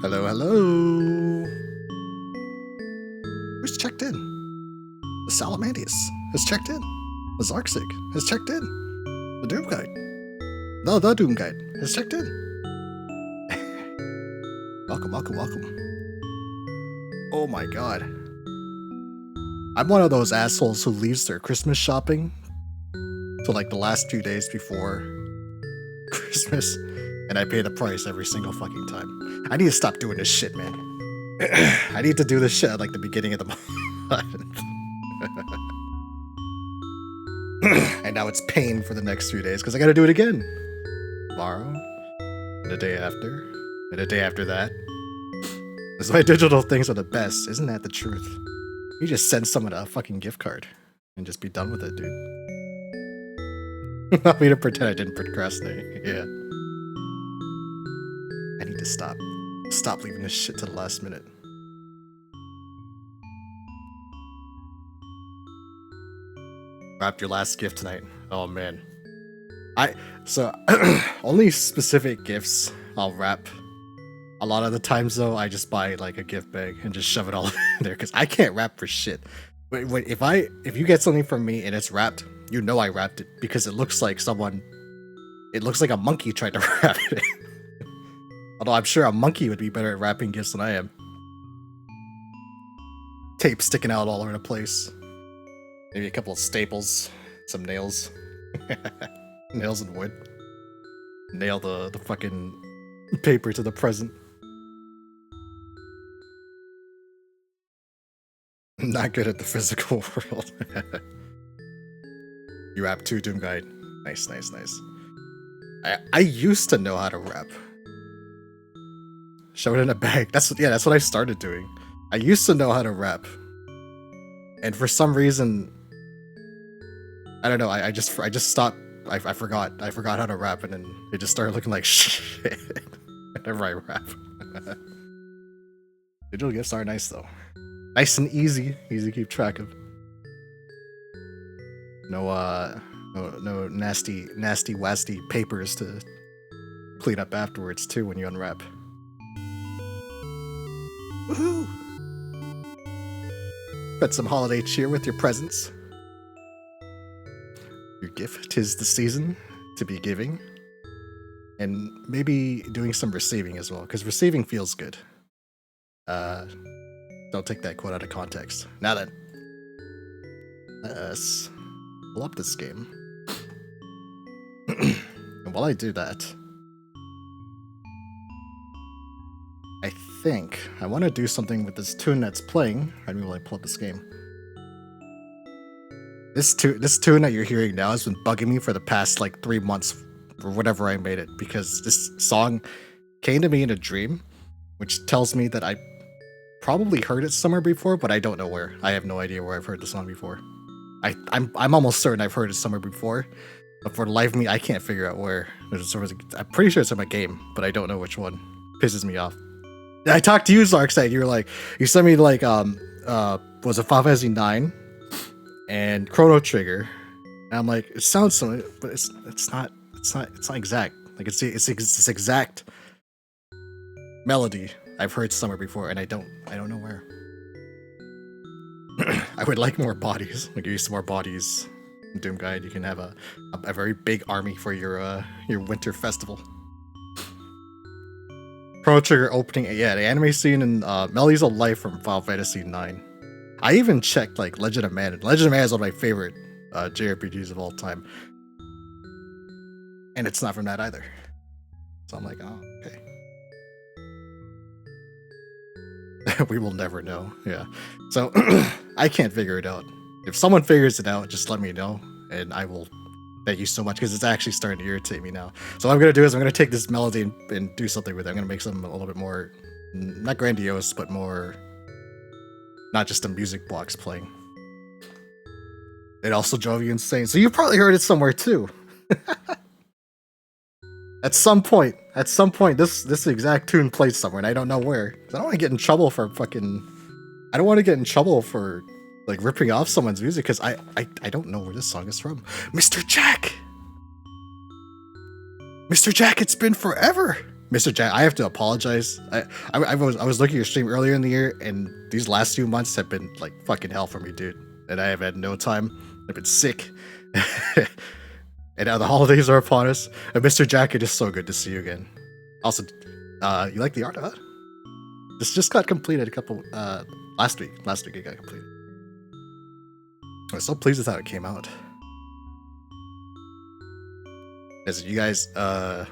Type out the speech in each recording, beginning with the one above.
Hello, hello. Who's checked in? The Salamandius has checked in. The Zarksig has checked in. The Doom Guide. No, the Doom Guide has checked in. Welcome, welcome, welcome. Oh my god. I'm one of those assholes who leaves their Christmas shopping to like the last few days before Christmas, and I pay the price every single fucking time. I need to stop doing this shit, man. I need to do this shit at like the beginning of the month. And now it's pain for the next 3 days because I gotta do it again. Tomorrow, and the day after, and the day after that. That's why digital things are the best. Isn't that the truth? You just send someone a fucking gift card and just be done with it, dude. Not me to pretend I didn't procrastinate. Yeah. I need to stop. Stop leaving this shit to the last minute. Wrapped your last gift tonight. Oh man. Only specific gifts I'll wrap. A lot of the times though, I just buy like a gift bag and just shove it all in there because I can't wrap for shit. Wait, if you get something from me and it's wrapped, you know I wrapped it because it looks like a monkey tried to wrap it. Although I'm sure a monkey would be better at wrapping gifts than I am. Tape sticking out all over the place. Maybe a couple of staples, some nails. Nails and wood. Nail the fucking paper to the present. I'm not good at the physical world. You rap too, Doom Guide. Nice, nice, nice. I used to know how to rap. Shove it in a bag. That's what I started doing. I used to know how to rap. And for some reason, I don't know, I just stopped. I forgot how to rap, and then it just started looking like shit whenever I rap. Digital gifts are nice though. Nice and easy to keep track of. No nasty wasty papers to clean up afterwards too when you unwrap. Woohoo! Got some holiday cheer with your presents. Your gift 'tis the season to be giving. And maybe doing some receiving as well, because receiving feels good. Don't take that quote out of context. Now then, let's pull up this game. And while I do that, I think I want to do something with this tune that's playing. I mean, while I pull up this game. This tune that you're hearing now has been bugging me for the past like 3 months or whatever I made it, because this song came to me in a dream, which tells me that I probably heard it somewhere before, but I don't know where. I have no idea where I've heard the song before. I'm almost certain I've heard it somewhere before, but for the life of me, I can't figure out where. I'm pretty sure it's in my game, but I don't know which one. Pisses me off. I talked to you, Zarkside. You were like, you sent me like was it Final Fantasy 9 and Chrono Trigger, and I'm like, it sounds similar, but it's not exact. Like it's this exact melody I've heard somewhere before, and I don't know where. I would like more bodies. Like, give you some more bodies in Doom Guide. You can have a very big army for your winter festival. Chrono Trigger opening, yeah, the anime scene in Melodies of Life from Final Fantasy 9. I even checked like Legend of Man. Legend of Man is one of my favorite JRPGs of all time, and it's not from that either. So I'm like, oh, okay. We will never know. Yeah. So I can't figure it out. If someone figures it out, just let me know, and I will. Thank you so much, because it's actually starting to irritate me now. So what I'm going to do is I'm going to take this melody and do something with it. I'm going to make something a little bit more, not grandiose, but more, not just a music box playing. It also drove you insane. So you probably heard it somewhere too. At some point, this exact tune plays somewhere, and I don't know where. I don't want to get in trouble for like ripping off someone's music, because I don't know where this song is from. Mr. Jack, it's been forever. Mr. Jack, I have to apologize. I was looking at your stream earlier in the year, and these last few months have been like fucking hell for me, dude. And I have had no time. I've been sick. And now the holidays are upon us. And Mr. Jack, it is so good to see you again. Also, you like the art, huh? This just got completed a couple last week. Last week it got completed. I was so pleased with how it came out. As you guys, the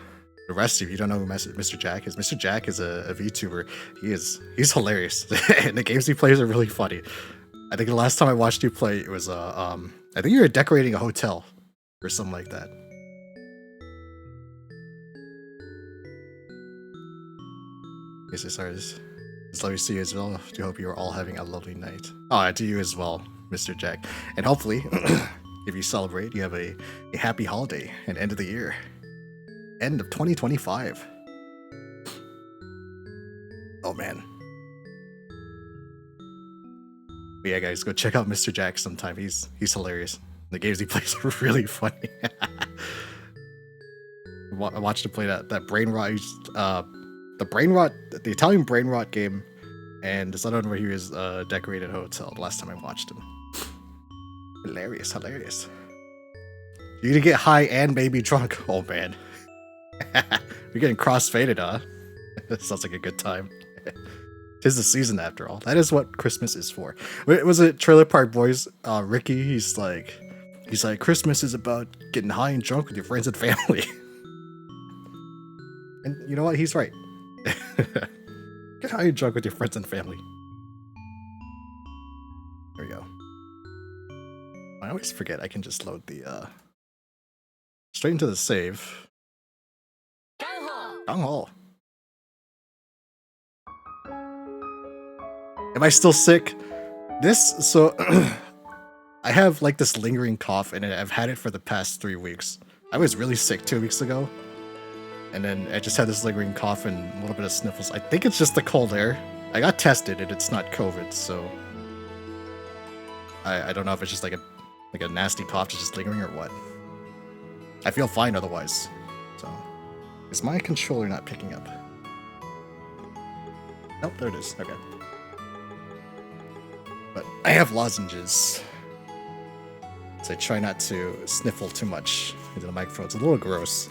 rest of you don't know who Mr. Jack is. Mr. Jack is a VTuber. He's hilarious, and the games he plays are really funny. I think the last time I watched you play, it was I think you were decorating a hotel or something like that. Yes, sorry. It's lovely to see you as well. I do hope you are all having a lovely night. Oh, to you as well, Mr. Jack. And hopefully, if you celebrate, you have a happy holiday and end of the year. End of 2025. Oh, man. But yeah, guys, go check out Mr. Jack sometime. He's hilarious. The games he plays are really funny. I watched him play that brain rot. The Italian brain rot game, and this other one where he was decorated hotel. The last time I watched him, hilarious. You're gonna get high and maybe drunk. Oh man, you're getting cross-faded, huh? Sounds like a good time. 'Tis the season after all. That is what Christmas is for. Was it Trailer Park Boys? Ricky, he's like, Christmas is about getting high and drunk with your friends and family. And you know what? He's right. Get high and drunk with your friends and family. There we go. I always forget I can just load the straight into the save. Gang Ho. Am I still sick? I have like this lingering cough, and I've had it for the past 3 weeks. I was really sick 2 weeks ago. And then I just had this lingering cough and a little bit of sniffles. I think it's just the cold air. I got tested and it's not COVID, so I don't know if it's just like a nasty cough just lingering or what. I feel fine otherwise. So is my controller not picking up? Nope, there it is. Okay. But I have lozenges, so I try not to sniffle too much into the microphone. It's a little gross.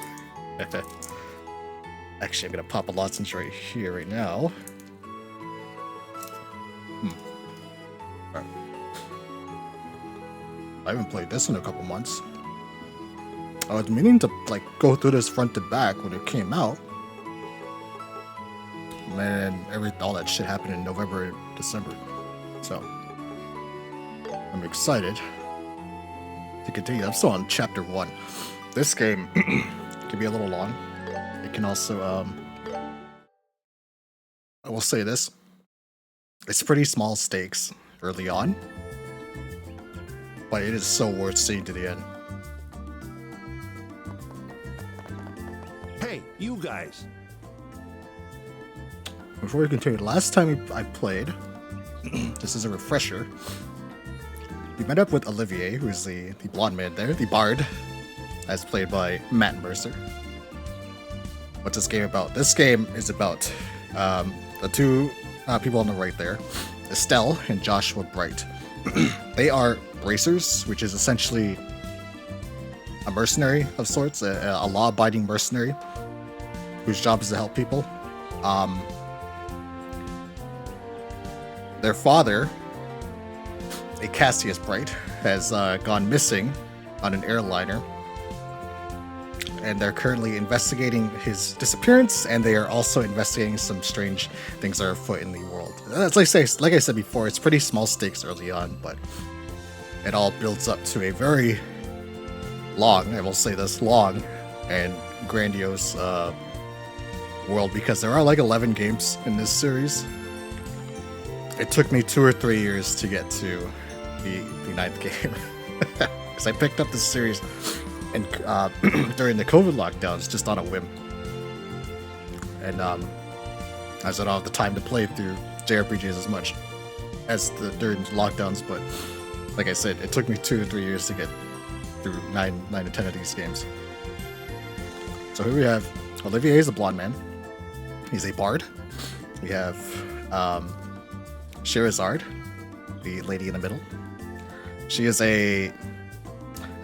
Actually, I'm gonna pop a lozenge right here, right now. Right. I haven't played this in a couple months. I was meaning to like go through this front to back when it came out. Man, all that shit happened in November and December. So I'm excited to continue. I'm still on chapter 1. This game can be a little long. It can also, I will say this, it's pretty small stakes early on, but it is so worth seeing to the end. Hey, you guys. Before we continue, last time I played, just as a refresher, we met up with Olivier, who is the blonde man there, the bard, as played by Matt Mercer. What's this game about? This game is about the two people on the right there, Estelle and Joshua Bright. They are bracers, which is essentially a mercenary of sorts, a law-abiding mercenary whose job is to help people. Their father, a Cassius Bright, has gone missing on an airliner, and they're currently investigating his disappearance, and they are also investigating some strange things that are afoot in the world. Like I said before, it's pretty small stakes early on, but it all builds up to a very long, I will say this, long and grandiose world, because there are like 11 games in this series. It took me 2 or 3 years to get to the 9th game, because I picked up this series and during the COVID lockdowns, just on a whim. And I don't have the time to play through JRPGs as much as during lockdowns, but like I said, it took me 2 to 3 years to get through 9 to 10 of these games. So here we have Olivier is the blonde man. He's a bard. We have Sherazard, the lady in the middle. She is I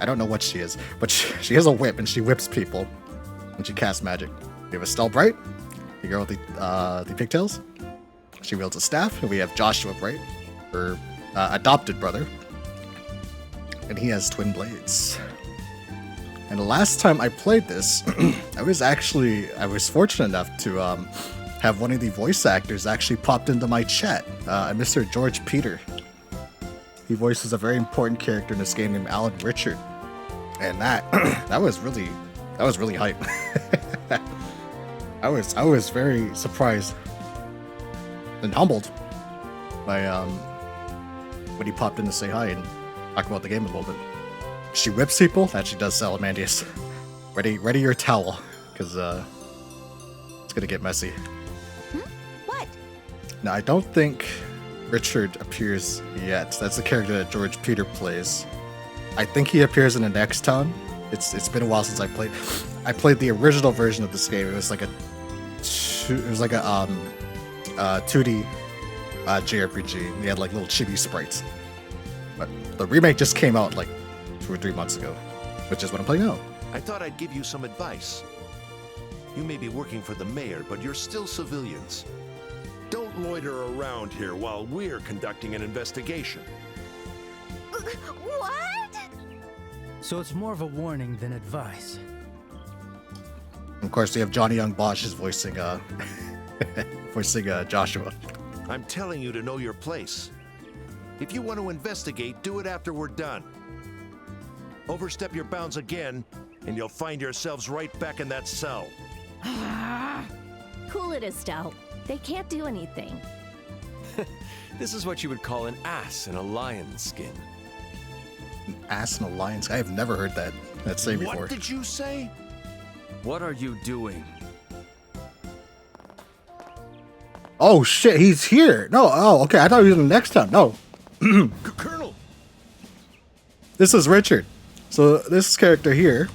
don't know what she is, but she has a whip and she whips people when she casts magic. We have Estelle Bright, the girl with the pigtails. She wields a staff. And we have Joshua Bright, her adopted brother. And he has twin blades. And the last time I played this, I was fortunate enough to have one of the voice actors actually popped into my chat, Mr. George Peter. He voices a very important character in this game named Alan Richard. And that was really hype. I was very surprised and humbled by when he popped in to say hi and talk about the game a little bit. She whips people. That she does, Salamandius. Ready your towel, because it's gonna get messy. What? Now, I don't think Richard appears yet. That's the character that George Peter plays. I think he appears in the next town. It's been a while since I played. I played the original version of this game. It was like a 2D JRPG. We had like little chibi sprites. But the remake just came out like 2 or 3 months ago, which is what I'm playing now. I thought I'd give you some advice. You may be working for the mayor, but you're still civilians. Don't loiter around here while we're conducting an investigation. What? So it's more of a warning than advice. Of course, we have Johnny Young Bosch is voicing Joshua. I'm telling you to know your place. If you want to investigate, do it after we're done. Overstep your bounds again, and you'll find yourselves right back in that cell. Cool it, Estelle. They can't do anything. This is what you would call an ass in a lion's skin. An ass and a lion's. I have never heard that saying before. What did you say? What are you doing? Oh shit, he's here. No, oh okay. I thought he was in the next town. No. Colonel! This is Richard. So this character here,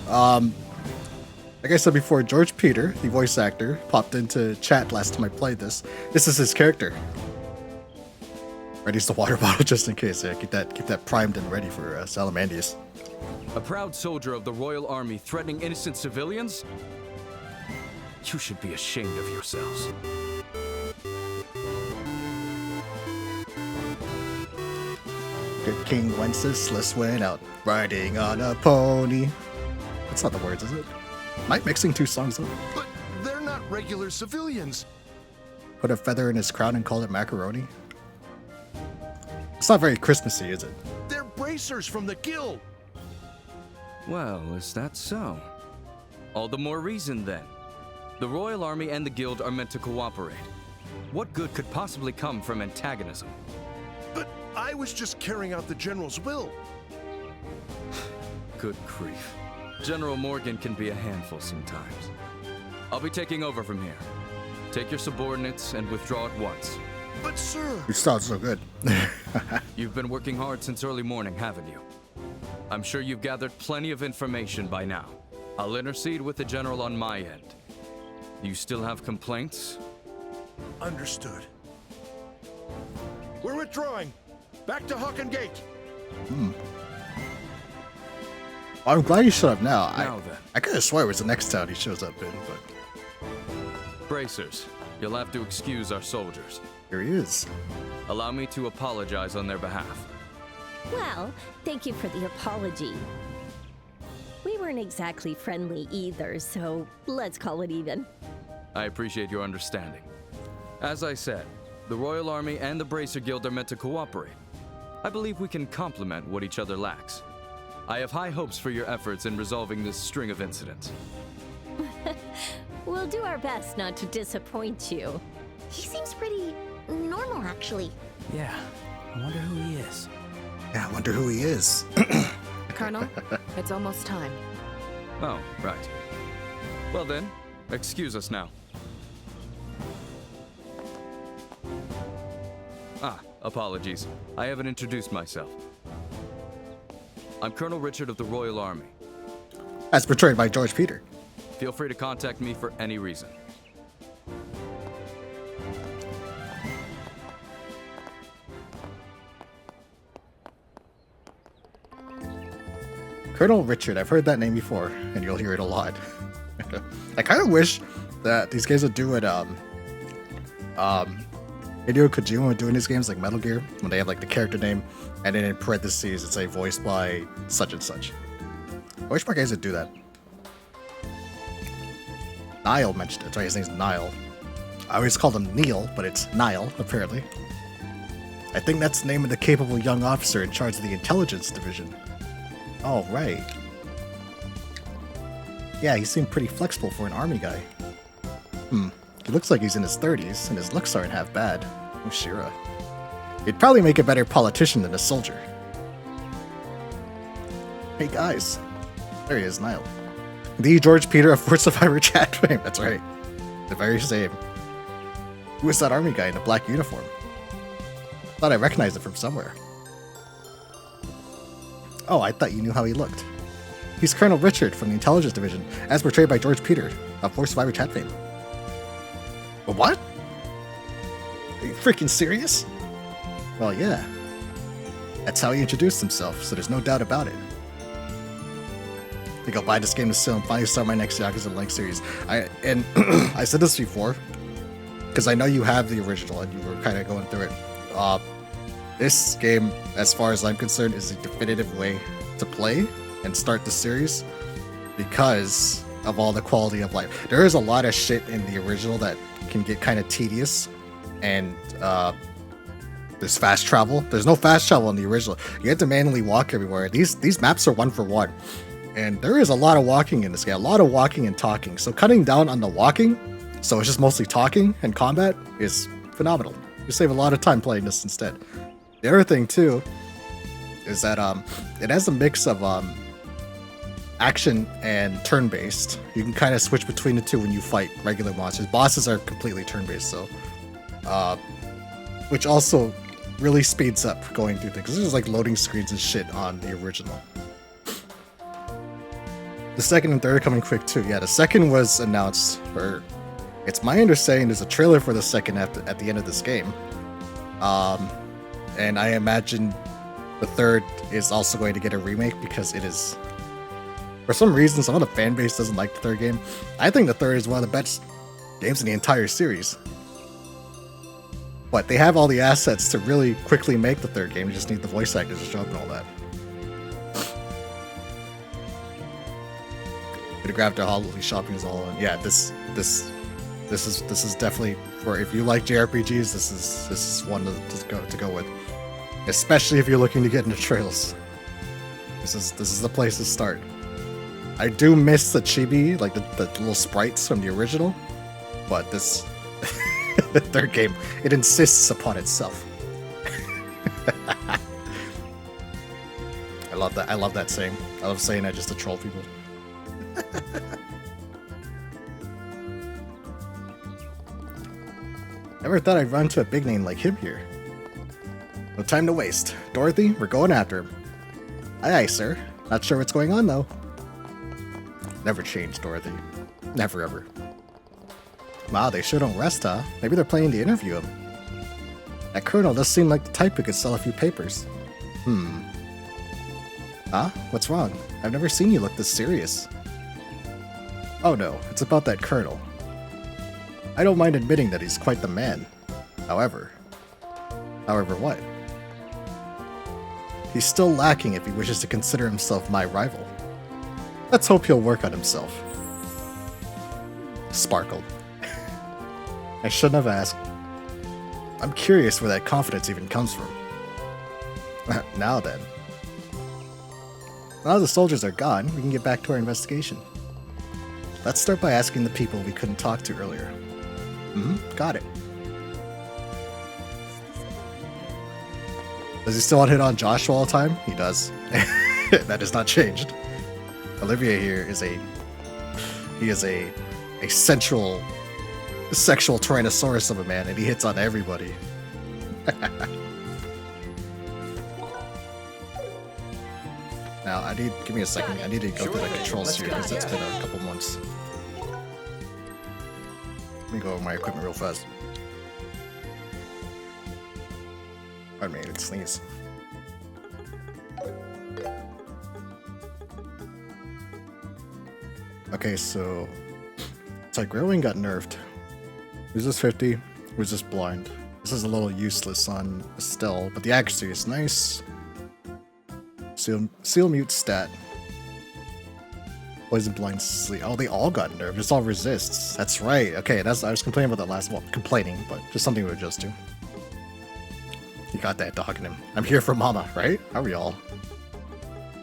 like I said before, George Peter, the voice actor, popped into chat last time I played this. This is his character. Ready's the water bottle just in case. Yeah, keep that primed and ready for Salamandius. A proud soldier of the Royal Army threatening innocent civilians? You should be ashamed of yourselves. Good King Wenceslas went out riding on a pony. That's not the words, is it? Am I mixing two songs up? But they're not regular civilians. Put a feather in his crown and called it macaroni? It's not very Christmassy, is it? They're bracers from the guild. Well, is that so? All the more reason then. The Royal Army and the Guild are meant to cooperate. What good could possibly come from antagonism? But I was just carrying out the General's will. Good grief. General Morgan can be a handful sometimes. I'll be taking over from here. Take your subordinates and withdraw at once. But sir... You sound so good. You've been working hard since early morning, haven't you? I'm sure you've gathered plenty of information by now. I'll intercede with the General on my end. You still have complaints? Understood. We're withdrawing. Back to Hawken Gate. I'm glad you showed up now. Now then. I could have sworn it was the next town he shows up in, but Bracers, you'll have to excuse our soldiers. here he is. Allow me to apologize on their behalf. Well, thank you for the apology. We weren't exactly friendly either, so let's call it even. I appreciate your understanding. As I said, the Royal Army and the Bracer Guild are meant to cooperate. I believe we can complement what each other lacks. I have high hopes for your efforts in resolving this string of incidents. We'll do our best not to disappoint you. He seems pretty normal, actually. Yeah, I wonder who he is. Yeah, I wonder who he is. Colonel, it's almost time. Oh, right. Well then, excuse us now. Apologies. I haven't introduced myself. I'm Colonel Richard of the Royal Army. As portrayed by George Peter. Feel free to contact me for any reason. Colonel Richard, I've heard that name before, and you'll hear it a lot. I kind of wish that these guys would do what Hideo Kojima would do in his games like Metal Gear, when they have like the character name, and then in parentheses it's a voiced by such and such. I wish more guys would do that. Niall mentioned it. Sorry, his name's Niall. I always called him Neil, but it's Niall, apparently. I think that's the name of the capable young officer in charge of the intelligence division. Oh, right. Yeah, he seemed pretty flexible for an army guy. He looks like he's in his 30s, and his looks aren't half bad. Oh, Shira. He'd probably make a better politician than a soldier. Hey guys. There he is, Niall. The George Peter of Fort Survivor chat fame. That's right. The very same. Who is that army guy in a black uniform? Thought I recognized him from somewhere. Oh, I thought you knew how he looked. He's Colonel Richard from the Intelligence Division, as portrayed by George Peter of Fort Survivor chat fame. What? Are you freaking serious? Well, yeah. That's how he introduced himself, so there's no doubt about it. I think I'll buy this game to still and finally start my next Yakuza Link series. I said this before, because I know you have the original and you were kind of going through it. This game, as far as I'm concerned, is a definitive way to play and start the series because of all the quality of life. There is a lot of shit in the original that can get kind of tedious, and there's fast travel. There's no fast travel in the original. You have to manually walk everywhere. These maps are 1 for 1, and there is a lot of walking in this game, a lot of walking and talking. So cutting down on the walking, so it's just mostly talking and combat, is phenomenal. You save a lot of time playing this instead. The other thing too is that it has a mix of action and turn-based. You can kind of switch between the two when you fight regular monsters. Bosses are completely turn-based, so which also really speeds up going through things. There's like loading screens and shit on the original. The second and third are coming quick too. Yeah, the second was announced, or it's my understanding there's a trailer for the second at the end of this game. And I imagine the third is also going to get a remake because it is, for some reason, some of the fan base doesn't like the third game. I think the third is one of the best games in the entire series. But they have all the assets to really quickly make the third game. You just need the voice actors to show up and all that. Could have grabbed a holiday shopping is all in. Yeah, this is definitely for, if you like JRPGs, this is one to go with. Especially if you're looking to get into trails. This is the place to start. I do miss the chibi, like the little sprites from the original, but this the third game, it insists upon itself. I love that. I love that saying. I love saying that just to troll people. Never thought I'd run into a big name like him here. No time to waste. Dorothy, we're going after him. Aye, aye, sir. Not sure what's going on, though. Never change, Dorothy. Never, ever. Wow, they sure don't rest, huh? Maybe they're planning to interview him. That colonel does seem like the type who could sell a few papers. Huh? What's wrong? I've never seen you look this serious. Oh no, it's about that colonel. I don't mind admitting that he's quite the man. However what? He's still lacking if he wishes to consider himself my rival. Let's hope he'll work on himself. Sparkled. I shouldn't have asked. I'm curious where that confidence even comes from. Now then. Now the soldiers are gone, we can get back to our investigation. Let's start by asking the people we couldn't talk to earlier. Got it. Does he still want to hit on Joshua all the time? He does. That has not changed. Olivia here is a sensual, sexual tyrannosaurus of a man, and he hits on everybody. Now, give me a second. I need to go through the controls here because it's been a couple months. Let me go over my equipment real fast. Pardon me, I need to sneeze. Okay, so it's like Railwing got nerfed. Resist 50, resist blind. This is a little useless on Estelle, but the accuracy is nice. Seal mute stat. Poison blind sleep. Oh, they all got nerfed. It's all resists. That's right. Okay, I was complaining about that last one. Complaining, but just something to adjust to. You got that dog in him. I'm here for mama, right? Are we all?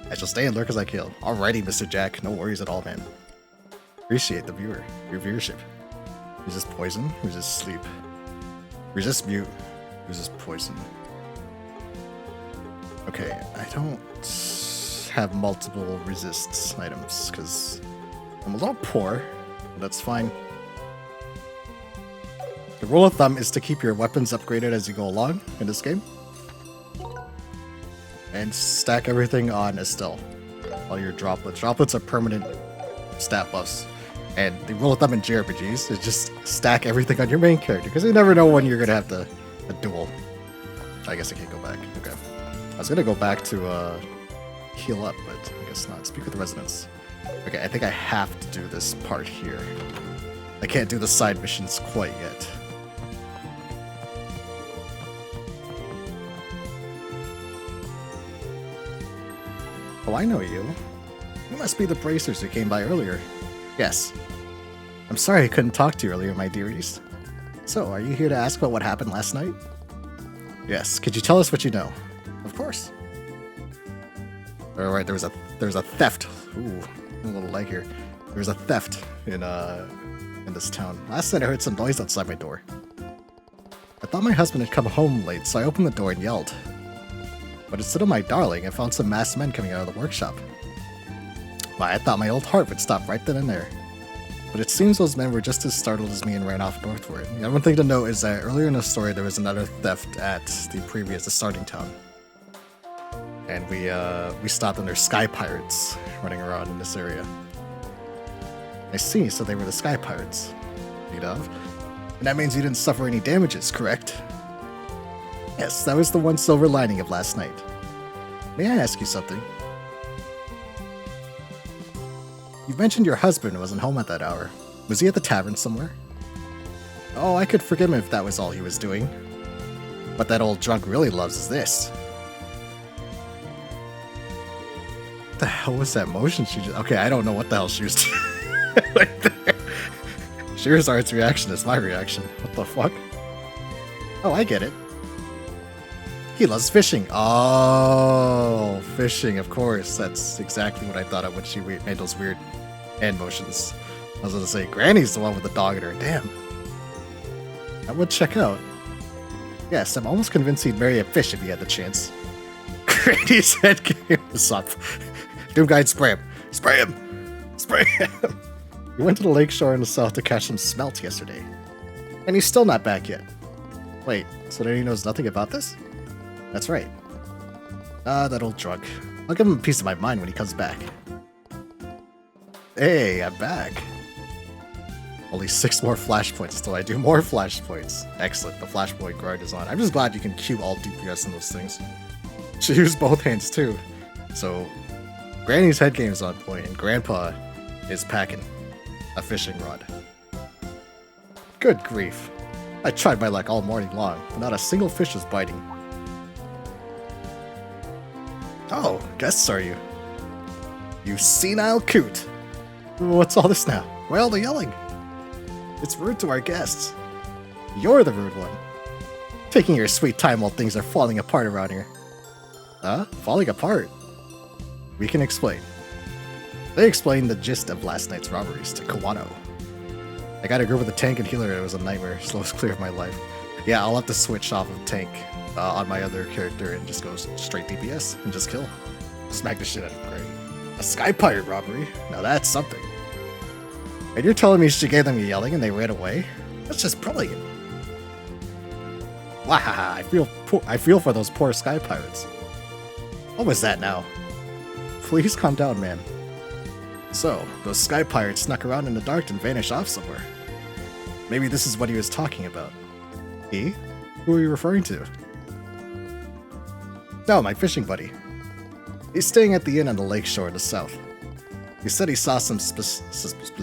I shall stay and lurk as I kill. Alrighty, Mr. Jack. No worries at all, man. Appreciate your viewership. Resist poison, resist sleep. Resist mute, resist poison. Okay, I don't have multiple resists items because I'm a little poor. But that's fine. The rule of thumb is to keep your weapons upgraded as you go along in this game. And stack everything on Estelle. All your droplets. Droplets are permanent stat buffs. And the rule of thumb in JRPGs is just stack everything on your main character, because you never know when you're going to have a duel. I guess I can't go back. Okay. I was going to go back to heal up, but I guess not. Speak with the residents. Okay, I think I have to do this part here. I can't do the side missions quite yet. Oh, I know you. You must be the bracers who came by earlier. Yes. I'm sorry I couldn't talk to you earlier, my dearies. So, are you here to ask about what happened last night? Yes. Could you tell us what you know? Of course. Alright, there was a theft. Ooh, a little leg here. There was a theft in this town. Last night I heard some noise outside my door. I thought my husband had come home late, so I opened the door and yelled. But instead of my darling, I found some masked men coming out of the workshop. Why, I thought my old heart would stop right then and there. But it seems those men were just as startled as me and ran off northward. The other thing to note is that earlier in the story there was another theft at the starting town. And we stopped and there's sky pirates running around in this area. I see, so they were the sky pirates. You know? And that means you didn't suffer any damages, correct? Yes, that was the one silver lining of last night. May I ask you something? You mentioned your husband wasn't home at that hour. Was he at the tavern somewhere? Oh, I could forgive him if that was all he was doing. What that old drunk really loves is this. What the hell was that motion she just... Okay, I don't know what the hell she was doing. Like there. Shirazard's reaction is my reaction. What the fuck? Oh, I get it. He loves fishing. Oh, fishing, of course. That's exactly what I thought of when she made those weird hand motions. I was gonna say, Granny's the one with the dog in her. Damn. I would check out. Yes, I'm almost convinced he'd marry a fish if he had the chance. Granny's head game is up. Doom Guide, spray him. Spray him! Spray him! He went to the lakeshore in the south to catch some smelt yesterday. And he's still not back yet. Wait, so then he knows nothing about this? That's right. Ah, that old drunk. I'll give him a piece of my mind when he comes back. Hey, I'm back. Only 6 more flashpoints until I do more flashpoints. Excellent, the flashpoint guard is on. I'm just glad you can queue all DPS in those things. She used both hands too. So, Granny's head game is on point, and Grandpa is packing a fishing rod. Good grief. I tried my luck all morning long, but not a single fish was biting. Oh, guests are you? You senile coot! What's all this now? Why all the yelling? It's rude to our guests. You're the rude one. Taking your sweet time while things are falling apart around here. Huh? Falling apart? We can explain. They explained the gist of last night's robberies to Kawano. I got a group with a tank and healer, it was a nightmare. Slowest clear of my life. Yeah, I'll have to switch off of tank on my other character and just go straight DPS and just kill. Smack the shit out of Gray. A sky pirate robbery? Now that's something. And you're telling me she gave them yelling and they ran away? That's just brilliant. Wahaha, I feel for those poor sky pirates. What was that now? Please calm down, man. So, those sky pirates snuck around in the dark and vanished off somewhere. Maybe this is what he was talking about. He? Who are you referring to? No, my fishing buddy. He's staying at the inn on the lakeshore in the south. He said he saw some suspicious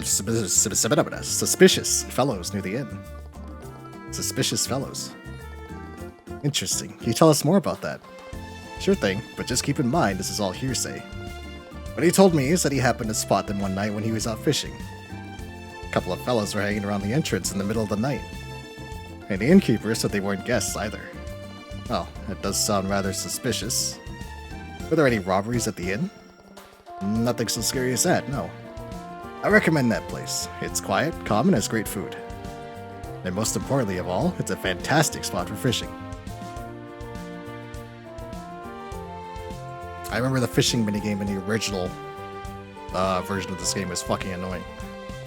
fellows near the inn. Suspicious fellows. Interesting. Can you tell us more about that? Sure thing, but just keep in mind this is all hearsay. What he told me is that he happened to spot them one night when he was out fishing. A couple of fellows were hanging around the entrance in the middle of the night. And the innkeeper said they weren't guests either. Well, that does sound rather suspicious. Were there any robberies at the inn? Nothing so scary as that, no. I recommend that place. It's quiet, calm, and has great food. And most importantly of all, it's a fantastic spot for fishing. I remember the fishing minigame in the original version of this game was fucking annoying.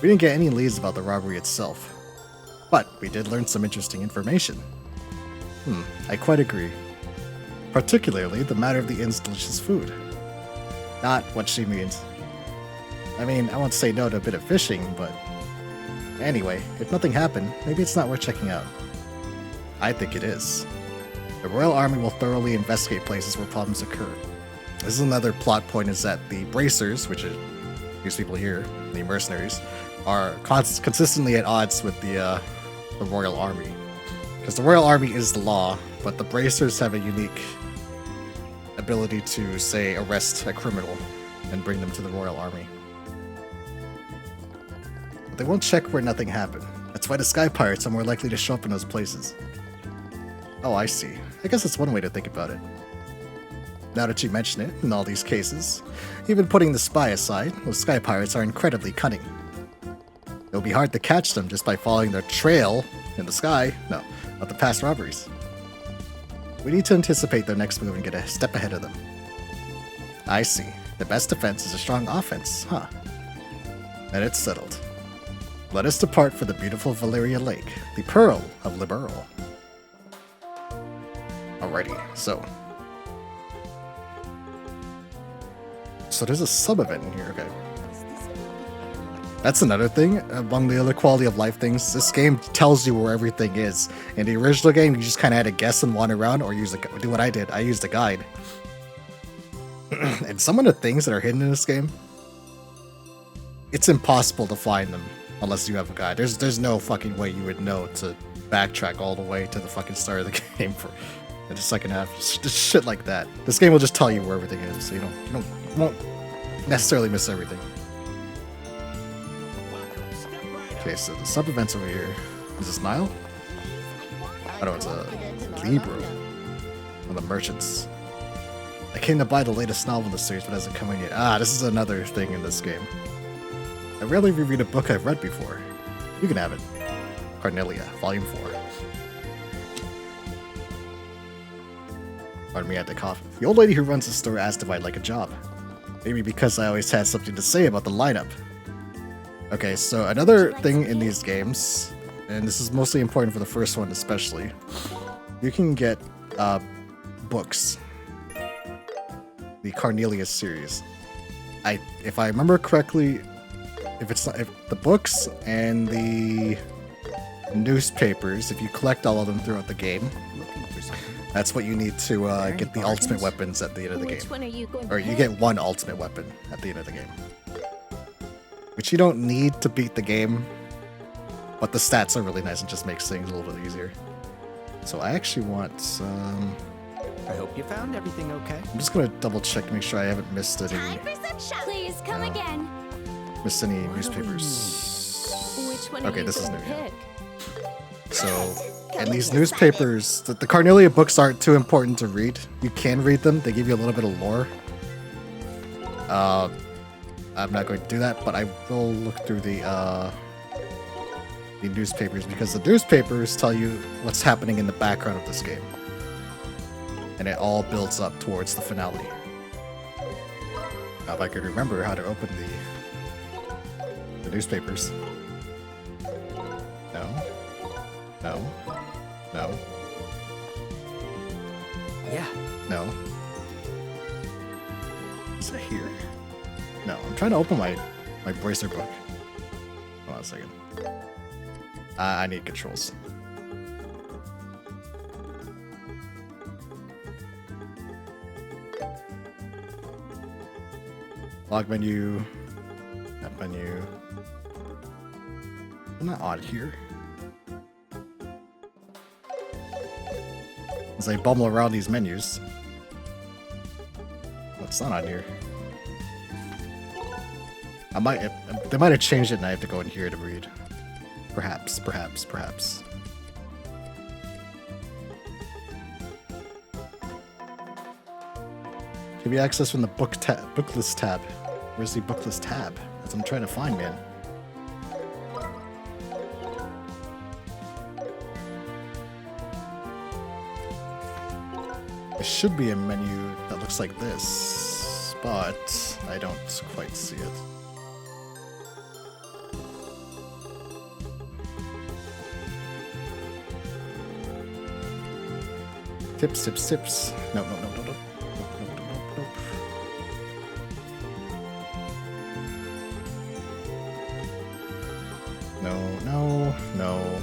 We didn't get any leads about the robbery itself. But we did learn some interesting information. I quite agree. Particularly the matter of the inn's delicious food. Not what she means. I mean, I won't say no to a bit of fishing, but... Anyway, if nothing happened, maybe it's not worth checking out. I think it is. The Royal Army will thoroughly investigate places where problems occur. This is another plot point, is that the bracers, which are these people here, the mercenaries, are consistently at odds with the Royal Army. Because the Royal Army is the law, but the bracers have a unique ability to, say, arrest a criminal and bring them to the Royal Army. But they won't check where nothing happened. That's why the Sky Pirates are more likely to show up in those places. Oh, I see. I guess that's one way to think about it. Now that you mention it, in all these cases, even putting the spy aside, those Sky Pirates are incredibly cunning. It'll be hard to catch them just by following their trail in the sky, of the past robberies. We need to anticipate their next move and get a step ahead of them. I see. The best defense is a strong offense, huh? Then it's settled. Let us depart for the beautiful Valeria Lake, the Pearl of Liberal. Alrighty, so there's a sub-event in here, okay. That's another thing, among the other quality of life things, this game tells you where everything is. In the original game, you just kind of had to guess and wander around, or do what I did. I used a guide. And some of the things that are hidden in this game, it's impossible to find them unless you have a guide. There's no fucking way you would know to backtrack all the way to the fucking start of the game for the second half. Just shit like that. This game will just tell you where everything is, so you won't necessarily miss everything. Okay, so the sub-events over here. Is this Nile? I don't know, it's a Libro. One of the merchants. I came to buy the latest novel in the series, but it hasn't come in yet. Ah, this is another thing in this game. I rarely reread a book I've read before. You can have it. Cornelia, Volume 4. Pardon me, I had to cough. The old lady who runs the store asked if I'd like a job. Maybe because I always had something to say about the lineup. Okay, so another thing in these games, and this is mostly important for the first one especially, you can get books. The Cornelius series. If I remember correctly, if the books and the newspapers, if you collect all of them throughout the game, that's what you need to get the ultimate weapons at the end of the game. One are you going Or you get one ultimate weapon at the end of the game. Which you don't need to beat the game, but the stats are really nice and just makes things a little bit easier. So I actually want some... I hope you found everything okay. I'm just gonna double check to make sure I haven't missed any Please come again. newspapers. Which one Okay, are you this is going to new, yeah. pick? So, and these newspapers, the Cornelia books aren't too important to read. You can read them, they give you a little bit of lore. I'm not going to do that, but I will look through the newspapers, because the newspapers tell you what's happening in the background of this game. And it all builds up towards the finale. Now, if I could remember how to open the newspapers. No. Yeah. No. Is it here? No, I'm trying to open my bracer book. Hold on a second. I need controls. Log menu. menu. Isn't that odd here? As I bumble around these menus. What's not on here? They might have changed it and I have to go in here to read. Perhaps. Can be accessed from the book list tab. Where's the book list tab? That's what I'm trying to find, man. There should be a menu that looks like this, but I don't quite see it. Tips. No. No.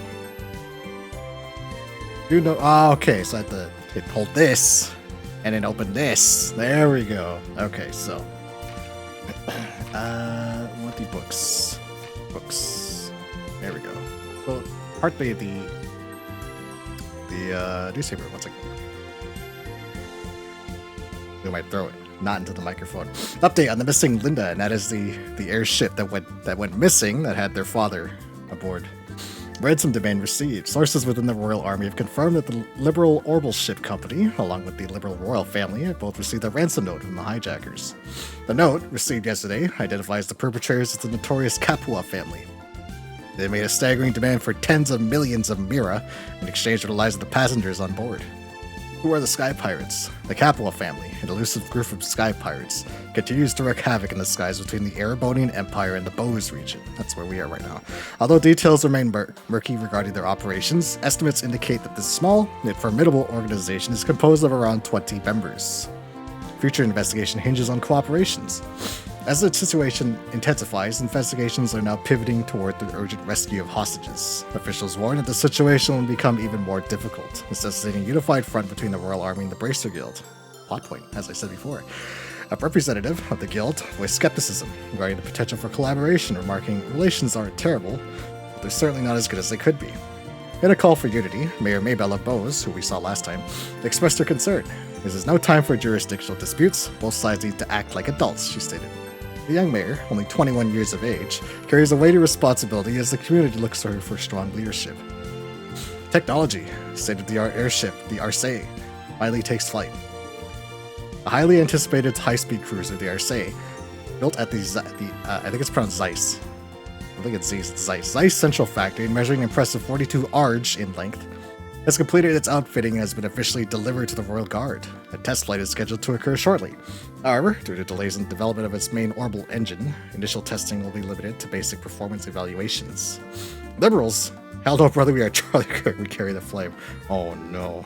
You know. Ah, okay. So I have to hold this and then open this. There we go. Okay, so. What the books? Books. There we go. Well, partly the newspaper. One second. We might throw it. Not into the microphone. Update on the missing Linda, and that is the airship that went missing that had their father aboard. Ransom demand received. Sources within the Royal Army have confirmed that the Liberal Orbital Ship Company, along with the Liberal Royal Family, have both received a ransom note from the hijackers. The note, received yesterday, identifies the perpetrators as the notorious Capua family. They made a staggering demand for tens of millions of Mira in exchange for the lives of the passengers on board. Who are the Sky Pirates? The Capua family, an elusive group of Sky Pirates, continues to wreak havoc in the skies between the Erebonian Empire and the Bose region. That's where we are right now. Although details remain murky regarding their operations, estimates indicate that this small yet formidable organization is composed of around 20 members. Future investigation hinges on cooperations. As the situation intensifies, investigations are now pivoting toward the urgent rescue of hostages. Officials warn that the situation will become even more difficult, necessitating a unified front between the Royal Army and the Bracer Guild. Plot point, as I said before. A representative of the Guild voiced skepticism regarding the potential for collaboration, remarking, relations aren't terrible, but they're certainly not as good as they could be. In a call for unity, Mayor Maybelle of Bose, who we saw last time, expressed her concern. This is no time for jurisdictional disputes. Both sides need to act like adults, she stated. The young mayor, only 21 years of age, carries a weighty responsibility as the community looks to her for strong leadership. Technology. State-of-the-art airship, the Arce, finally takes flight. A highly anticipated high-speed cruiser, the Arce, built at the I think it's pronounced Zeiss. I think it's Zeiss. Zeiss Central Factory, measuring an impressive 42 arge in length, has completed its outfitting and has been officially delivered to the Royal Guard. A test flight is scheduled to occur shortly. However, due to delays in the development of its main orbital engine, initial testing will be limited to basic performance evaluations. Liberals, hell no, brother, we are Charlie Kirk, we carry the flame. Oh no,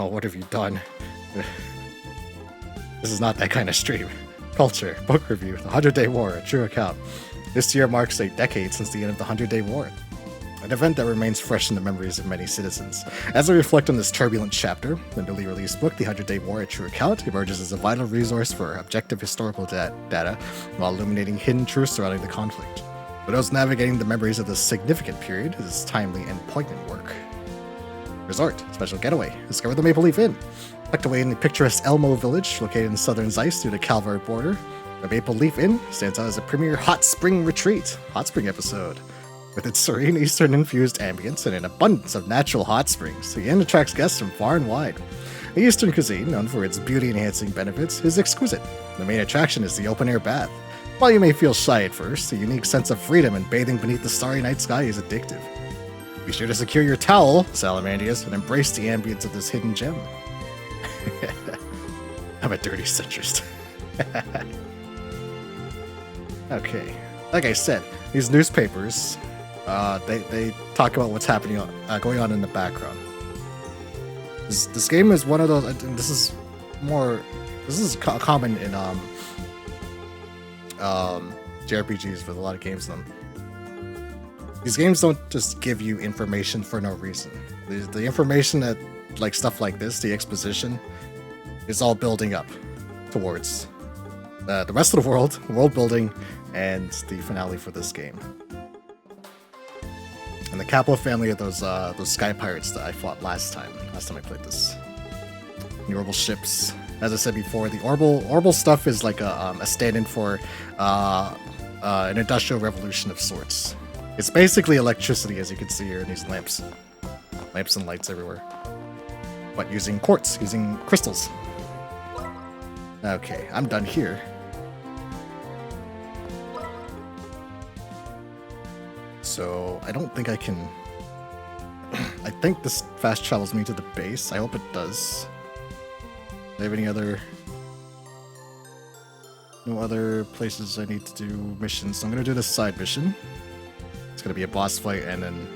what have you done? This is not that kind of stream. Culture, book review, the 100-Day War, a true account. This year marks a decade since the end of the 100-Day War. An event that remains fresh in the memories of many citizens. As I reflect on this turbulent chapter, the newly released book, The 100-Day War, A True Account, emerges as a vital resource for objective historical data while illuminating hidden truths surrounding the conflict. For those navigating the memories of this significant period, it is timely and poignant work. Resort, special getaway, discover the Maple Leaf Inn. Tucked away in the picturesque Elmo village, located in southern Zeiss near the Calvary border, the Maple Leaf Inn stands out as a premier hot spring retreat. Hot spring episode. With its serene Eastern-infused ambience and an abundance of natural hot springs, the inn attracts guests from far and wide. The Eastern cuisine, known for its beauty-enhancing benefits, is exquisite. The main attraction is the open-air bath. While you may feel shy at first, the unique sense of freedom and bathing beneath the starry night sky is addictive. Be sure to secure your towel, Salamandias, and embrace the ambience of this hidden gem. I'm a dirty centrist. Okay. Like I said, these newspapers... they talk about what's happening going on in the background. This game is one of those. And this is common in JRPGs with a lot of games in them. These games don't just give you information for no reason. The information that, like stuff like this, the exposition, is all building up towards the rest of the world building, and the finale for this game. And the capital family of those sky pirates that I fought last time I played this. The orbital ships. As I said before, the orbital stuff is like a stand-in for an industrial revolution of sorts. It's basically electricity, as you can see here in these lamps and lights everywhere, but using quartz, using crystals. Okay, I'm done here. So I don't think I can. I think this fast travels me to the base. I hope it does. Do I have any other? No other places I need to do missions. So I'm gonna do this side mission. It's gonna be a boss fight, and then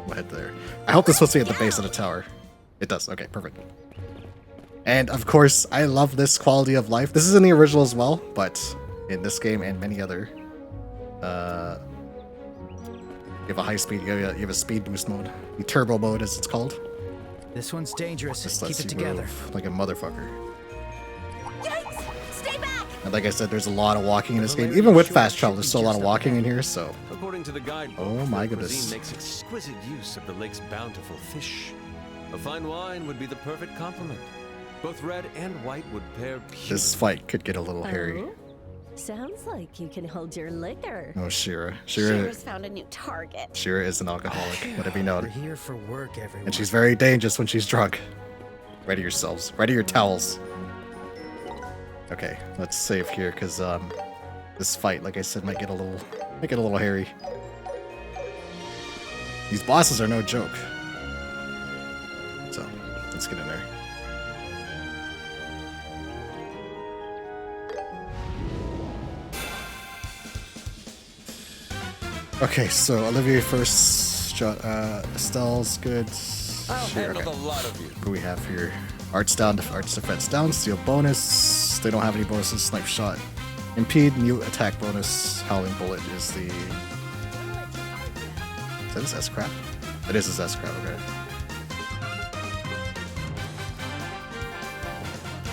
we'll head there. I hope this puts me at the base of the tower. It does. Okay, perfect. And of course, I love this quality of life. This is in the original as well, but in this game and many other, you have a high speed. You have a speed boost mode, the turbo mode, as it's called. This one's dangerous. This Keep lets it you together. move like a motherfucker. Yikes! Stay back! And like I said, there's a lot of walking in this game. Even with fast travel, there's still a lot of walking in here. So, According to the guidebook, oh my your goodness. cuisine makes exquisite use of the lake's bountiful fish. A fine wine would be the perfect complement. Both red and white would pair beautifully. This fight could get a little hairy. Oh, sounds like you can hold your liquor. Oh, Shira. Shira's found a new target. Shira is an alcoholic. Let it be We're known. here for work, everyone. And she's very dangerous when she's drunk. Ready yourselves. Ready your towels. Okay, let's save here because this fight, like I said, might get a little hairy. These bosses are no joke. So let's get in there. Okay, so Olivier first. Estelle's good. I'll Sure, handle okay. the lot of you. What do we have here? Arts down, arts defense down, steel bonus. They don't have any bonuses. Snipe shot, impede, new attack bonus. Howling bullet is the. Is that his S crap? It is his S crap. Okay.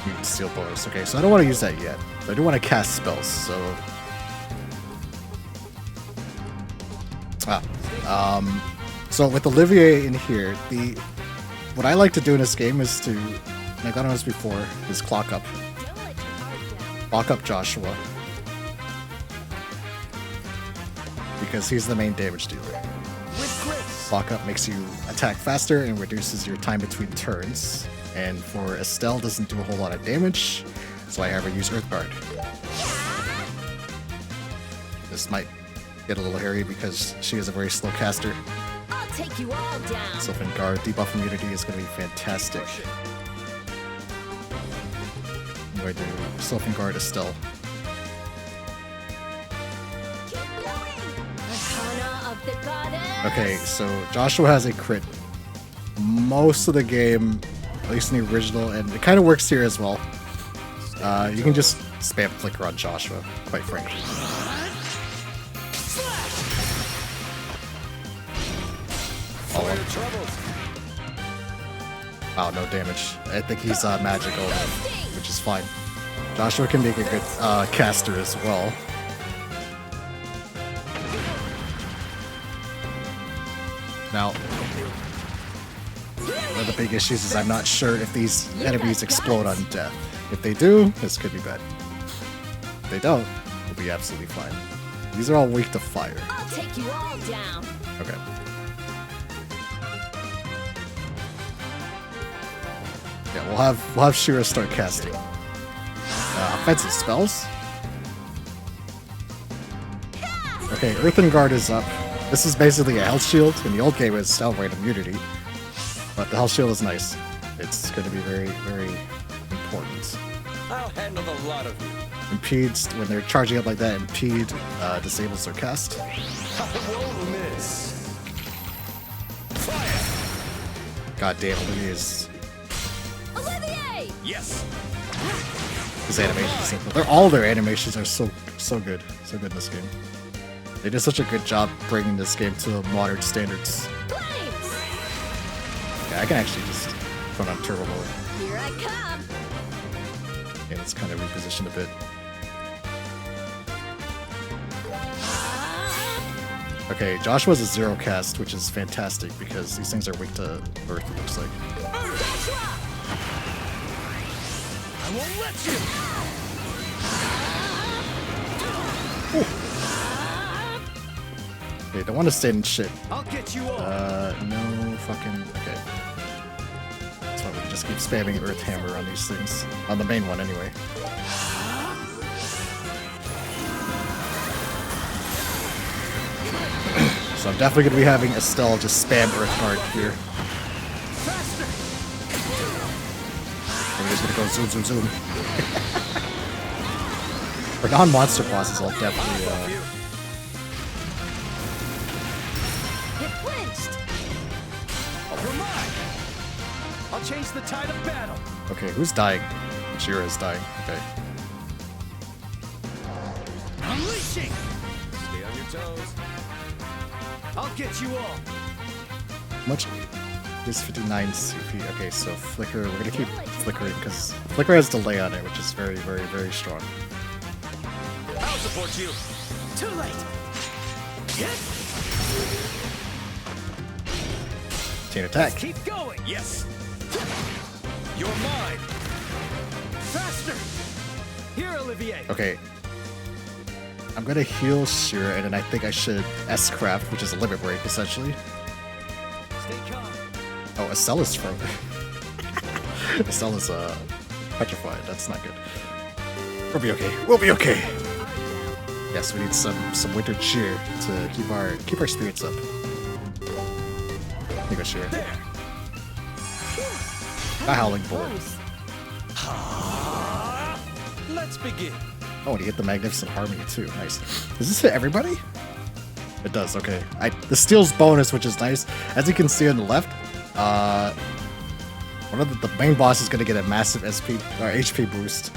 Mutant steel bonus. Okay, so I don't want to use that yet. But I do want to cast spells. So. So with Olivier in here, what I like to do in this game is to, and I got on this before, is clock up. Clock up Joshua. Because he's the main damage dealer. Clock up makes you attack faster and reduces your time between turns. And for Estelle, doesn't do a whole lot of damage, so I have her use Earthguard. This might get a little hairy because she is a very slow caster. I'll take you all down. Sylvan Guard debuff immunity is going to be fantastic. I'm going to Sylvan Guard Estelle. Arcana of the goddess. Okay, so Joshua has a crit most of the game, at least in the original, and it kind of works here as well. You can just spam flicker on Joshua, quite frankly. Wow, no damage. I think he's magical, which is fine. Joshua can make a good caster as well. Now, one of the big issues is I'm not sure if these enemies explode on death. If they do, this could be bad. If they don't, we'll be absolutely fine. These are all weak to fire. I'll take you all down. Okay. Yeah, we'll have Shira start casting. Offensive spells. Okay, Earthen Guard is up. This is basically a health shield. In the old game, it's outright immunity, but the health shield is nice. It's going to be very, very important. I'll handle the lot of you. Impedes when they're charging up like that. Impede disables their cast. I won't miss. God damn, Olivier's Olivier! Yes. his animations. All their animations are so good, so good in this game. They did such a good job bringing this game to modern standards. Flames! Yeah, I can actually just put on turbo mode. Here I come. And it's kind of repositioned a bit. Okay, Joshua's a zero cast, which is fantastic because these things are weak to Earth, it looks like. I won't let you. Okay, don't want to stand in shit. I'll get you all. No fucking... Okay. That's why we just keep spamming Earth Hammer on these things. On the main one, anyway. So I'm definitely going to be having Estelle just spam Earth Guard here. And we're just going to go zoom, zoom, zoom. For non-monster bosses, I'll definitely... It flinched. You're mine. I'll change the tide of battle. Okay, who's dying? Shira is dying. Okay. Unleashing. Stay on your toes. I'll get you all. Much is 59 CP. Okay, so Flicker, we're gonna keep flickering because Flicker has delay on it, which is very, very, very strong. I'll support you. Too late. Chain attack. Keep going. Yes. You're mine. Faster. Here, Olivier. Okay. I'm gonna heal Shira, and then I think I should S-Craft, which is a limit break, essentially. Stay calm. Oh, Estella's from... Estella's, petrified. That's not good. We'll be okay. We'll be okay. Yes, we need some winter cheer to keep our spirits up. Here you go, Shira. A howling bullet. Let's begin. Oh, and he hit the Magnificent Harmony too. Nice. Does this hit everybody? It does, okay. The steal's bonus, which is nice. As you can see on the left, one of the main boss is going to get a massive HP boost.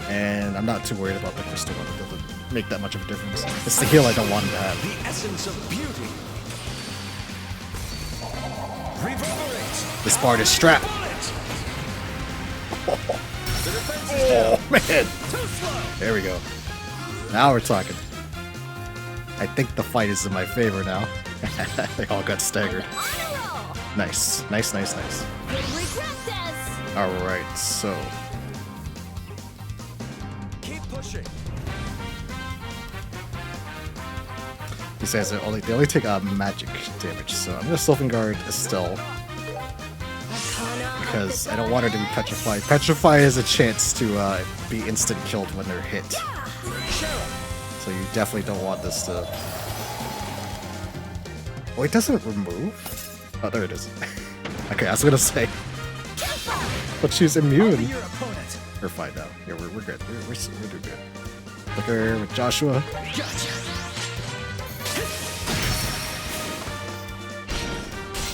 And I'm not too worried about the crystal one. It doesn't make that much of a difference. It's the heal I don't want him to have. The essence of beauty. Reverberate. This part is strapped. Oh, man. There we go. Now we're talking. I think the fight is in my favor now. They all got staggered. Nice. Nice, nice, nice. Alright, so... Keep pushing. He says they only take magic damage, so I'm gonna Sylvan Guard Estelle. Because I don't want her to be petrified. Petrify has a chance to be instant killed when they're hit. So you definitely don't want this to... Oh, it doesn't remove? Oh, there it is. Okay, I was gonna say. But she's immune. We're fine now. Yeah, we're good. We're doing good. Flicker with Joshua.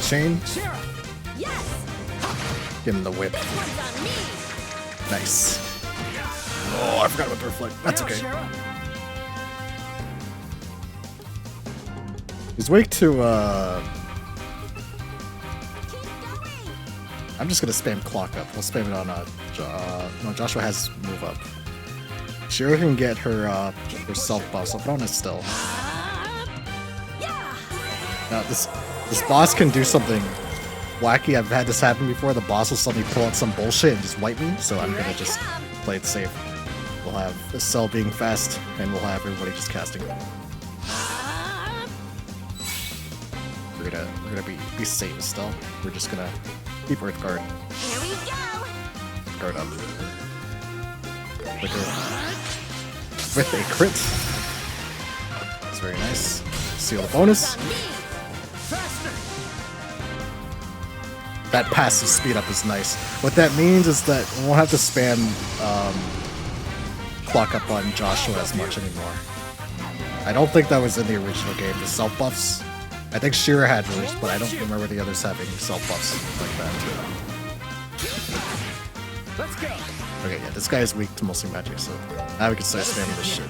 Chain. Give him the whip. Nice. Oh, I forgot about the reflect. That's okay. He's weak to, I'm just gonna spam clock up. We'll spam it on, no, Joshua has move up. Shira can get her self buff, so put on Estelle. Now, this boss can do something wacky. I've had this happen before. The boss will suddenly pull out some bullshit and just wipe me, so I'm gonna just play it safe. We'll have Estelle being fast, and we'll have everybody just casting. We're gonna be safe, Estelle. We're just gonna keep Earth Guard. Here we go. Guard up. With a crit. That's very nice. Seal the bonus. That passive speed up is nice. What that means is that we won't have to spam clock up on Joshua as much anymore. I don't think that was in the original game, the self buffs. I think Shira had those, but I don't remember the others having self buffs like that. Let's go. Okay, yeah, this guy is weak to mostly magic, so now we can start spamming this shit.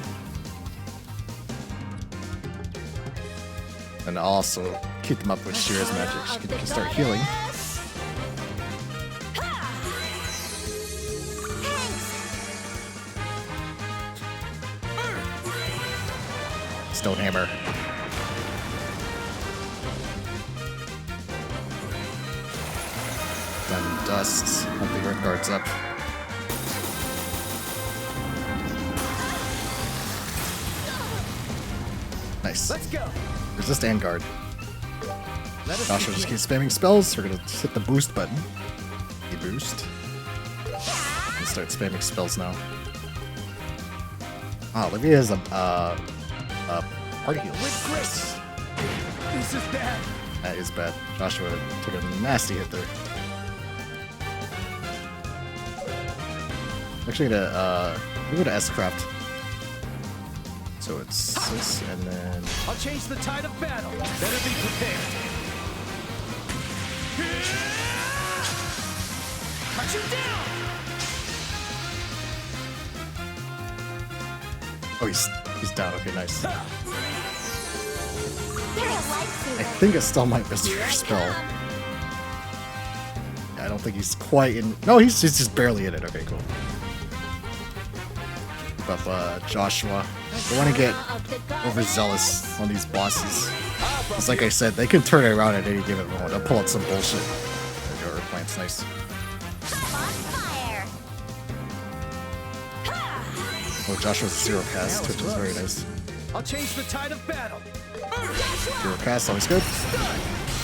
And also keep them up with Shira's magic. She can start healing. Stonehammer. dust. Hope the earth guard's up. Nice. Let's go. Resist and guard. Let us Joshua just begin. keeps spamming spells. We're gonna hit the boost button. The boost. And start spamming spells now. Ah, Olivia has a party heal. With grace. This is bad. That is bad. Joshua took a nasty hit there. Actually, we go to S-Craft. So it's this, and then I'll change the tide of battle. Better be prepared. Cut you down. oh, he's down. Okay, nice. I You're a lifesaver. think it still might miss your spell. Yeah, I don't think he's quite in. No, he's just barely in it. Okay, cool. Keep up, Joshua. I want to get overzealous on these bosses. It's like I said, they can turn it around at any given moment. They'll pull out some bullshit. There you go, Earth Plant's nice. I'm on fire. Oh, Joshua's zero cast, which is very nice. I'll change the tide of battle. Zero cast, always good.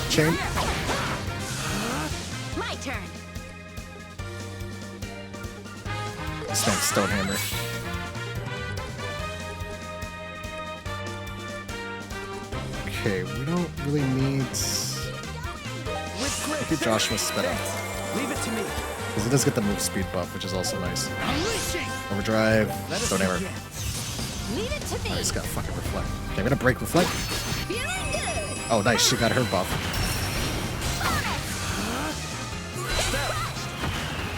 Chain. My turn. This man's Stonehammer. Okay, we don't really need. With Look grace. at Joshua sped up. Leave it to me. Because he does get the move speed buff, which is also nice. Unleashing. Overdrive, Let us Stonehammer. begin. Leave it to Oh, me. he's got fucking reflect. Okay, I'm gonna break reflect. Feeling good. Oh, nice, she got her buff.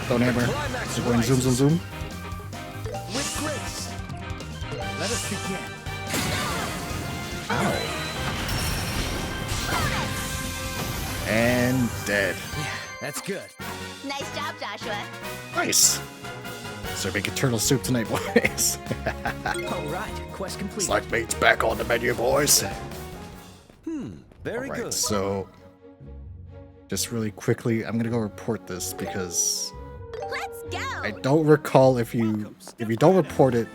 Stonehammer. We're going zoom, zoom, zoom. With grace. Let us begin. Ow. And dead. That's good. Nice job, Joshua. Nice. So making turtle soup tonight, boys. All right. Quest complete. Select mate's back on the menu, boys. Very Alright, good. so just really quickly, I'm gonna go report this because Let's go. I don't recall if you don't report it.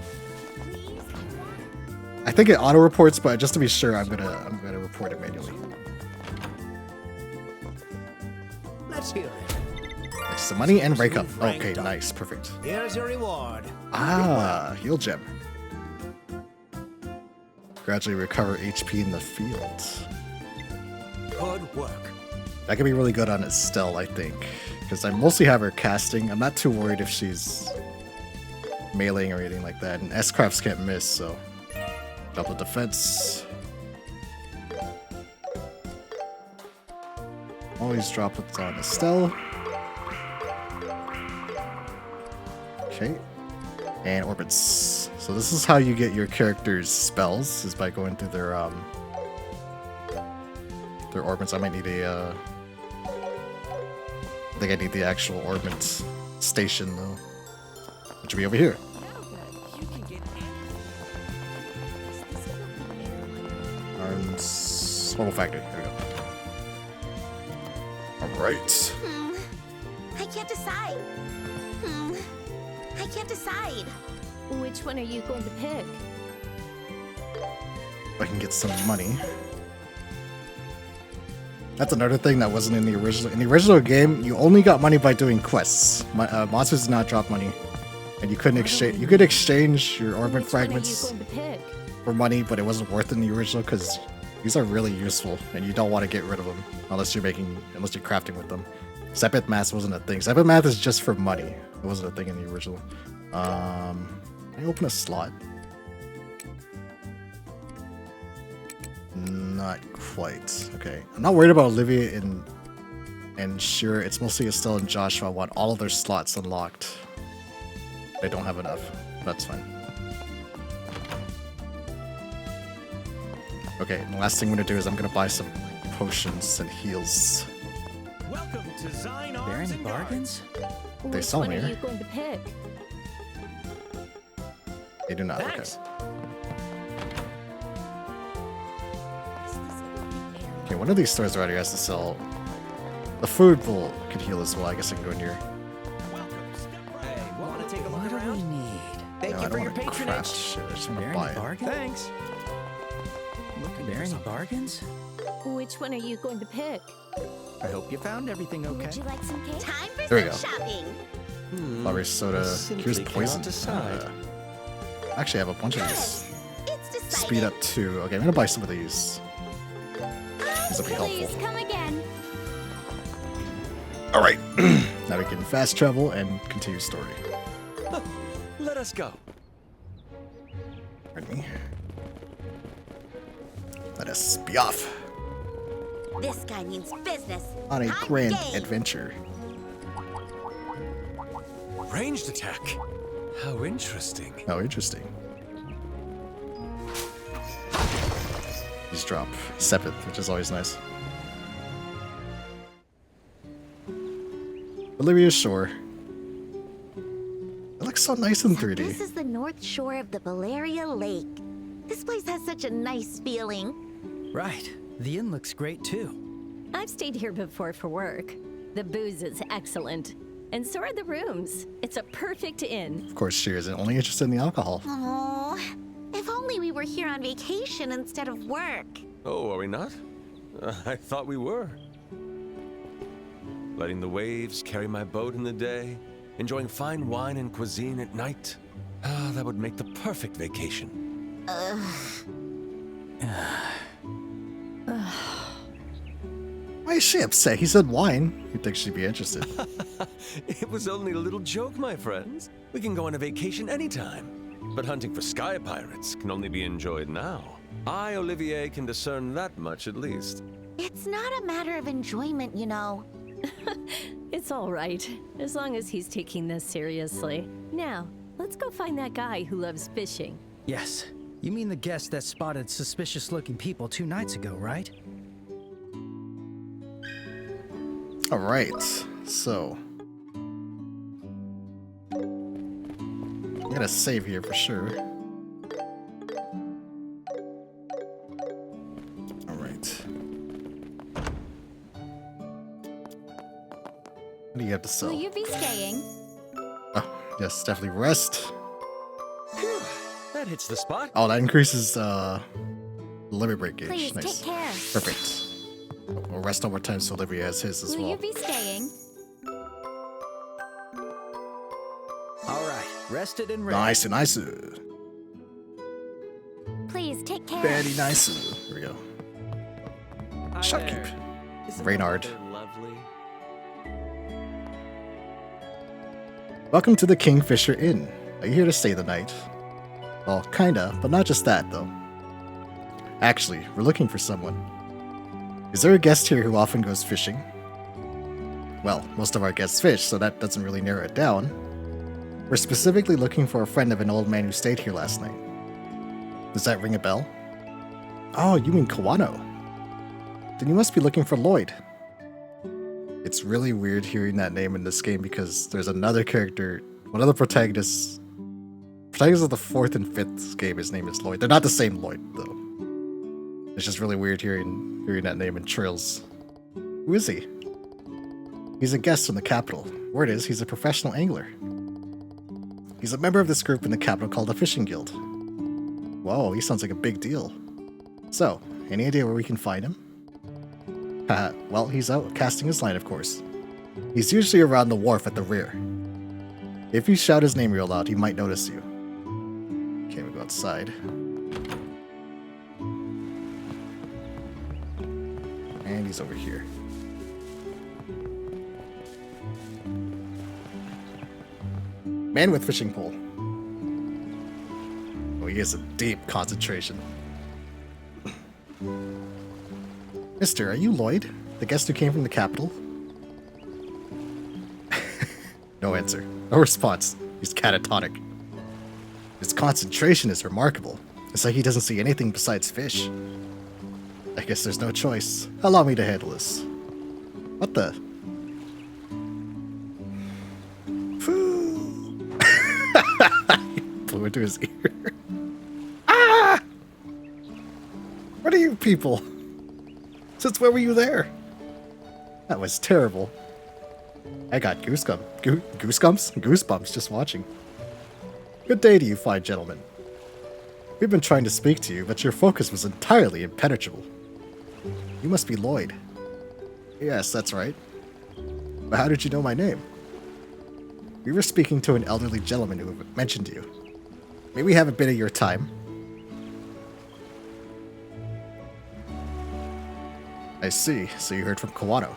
I think it auto reports, but just to be sure, I'm gonna report it manually. Let's hear it. Nice, some money and rank up. Okay, nice, perfect. Here's your reward. Ah, heal gem. Gradually recover HP in the field. Good work. That could be really good on Estelle, I think. Because I mostly have her casting. I'm not too worried if she's meleeing or anything like that. And S-Crafts can't miss, so. Double defense. Always drop it on Estelle. Okay. And orbits. So this is how you get your character's spells, is by going through their orbits. I might need a I think I need the actual orbit station though. Which will be over here. Arms Mobile Factory. There we go. Alright. I can't decide. I can't decide. Which one are you going to pick? I can get some money. That's another thing that wasn't in the original. In the original game, you only got money by doing quests. Monsters did not drop money, and you couldn't exchange. You could exchange your orbit Which one are you fragments going to pick? for money, but it wasn't worth it in the original because these are really useful, and you don't want to get rid of them unless you're crafting with them. Sepith math wasn't a thing. Sepith math is just for money. It wasn't a thing in the original. Can I open a slot? Not quite. Okay. I'm not worried about Olivia and sure, it's mostly Estelle and Joshua. I want all of their slots unlocked. They don't have enough. That's fine. Okay, and the last thing I'm gonna do is I'm gonna buy some potions and heals. Welcome to Zine Are there Arms any and Guards. bargains? They Which sell one me are here. you going to pick? They do not. Thanks. Okay, one of these stores already has to sell The food bowl could heal as well. I guess I can go in here. Hey, want to take a look What do we around? need? Thank No, you I for don't your want to craft patronage. shit. I just Are want there to buy any it. bargains? Thanks. Are there any bargains? Which one are you going to pick? I hope you found everything okay. Would you like some cake? Time for There we some go. shopping. Strawberry soda. Simply Here's cannot poison. decide. Actually, I have a bunch of these. It's decided. Speed up 2. Okay, I'm gonna buy some of these. These will be Please helpful. come again. Alright. Now we can fast travel and continue story. Let us go. Pardon me. Let us be off This guy means business. on a I'm grand game. adventure. Ranged attack. How interesting. Oh, interesting. These drop 7th, which is always nice. Bolivia Shore. It looks so nice in 3D. This is the north shore of the Valeria Lake. This place has such a nice feeling. Right. The inn looks great too. I've stayed here before for work. The booze is excellent. And so are the rooms. It's a perfect inn. Of course, she isn't only interested in the alcohol. Oh, if only we were here on vacation instead of work. Oh, are we not? I thought we were. Letting the waves carry my boat in the day, enjoying fine wine and cuisine at night. Ah, that would make the perfect vacation. Why is she upset? He said wine. You'd think she'd be interested. It was only a little joke, my friends. We can go on a vacation anytime. But hunting for sky pirates can only be enjoyed now. I, Olivier, can discern that much at least. It's not a matter of enjoyment, you know. It's all right, as long as he's taking this seriously. Now, let's go find that guy who loves fishing. Yes. You mean the guest that spotted suspicious-looking people 2 nights ago, right? Alright, so. I'm gonna save here for sure. Alright. What do you have to sell? Will you be staying? Oh, yes, definitely rest. That hits the spot. Oh, that increases limit break gauge. Please Nice. take care. Perfect. We'll rest one more time so Olivia has his as Will well. you be staying? All right. Rested and ready. Nice, nice. Please take care. Very nice. Here we go. Shopkeep. Reynard. Lovely. Welcome to the Kingfisher Inn. Are you here to stay the night? Well, kinda, but not just that, though. Actually, we're looking for someone. Is there a guest here who often goes fishing? Well, most of our guests fish, so that doesn't really narrow it down. We're specifically looking for a friend of an old man who stayed here last night. Does that ring a bell? Oh, you mean Kawano. Then you must be looking for Lloyd. It's really weird hearing that name in this game because there's another character, one of the protagonists of the 4th and 5th game, his name is Lloyd. They're not the same Lloyd, though. It's just really weird hearing that name in Trills. Who is he? He's a guest from the capital. Word is, he's a professional angler. He's a member of this group in the capital called the Fishing Guild. Whoa, he sounds like a big deal. So, any idea where we can find him? Well, he's out casting his line, of course. He's usually around the wharf at the rear. If you shout his name real loud, he might notice you. Okay, we go outside. And he's over here. Man with fishing pole. Oh, he has a deep concentration. Mister, are you Lloyd? The guest who came from the capital? No answer. No response. He's catatonic. His concentration is remarkable. It's like he doesn't see anything besides fish. I guess there's no choice. Allow me to handle this. What the? He blew into his ear. Ah! What are you people? Since when were you there? That was terrible. I got goosebumps just watching. Good day to you, fine gentlemen. We've been trying to speak to you, but your focus was entirely impenetrable. You must be Lloyd. Yes, that's right. But how did you know my name? We were speaking to an elderly gentleman who mentioned you. May we have a bit of your time? I see. So you heard from Kawano.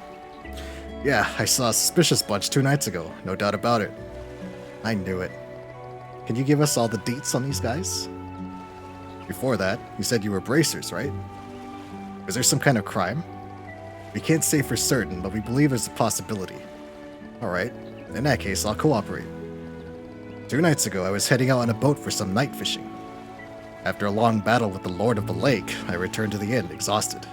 Yeah, I saw a suspicious bunch 2 nights ago. No doubt about it. I knew it. Can you give us all the deets on these guys? Before that, you said you were bracers, right? Was there some kind of crime? We can't say for certain, but we believe there's a possibility. Alright, in that case, I'll cooperate. 2 nights ago, I was heading out on a boat for some night fishing. After a long battle with the Lord of the Lake, I returned to the inn, exhausted.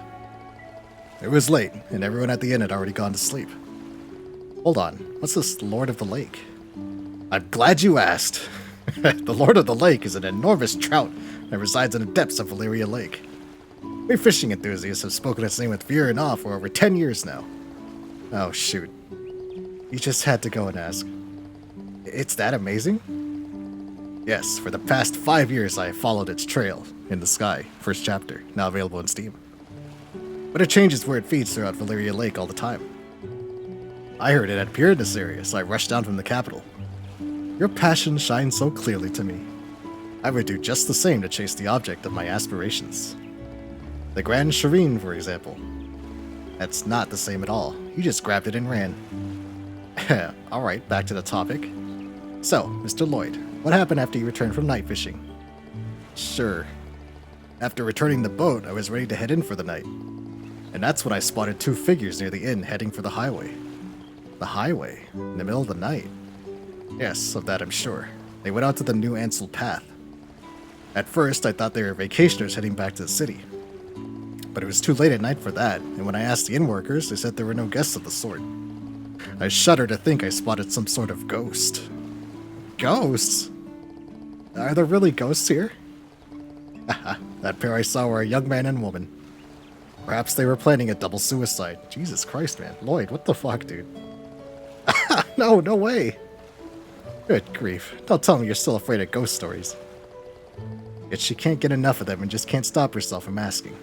It was late, and everyone at the inn had already gone to sleep. Hold on, what's this Lord of the Lake? I'm glad you asked. The Lord of the Lake is an enormous trout that resides in the depths of Valeria Lake. We fishing enthusiasts have spoken its name with fear and awe for over 10 years now. Oh, shoot. You just had to go and ask. It's that amazing? Yes, for the past 5 years I have followed its trail, In the Sky, first chapter, now available on Steam. But it changes where it feeds throughout Valeria Lake all the time. I heard it had appeared in this area, so I rushed down from the capital. Your passion shines so clearly to me. I would do just the same to chase the object of my aspirations. The Grand Shireen, for example. That's not the same at all. You just grabbed it and ran. Alright, back to the topic. So, Mr. Lloyd, what happened after you returned from night fishing? Sure. After returning the boat, I was ready to head in for the night. And that's when I spotted 2 figures near the inn heading for the highway. The highway? In the middle of the night? Yes, of that I'm sure. They went out to the New Ansel Path. At first, I thought they were vacationers heading back to the city. But it was too late at night for that, and when I asked the inn workers, they said there were no guests of the sort. I shudder to think I spotted some sort of ghost. Ghosts? Are there really ghosts here? Haha, that pair I saw were a young man and woman. Perhaps they were planning a double suicide. Jesus Christ, man. Lloyd, what the fuck, dude? No way. Good grief. Don't tell me you're still afraid of ghost stories. Yet she can't get enough of them and just can't stop herself from asking.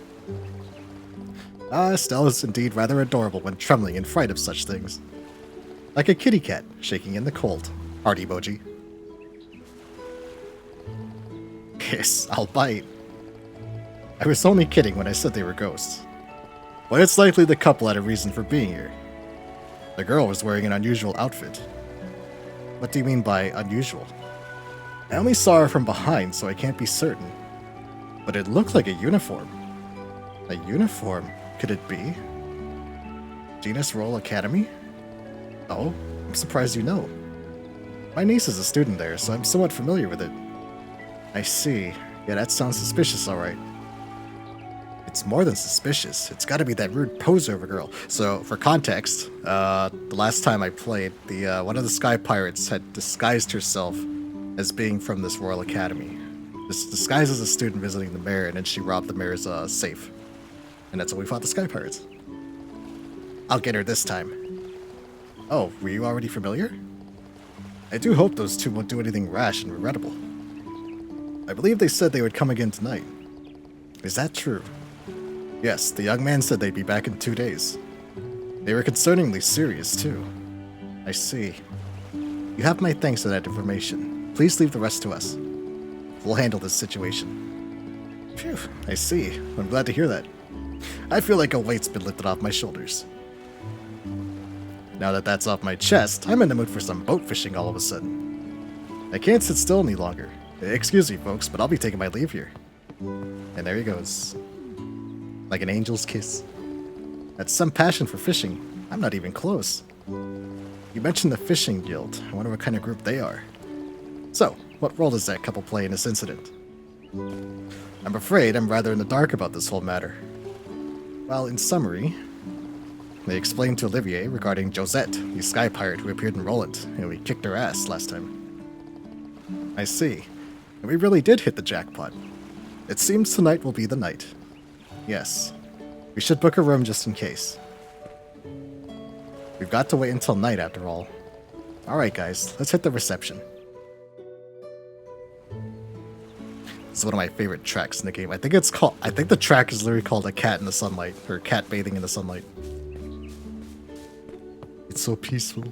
Estelle is indeed rather adorable when trembling in fright of such things. Like a kitty cat shaking in the cold. Heart emoji. Yes, I'll bite. I was only kidding when I said they were ghosts. But it's likely the couple had a reason for being here. The girl was wearing an unusual outfit. What do you mean by unusual? I only saw her from behind, so I can't be certain. But it looked like a uniform. A uniform? Could it be? Genus Royal Academy? Oh, I'm surprised you know. My niece is a student there, so I'm somewhat familiar with it. I see. Yeah, that sounds suspicious, alright. It's more than suspicious. It's gotta be that rude poser of a girl. So, for context, the last time I played, one of the Sky Pirates had disguised herself as being from this Royal Academy. Disguised as a student visiting the mayor, and then she robbed the mayor's safe. And that's how we fought the Sky Pirates. I'll get her this time. Oh, were you already familiar? I do hope those two won't do anything rash and regrettable. I believe they said they would come again tonight. Is that true? Yes, the young man said they'd be back in 2 days. They were concerningly serious, too. I see. You have my thanks for that information. Please leave the rest to us. We'll handle this situation. Phew, I see. I'm glad to hear that. I feel like a weight's been lifted off my shoulders. Now that that's off my chest, I'm in the mood for some boat fishing all of a sudden. I can't sit still any longer. Excuse me, folks, but I'll be taking my leave here. And there he goes. Like an angel's kiss. That's some passion for fishing. I'm not even close. You mentioned the fishing guild. I wonder what kind of group they are. So, what role does that couple play in this incident? I'm afraid I'm rather in the dark about this whole matter. Well, in summary, they explained to Olivier regarding Josette, the sky pirate who appeared in Roland, and we kicked her ass last time. I see. And we really did hit the jackpot. It seems tonight will be the night. Yes. We should book a room just in case. We've got to wait until night after all. Alright guys, let's hit the reception. This is one of my favorite tracks in the game. I think the track is literally called A Cat in the Sunlight, or Cat Bathing in the Sunlight. It's so peaceful.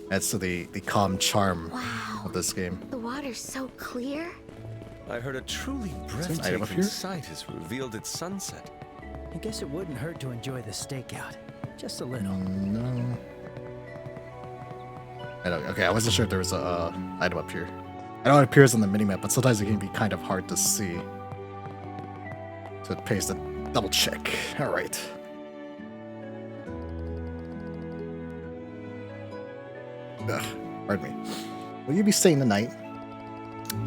That's the calm charm of this game. The water's so clear. I heard a truly item up breathtaking here? sight has revealed its sunset. I guess it wouldn't hurt to enjoy the stakeout. Just a little. No. Okay, I wasn't sure if there was a item up here. I know it appears on the minimap, but sometimes it can be kind of hard to see. So it pays to double check. Alright. Pardon me. Will you be staying the night?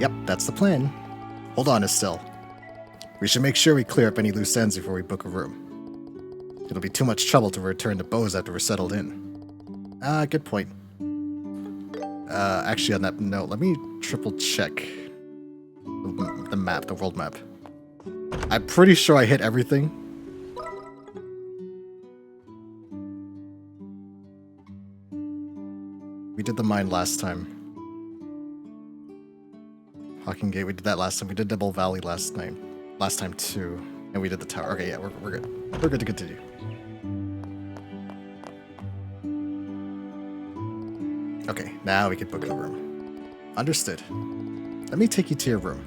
Yep, that's the plan. Hold on, Estelle. We should make sure we clear up any loose ends before we book a room. It'll be too much trouble to return to Bose after we're settled in. Good point. Actually, on that note, let me triple check the map, the world map. I'm pretty sure I hit everything. We did the mine last time. Hawking Gate, we did that last time. We did Double Valley last time too. And we did the tower. Okay, yeah, we're good. We're good to continue. Okay, now we can book the room. Understood. Let me take you to your room.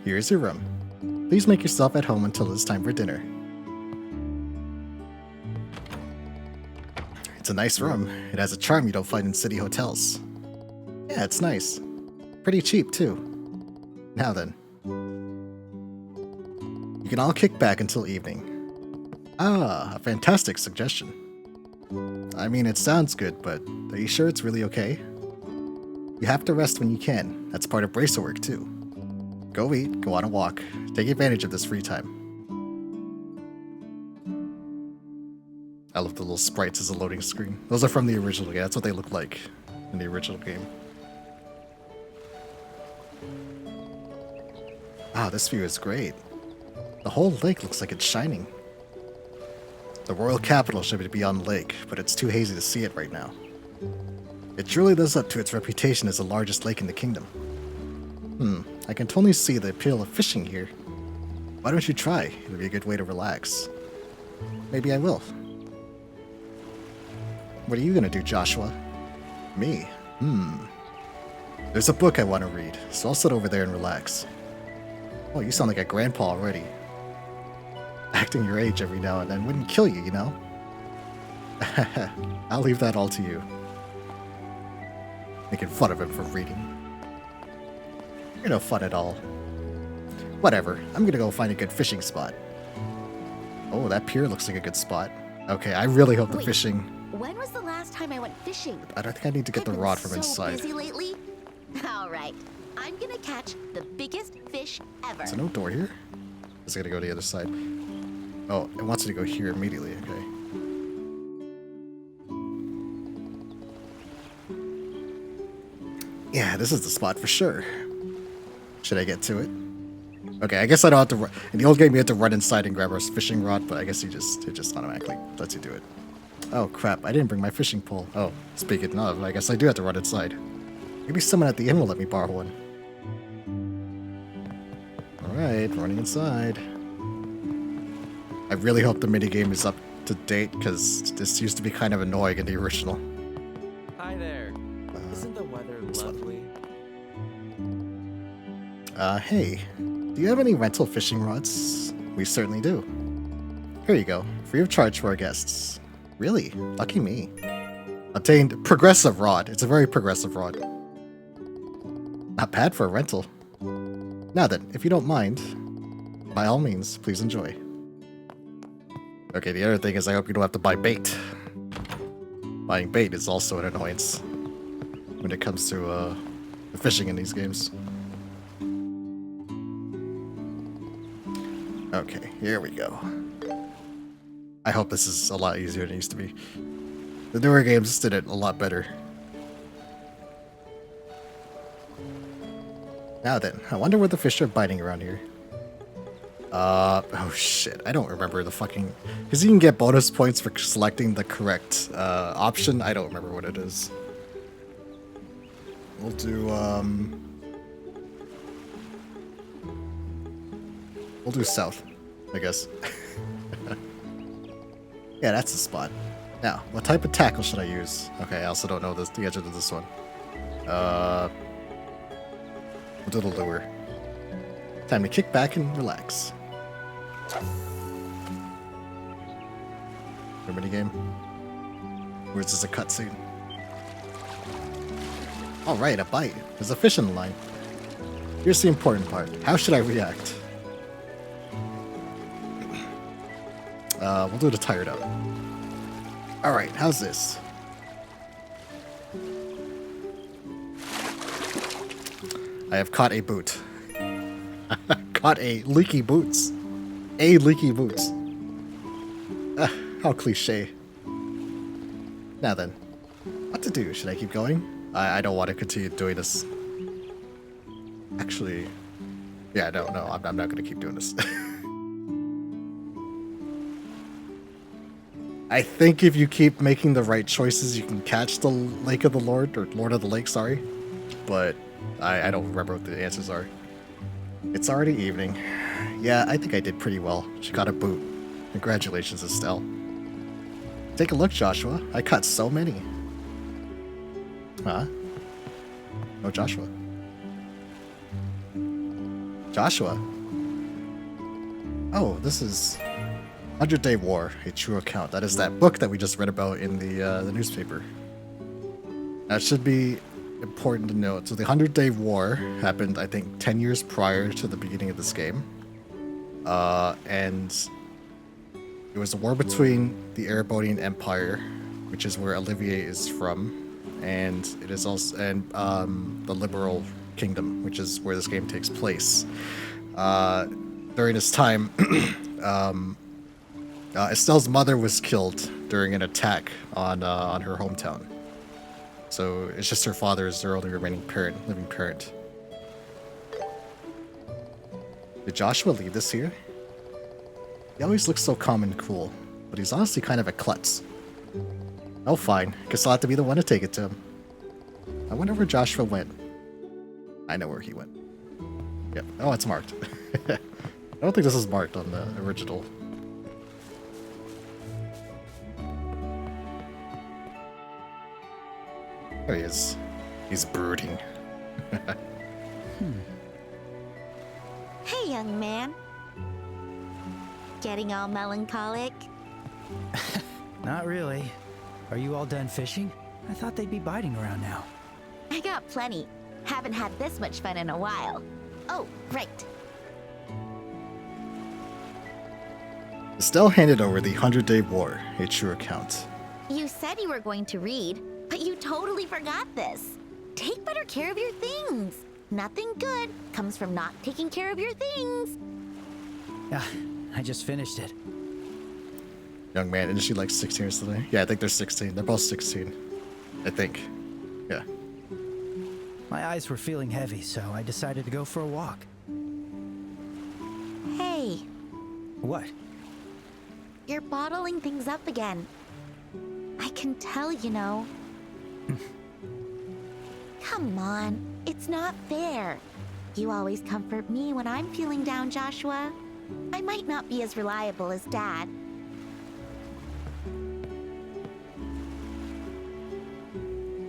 Here's your room. Please make yourself at home until it's time for dinner. It's a nice room. It has a charm you don't find in city hotels. Yeah, it's nice. Pretty cheap, too. Now then. You can all kick back until evening. Ah, a fantastic suggestion. I mean, it sounds good, but are you sure it's really okay? You have to rest when you can. That's part of bracer work, too. Go eat, go on a walk. Take advantage of this free time. I love the little sprites as a loading screen. Those are from the original game. That's what they look like in the original game. Wow, this view is great. The whole lake looks like it's shining. The royal capital should be on the lake, but it's too hazy to see it right now. It truly lives up to its reputation as the largest lake in the kingdom. I can totally see the appeal of fishing here. Why don't you try? It'll be a good way to relax. Maybe I will. What are you gonna do, Joshua? Me? There's a book I want to read, so I'll sit over there and relax. Oh, you sound like a grandpa already. Acting your age every now and then wouldn't kill you, you know? I'll leave that all to you. Making fun of him for reading. You're no fun at all. Whatever, I'm gonna go find a good fishing spot. Oh, that pier looks like a good spot. Okay, I really hope the Wait. fishing... When was the last time I went fishing? I don't think I need to get the I've been rod from so inside. busy lately. All right, I'm gonna catch the biggest fish ever. Is there no door here? Is it gonna go to the other side? Oh, it wants you to go here immediately, okay. Yeah, this is the spot for sure. Should I get to it? Okay, I guess I don't have to run. In the old game, you had to run inside and grab our fishing rod, but I guess it just automatically lets you do it. Oh crap, I didn't bring my fishing pole. Oh, speaking of, I guess I do have to run inside. Maybe someone at the inn will let me borrow one. Alright, running inside. I really hope the minigame is up to date, because this used to be kind of annoying in the original. Hi there. Isn't the weather lovely? Hey, do you have any rental fishing rods? We certainly do. Here you go, free of charge for our guests. Really? Lucky me. Obtained progressive rod. It's a very progressive rod. Not bad for a rental. Now then, if you don't mind, by all means, please enjoy. Okay, the other thing is I hope you don't have to buy bait. Buying bait is also an annoyance when it comes to fishing in these games. Okay, here we go. I hope this is a lot easier than it used to be. The newer games did it a lot better. Now then, I wonder where the fish are biting around here. Oh shit, I don't remember the fucking... Because you can get bonus points for selecting the correct option. I don't remember what it is. We'll do, we'll do south, I guess. Yeah, that's the spot. Now, what type of tackle should I use? Okay, I also don't know the answer to this one. We'll do the lure. Time to kick back and relax. Your minigame? Or is this a cutscene? Alright, a bite. There's a fish in the line. Here's the important part. How should I react? We'll do the tired out. Alright, how's this? I have caught a boot. Caught a leaky boots. A leaky boots. How cliche. Now then, what to do? Should I keep going? I don't want to continue doing this. Actually, yeah, no, I'm not going to keep doing this. I think if you keep making the right choices, you can catch the Lake of the Lord, or Lord of the Lake, sorry. But I don't remember what the answers are. It's already evening. Yeah, I think I did pretty well. She got a boot. Congratulations, Estelle. Take a look, Joshua. I caught so many. Huh? No Joshua. Joshua? Oh, this is 100 Day War, a true account. That is that book that we just read about in the newspaper. That should be important to note. So the 100 Day War happened, I think, 10 years prior to the beginning of this game. And it was a war between the Erebonian Empire, which is where Olivier is from, and it is also the Liberal Kingdom, which is where this game takes place. During this time, Estelle's mother was killed during an attack on her hometown. So it's just her father is their only remaining living parent. Did Joshua leave this here? He always looks so calm and cool, but he's honestly kind of a klutz. Oh, fine. Guess I'll have to be the one to take it to him. I wonder where Joshua went. I know where he went. Yep. Oh, it's marked. I don't think this is marked on the original. There he is. He's brooding. Hey, young man. Getting all melancholic? Not really. Are you all done fishing? I thought they'd be biting around now. I got plenty. Haven't had this much fun in a while. Oh, right. Estelle handed over the 100 Day War, a true account. You said you were going to read, but you totally forgot this. Take better care of your things. Nothing good comes from not taking care of your things. Ah, I just finished it. Young man, isn't she like 16 or something? Yeah, I think they're 16. They're both 16. I think. Yeah. My eyes were feeling heavy, so I decided to go for a walk. Hey, What? you're bottling things up again. I can tell, you know. Come on, it's not fair. You always comfort me when I'm feeling down, Joshua. I might not be as reliable as Dad.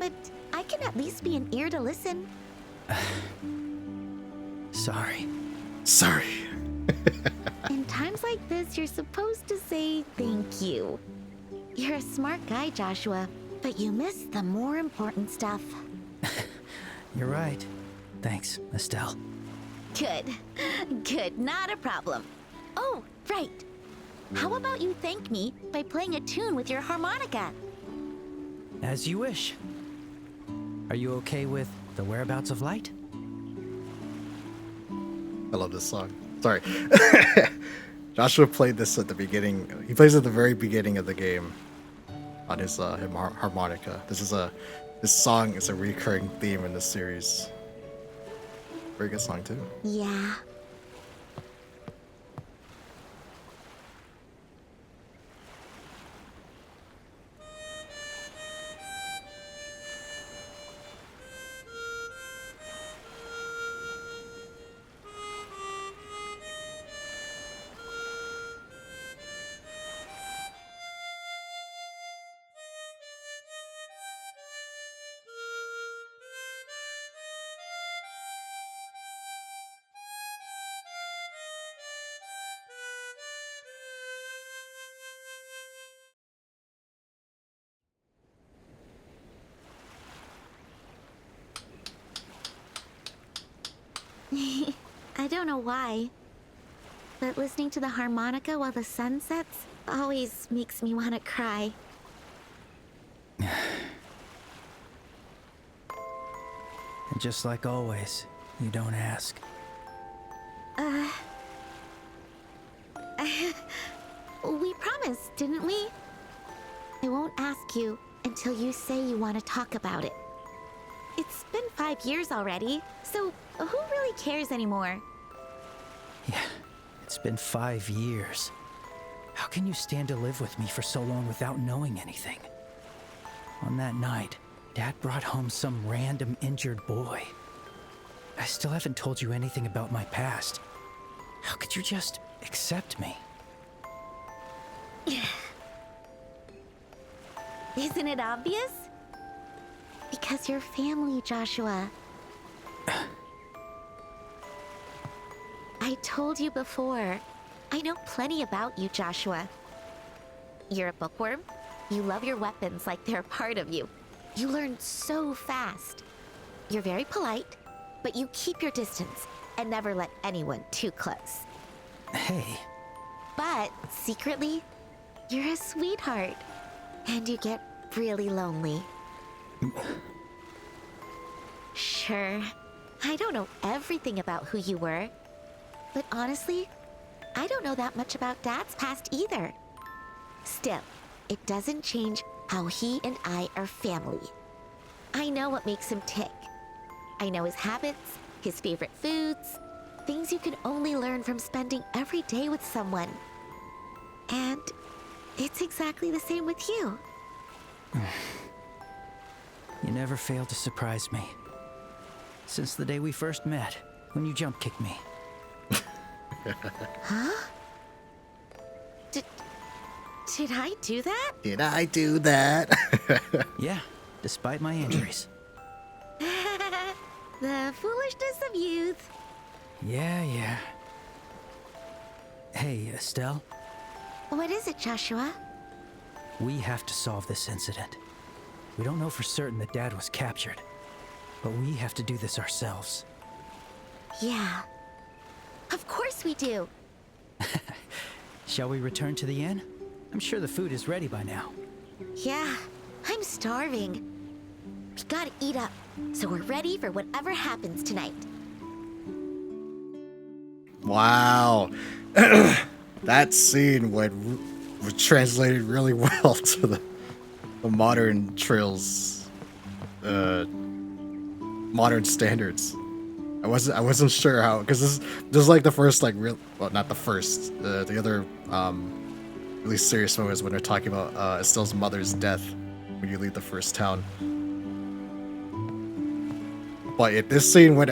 But I can at least be an ear to listen. Sorry. Sorry. In times like this, you're supposed to say thank you. You're a smart guy, Joshua, but you miss the more important stuff. You're right. Thanks, Estelle. Good. Good, not a problem. Oh, right. How about you thank me by playing a tune with your harmonica? As you wish. Are you okay with the whereabouts of light? I love this song. Sorry. Joshua played this at the beginning. He plays at the very beginning of the game on his harmonica. This song is a recurring theme in this series. Very good song too. Yeah. I don't know why, but listening to the harmonica while the sun sets always makes me want to cry. And just like always, you don't ask. We promised, didn't we? I won't ask you until you say you want to talk about it. It's been 5 years already, so who really cares anymore? Yeah, it's been 5 years. How can you stand to live with me for so long without knowing anything? On that night, Dad brought home some random injured boy. I still haven't told you anything about my past. How could you just accept me? Isn't it obvious? Because you're family, Joshua. I told you before. I know plenty about you, Joshua. You're a bookworm. You love your weapons like they're a part of you. You learn so fast. You're very polite, but you keep your distance and never let anyone too close. Hey. But secretly, you're a sweetheart. And you get really lonely. Sure, I don't know everything about who you were. But honestly, I don't know that much about Dad's past either. Still, it doesn't change how he and I are family. I know what makes him tick. I know his habits, his favorite foods, things you can only learn from spending every day with someone. And it's exactly the same with you. You never fail to surprise me. Since the day we first met, when you jump kicked me. Huh? Did I do that? Did I do that? Yeah, despite my injuries. The foolishness of youth. Yeah. Hey, Estelle, What is it, Joshua? we have to solve this incident. We don't know for certain that Dad was captured, but we have to do this ourselves. Yeah. Of course we do. Shall we return to the inn? I'm sure the food is ready by now. Yeah, I'm starving. We gotta eat up, so we're ready for whatever happens tonight. Wow. That scene was translated really well to the modern Trails, modern standards. I wasn't sure how, because this is like the first like real, well, not the first, the other really serious moment is when they're talking about Estelle's mother's death when you leave the first town. But if this scene went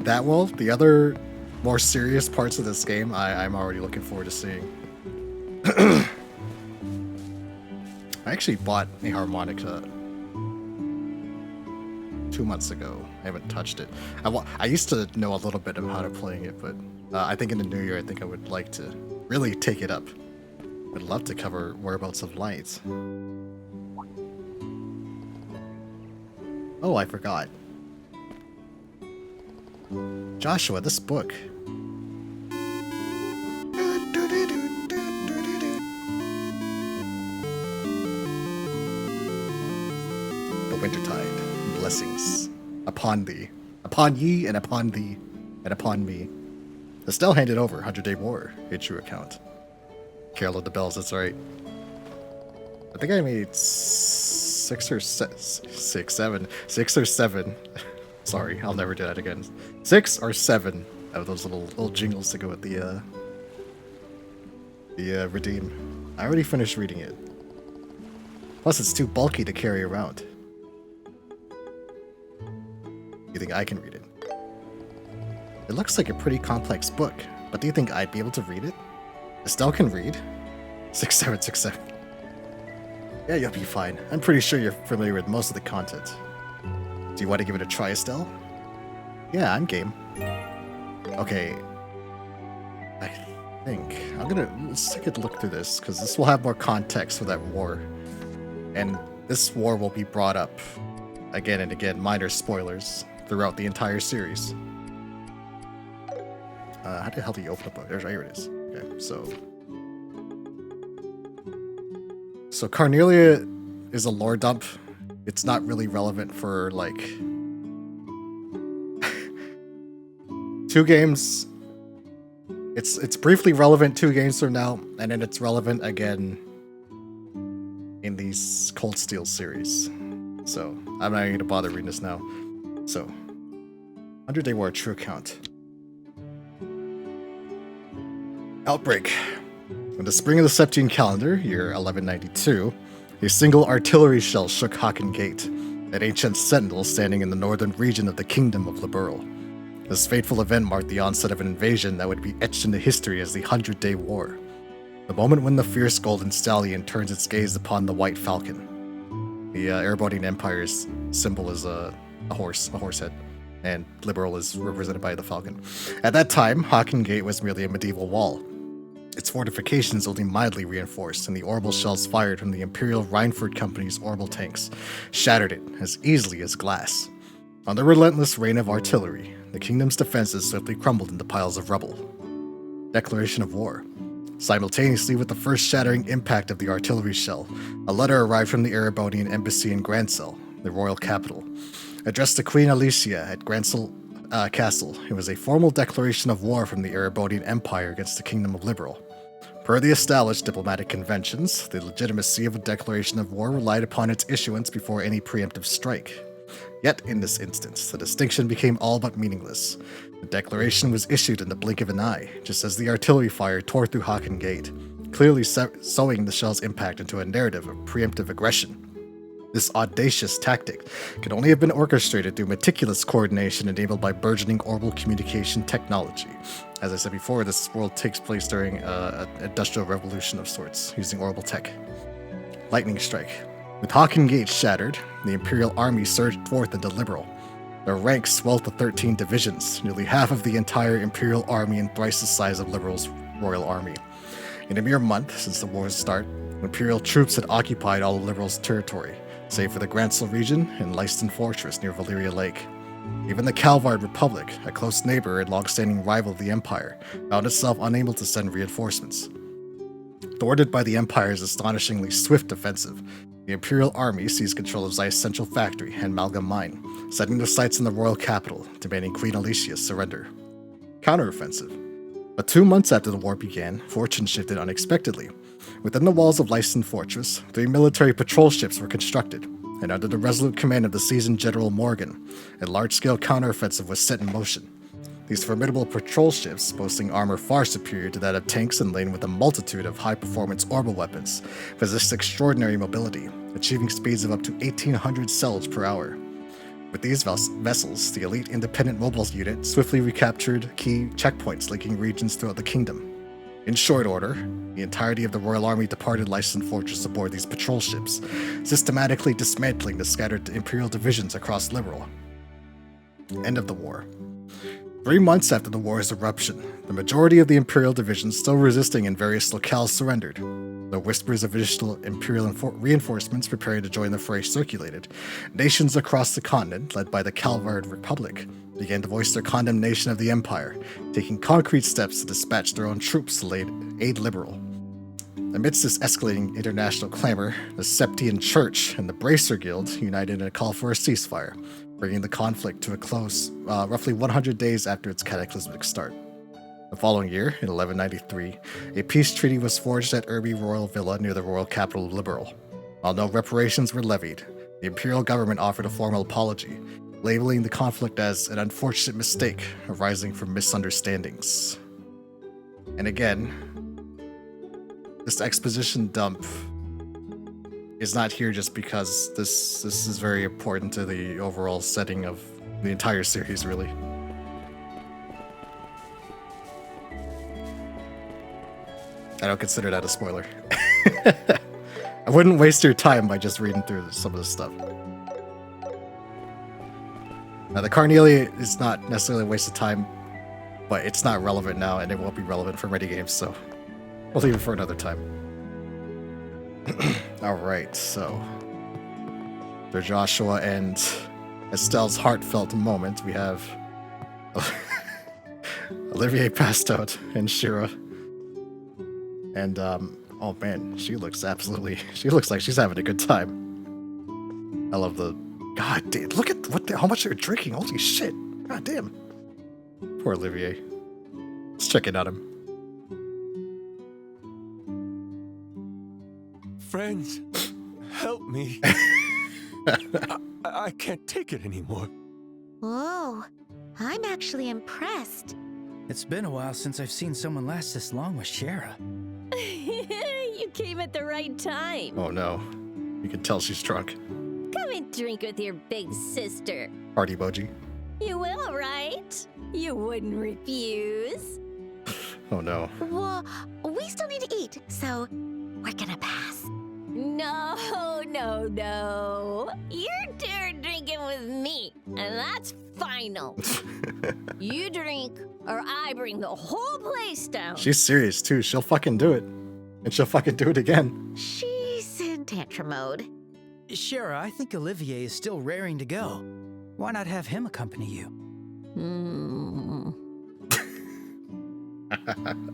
that well, the other more serious parts of this game, I'm already looking forward to seeing. I actually bought a harmonica 2 months ago. I haven't touched it. I used to know a little bit of how to playing it, but I think in the new year, I think I would like to really take it up. I'd love to cover Whereabouts of Light. Oh, I forgot. Joshua, this book. The Wintertide. Blessings. Upon thee. Upon ye, and upon thee, and upon me. Estelle handed over 100 Day War, a true account. Carol of the Bells, that's right. I think I made 6 or 7. Sorry, I'll never do that again. 6 or 7 of those little jingles to go with the redeem. I already finished reading it. Plus, it's too bulky to carry around. You think I can read it? It looks like a pretty complex book, but do you think I'd be able to read it? Estelle can read. 6767. Yeah, you'll be fine. I'm pretty sure you're familiar with most of the content. Do you want to give it a try, Estelle? Yeah, I'm game. Okay. I think let's take a look through this, because this will have more context for that war. And this war will be brought up again and again, minor spoilers, throughout the entire series. How the hell do you open a book? There's here it is. Okay, so Carnelia is a lore dump. It's not really relevant for like 2 games. It's briefly relevant 2 games from now, and then it's relevant again in these Cold Steel series. So I'm not even gonna bother reading this now. So 100-Day War true count. Outbreak. In the spring of the Septine calendar, year 1192, a single artillery shell shook Haken Gate, an ancient sentinel standing in the northern region of the Kingdom of Liberl. This fateful event marked the onset of an invasion that would be etched into history as the 100-Day War. The moment when the fierce golden stallion turns its gaze upon the white falcon. The Erebonian Empire's symbol is a horse head, and Liberl is represented by the falcon. At that time, Haken Gate was merely a medieval wall. Its fortifications only mildly reinforced, and the orbital shells fired from the Imperial Rheinford Company's orbital tanks shattered it as easily as glass. On the relentless rain of artillery, the kingdom's defenses swiftly crumbled into piles of rubble. Declaration of war. Simultaneously with the first shattering impact of the artillery shell, a letter arrived from the Erebonian embassy in Grancel, the royal capital. Addressed to Queen Alicia at Grancel Castle, it was a formal declaration of war from the Erebonian Empire against the Kingdom of Liberl. Per the established diplomatic conventions, the legitimacy of a declaration of war relied upon its issuance before any preemptive strike. Yet, in this instance, the distinction became all but meaningless. The declaration was issued in the blink of an eye, just as the artillery fire tore through Haken Gate, clearly sowing the shell's impact into a narrative of preemptive aggression. This audacious tactic could only have been orchestrated through meticulous coordination enabled by burgeoning orbital communication technology. As I said before, this world takes place during an industrial revolution of sorts, using orbital tech. Lightning strike. With Haken Gate shattered, the Imperial Army surged forth into Liberl. Their ranks swelled to 13 divisions, nearly half of the entire Imperial Army and thrice the size of Liberl's Royal Army. In a mere month since the war's start, Imperial troops had occupied all of Liberl's territory, save for the Grancel region and Leiston Fortress near Valyria Lake. Even the Calvard Republic, a close neighbor and long-standing rival of the Empire, found itself unable to send reinforcements. Thwarted by the Empire's astonishingly swift offensive, the Imperial Army seized control of Zeiss's central factory and Malgam Mine, setting their sights in the royal capital, demanding Queen Alicia's surrender. Counteroffensive. But 2 months after the war began, fortune shifted unexpectedly. Within the walls of Leiston Fortress, 3 military patrol ships were constructed, and under the resolute command of the seasoned General Morgan, a large-scale counteroffensive was set in motion. These formidable patrol ships, boasting armor far superior to that of tanks and laden with a multitude of high-performance orbital weapons, possessed extraordinary mobility, achieving speeds of up to 1,800 cells per hour. With these vessels, the elite independent mobile unit swiftly recaptured key checkpoints linking regions throughout the kingdom. In short order, the entirety of the Royal Army departed Leiston Fortress aboard these patrol ships, systematically dismantling the scattered Imperial divisions across Liberl. End of the war. 3 months after the war's eruption, the majority of the Imperial divisions still resisting in various locales surrendered. Though whispers of additional Imperial reinforcements preparing to join the fray circulated, nations across the continent, led by the Calvard Republic, began to voice their condemnation of the Empire, taking concrete steps to dispatch their own troops to aid Liberl. Amidst this escalating international clamor, the Septine Church and the Bracer Guild united in a call for a ceasefire, bringing the conflict to a close roughly 100 days after its cataclysmic start. The following year, in 1193, a peace treaty was forged at Irby Royal Villa near the royal capital of Liberl. While no reparations were levied, the imperial government offered a formal apology, labeling the conflict as an unfortunate mistake arising from misunderstandings. And again, this exposition dump is not here just because this is very important to the overall setting of the entire series, really. I don't consider that a spoiler. I wouldn't waste your time by just reading through some of this stuff. Now, the Carnelia is not necessarily a waste of time, but it's not relevant now, and it won't be relevant for many games, so we'll leave it for another time. Alright, so for Joshua and Estelle's heartfelt moment, we have Olivier passed out, and Shira. And, oh man, she looks like she's having a good time. I love the, god damn, look at how much they're drinking, holy shit. God damn. Poor Olivier. Let's check in on him. Friends, help me. I can't take it anymore. Whoa, I'm actually impressed. It's been a while since I've seen someone last this long with Shara. You came at the right time. Oh no. You can tell she's drunk. Come and drink with your big sister. Heart emoji. You will, right? You wouldn't refuse. Oh no. Well, we still need to eat, so we're gonna pass. No. You're two are drinking with me, and that's final. You drink, or I bring the whole place down. She's serious too. She'll fucking do it. And she'll fucking do it again. She's in tantrum mode. Shara, I think Olivier is still raring to go. Why not have him accompany you?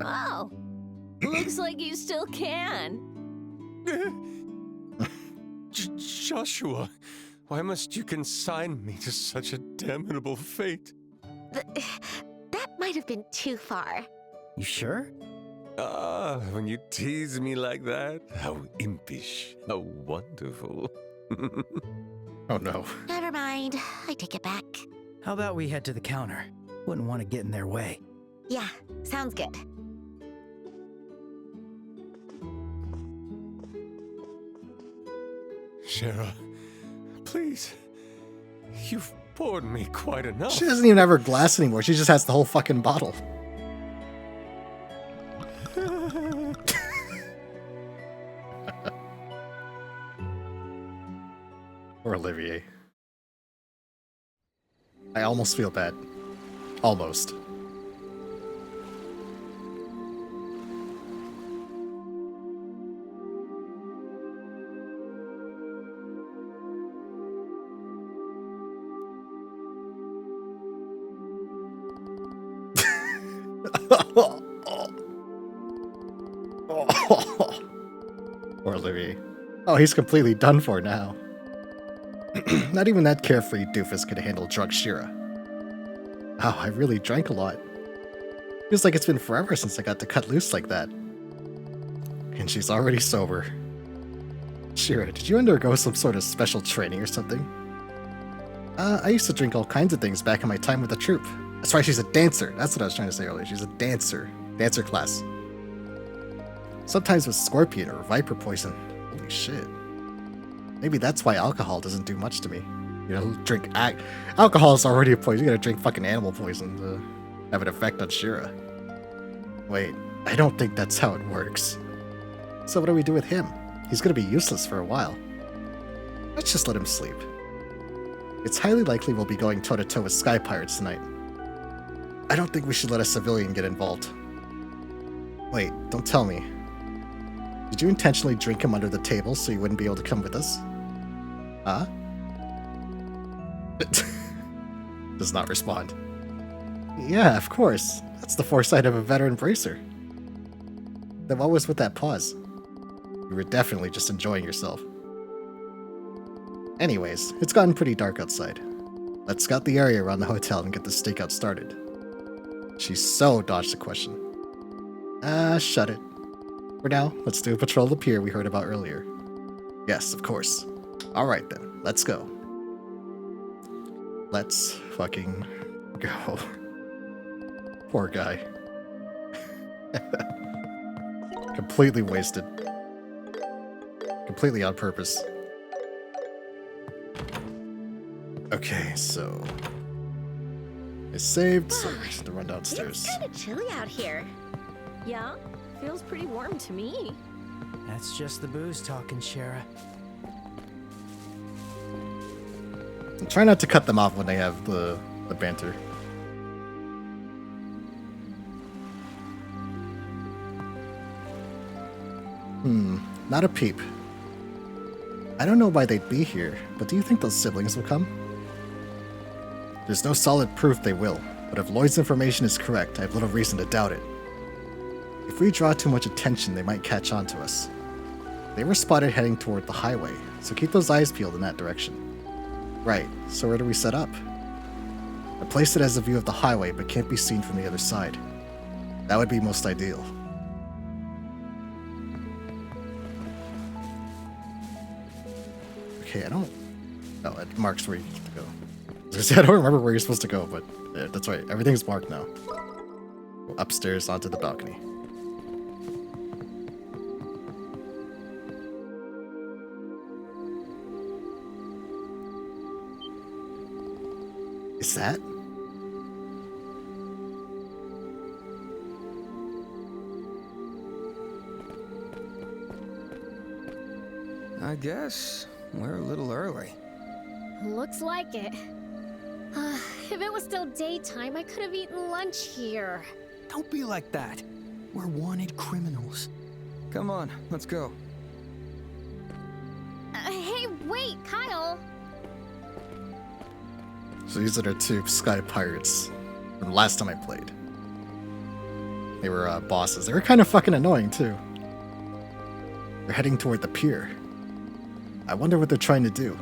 Oh, looks like you still can. Joshua, why must you consign me to such a damnable fate? That might have been too far. You sure? Ah, when you tease me like that, how impish, how wonderful. Oh no. Never mind, I take it back. How about we head to the counter? Wouldn't want to get in their way. Yeah, sounds good. Shara, please, you've poured me quite enough. She doesn't even have her glass anymore. She just has the whole fucking bottle. Or Olivier. I almost feel bad. Almost. Poor Olivier. Oh, he's completely done for now. Not even that carefree doofus could handle drunk Shira. Wow, I really drank a lot. Feels like it's been forever since I got to cut loose like that. And she's already sober. Shira, did you undergo some sort of special training or something? I used to drink all kinds of things back in my time with the troupe. That's right, she's a dancer. That's what I was trying to say earlier. She's a dancer. Dancer class. Sometimes with scorpion or viper poison. Holy shit. Maybe that's why alcohol doesn't do much to me. You know, drink alcohol is already a poison. You gotta drink fucking animal poison to have an effect on Shira. Wait, I don't think that's how it works. So what do we do with him? He's gonna be useless for a while. Let's just let him sleep. It's highly likely we'll be going toe-to-toe with sky pirates tonight. I don't think we should let a civilian get involved. Wait, don't tell me. Did you intentionally drink him under the table so you wouldn't be able to come with us? Huh? Does not respond. Yeah, of course. That's the foresight of a veteran bracer. Then what was with that pause? You were definitely just enjoying yourself. Anyways, it's gotten pretty dark outside. Let's scout the area around the hotel and get the stakeout started. She so dodged the question. Shut it. For now, let's do a patrol of the pier we heard about earlier. Yes, of course. Alright then, let's go. Let's fucking go. Poor guy. Completely wasted. Completely on purpose. Okay, so... It's saved, so we just have to run downstairs. It's kind of chilly out here. Yeah, feels pretty warm to me. That's just the booze talking, Shara. Try not to cut them off when they have the banter. Not a peep. I don't know why they'd be here, but do you think those siblings will come? There's no solid proof they will, But if Lloyd's information is correct, I have little reason to doubt it. If we draw too much attention, they might catch on to us. They were spotted heading toward the highway, so keep those eyes peeled in that direction. Right, so where do we set up? I placed it as a view of the highway, but can't be seen from the other side. That would be most ideal. Okay, I don't... Oh, it marks where you have to go. I don't remember where you're supposed to go, but yeah, that's right. Everything's marked now. Go upstairs onto the balcony. Is that? I guess we're a little early. Looks like it. If it was still daytime, I could have eaten lunch here. Don't be like that. We're wanted criminals. Come on, let's go. Hey, wait, Kyle! So these are the two Sky Pirates from the last time I played. They were bosses. They were kind of fucking annoying too. They're heading toward the pier. I wonder what they're trying to do.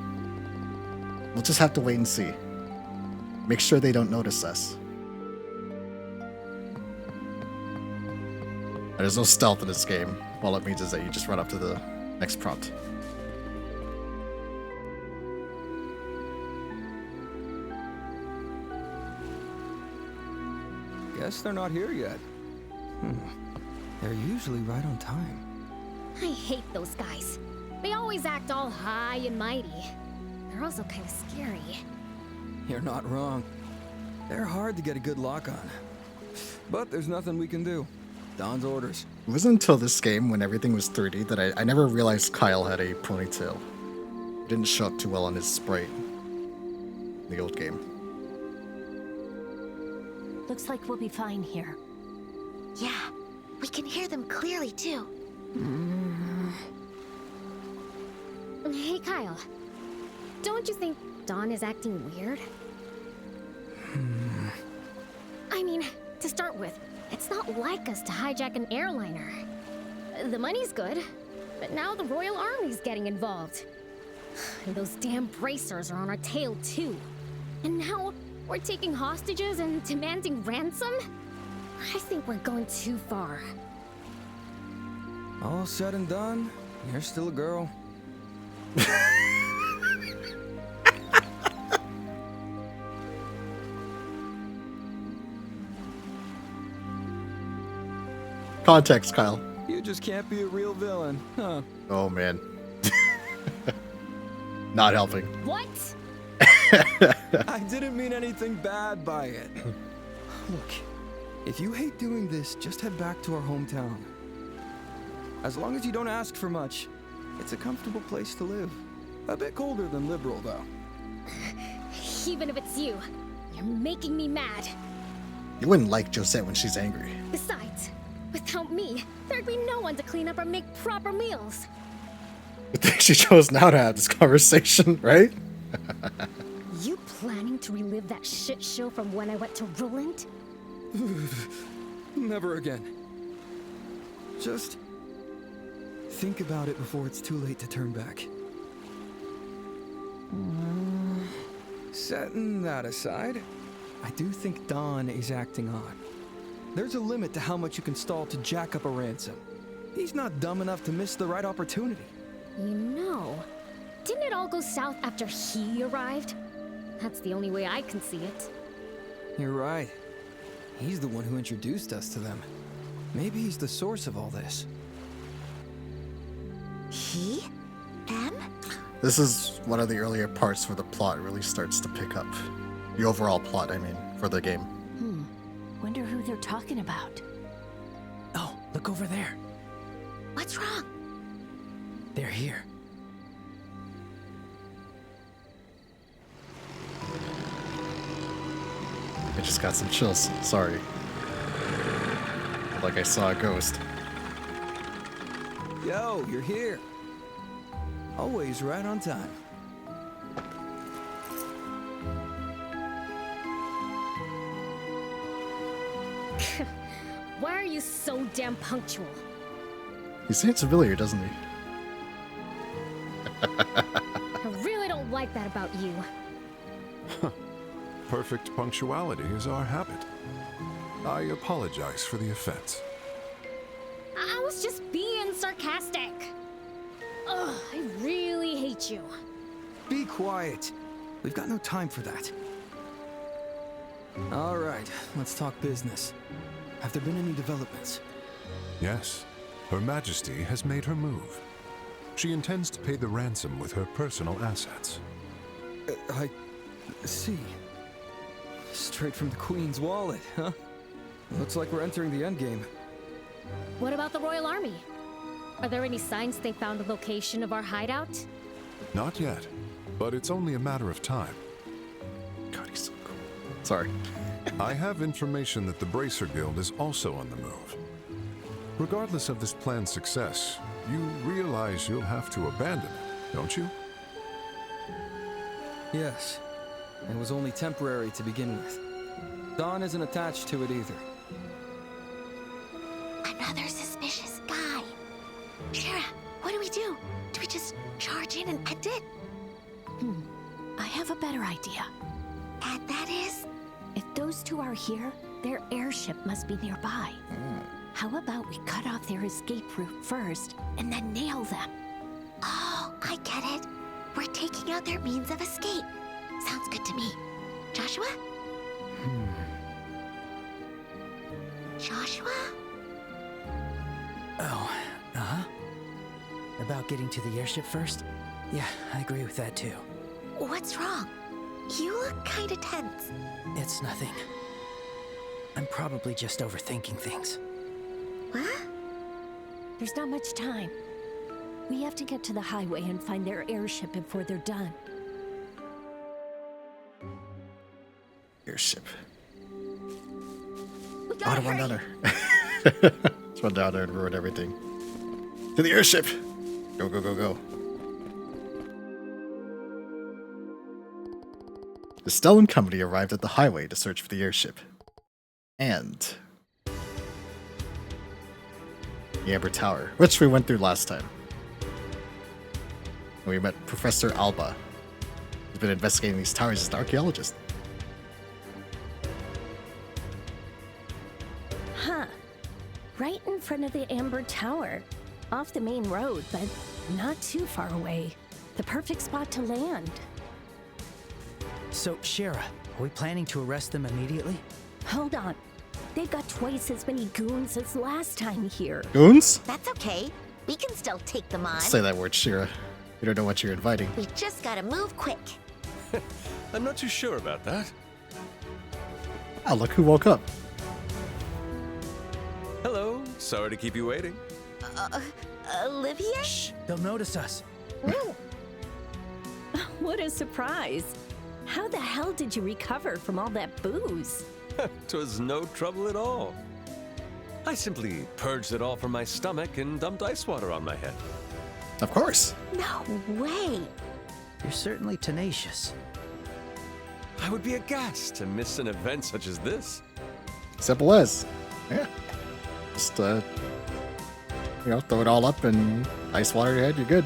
We'll just have to wait and see. Make sure they don't notice us. There's no stealth in this game. All it means is that you just run up to the next prompt. Guess they're not here yet. They're usually right on time. I hate those guys. They always act all high and mighty. They're also kind of scary. You're not wrong. They're hard to get a good lock on. But there's nothing we can do. Don's orders. It wasn't until this game, when everything was 3D, that I never realized Kyle had a ponytail. It didn't show up too well on his sprite in the old game. Looks like we'll be fine here. Yeah, we can hear them clearly too. Hey, Kyle. Don't you think Don is acting weird? I mean, to start with, it's not like us to hijack an airliner. The money's good, but now the Royal Army's getting involved. And those damn bracers are on our tail too. And now we're taking hostages and demanding ransom? I think we're going too far. All said and done, you're still a girl. Context, Kyle. You just can't be a real villain, huh? Oh man. Not helping. What? I didn't mean anything bad by it. Look, if you hate doing this, just head back to our hometown. As long as you don't ask for much, it's a comfortable place to live. A bit colder than Liberal, though. Even if it's you, you're making me mad. You wouldn't like Josette when she's angry. Besides, without me, there'd be no one to clean up or make proper meals. I think she chose now to have this conversation, right? You planning to relive that shit show from when I went to Roland? Never again. Just think about it before it's too late to turn back. Setting that aside, I do think Don is acting odd. There's a limit to how much you can stall to jack up a ransom. He's not dumb enough to miss the right opportunity. You know, didn't it all go south after he arrived? That's the only way I can see it. You're right. He's the one who introduced us to them. Maybe he's the source of all this. He? M? This is one of the earlier parts where the plot really starts to pick up. The overall plot, I mean, for the game. Wonder who they're talking about. Oh, look over there. What's wrong? They're here. I just got some chills. Sorry. Like I saw a ghost. Yo, you're here. Always right on time. Why are you so damn punctual? He seems familiar, doesn't he? I really don't like that about you. Perfect punctuality is our habit. I apologize for the offense. I was just being sarcastic. Ugh, I really hate you. Be quiet. We've got no time for that. All right, let's talk business. Have there been any developments? Yes, Her Majesty has made her move. She intends to pay the ransom with her personal assets. I see. Straight from the Queen's wallet, huh? Looks like we're entering the endgame. What about the Royal Army? Are there any signs they found the location of our hideout? Not yet, but it's only a matter of time. God, he's so cool. Sorry. I have information that the Bracer Guild is also on the move. Regardless of this plan's success, you realize you'll have to abandon it, don't you? Yes. It was only temporary to begin with. Dawn isn't attached to it either. Another suspicious guy. Shira, what do we do? Do we just charge in and end it? I have a better idea. And that is? If those two are here, their airship must be nearby. How about we cut off their escape route first and then nail them? Oh, I get it. We're taking out their means of escape. Sounds good to me. Joshua? Joshua? Oh, uh-huh. About getting to the airship first? Yeah, I agree with that too. What's wrong? You look kinda tense. It's nothing. I'm probably just overthinking things. What? There's not much time. We have to get to the highway and find their airship before they're done. Airship. We I gotta don't run hurry. down there. Let's run down there and ruin everything. To the airship! Go, go, go, go. The Stellan Company arrived at the highway to search for the airship. And the Amber Tower, which we went through last time. And we met Professor Alba, who's been investigating these towers as an archaeologist. Huh. Right in front of the Amber Tower. Off the main road, but not too far away. The perfect spot to land. So, Shira, are we planning to arrest them immediately? Hold on. They've got twice as many goons as last time here. Goons? That's okay. We can still take them on. Say that word, Shira. You don't know what you're inviting. We just gotta move quick. I'm not too sure about that. Ah, look who woke up. Hello, sorry to keep you waiting. Olivia? Shh, they'll notice us. What a surprise. How the hell did you recover from all that booze? 'Twas no trouble at all. I simply purged it all from my stomach and dumped ice water on my head. Of course. No way. You're certainly tenacious. I would be aghast to miss an event such as this. Simple as. Yeah. Just, throw it all up and ice water your head, you're good.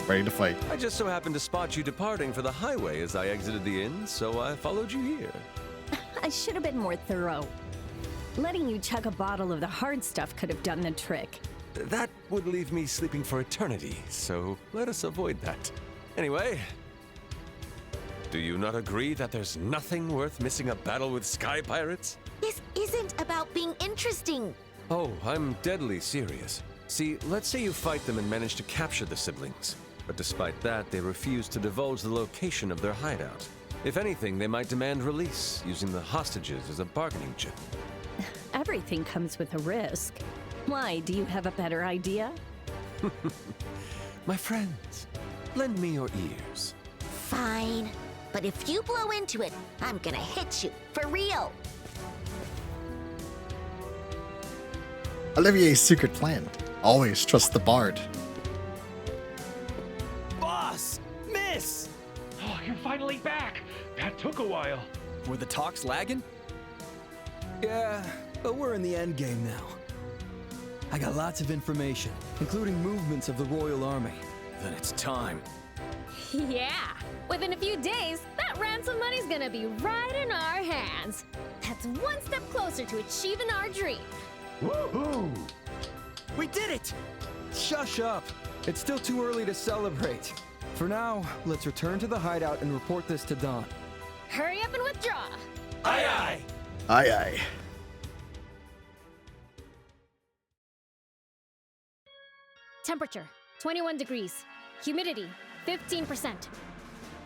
Ready to fight. I just so happened to spot you departing for the highway as I exited the inn, so I followed you here. I should have been more thorough. Letting you chug a bottle of the hard stuff could have done the trick. That would leave me sleeping for eternity, so let us avoid that. Anyway, do you not agree that there's nothing worth missing a battle with sky pirates? This isn't about being interesting. Oh, I'm deadly serious. See, let's say you fight them and manage to capture the siblings. But despite that, they refuse to divulge the location of their hideout. If anything, they might demand release, using the hostages as a bargaining chip. Everything comes with a risk. Why, do you have a better idea? My friends, lend me your ears. Fine. But if you blow into it, I'm gonna hit you. For real. Olivier's secret plan. Always trust the bard. Boss! Miss! Oh, you're finally back. That took a while. Were the talks lagging? Yeah, But we're in the end game now. I got lots of information, including movements of the Royal Army. Then it's time. Yeah, within a few days, that ransom money's gonna be right in our hands. That's one step closer to achieving our dream. Woohoo! We did it! Shush up. It's still too early to celebrate. For now, let's return to the hideout and report this to Dawn. Hurry up and withdraw. Aye aye! Aye aye. Temperature, 21 degrees. Humidity, 15%.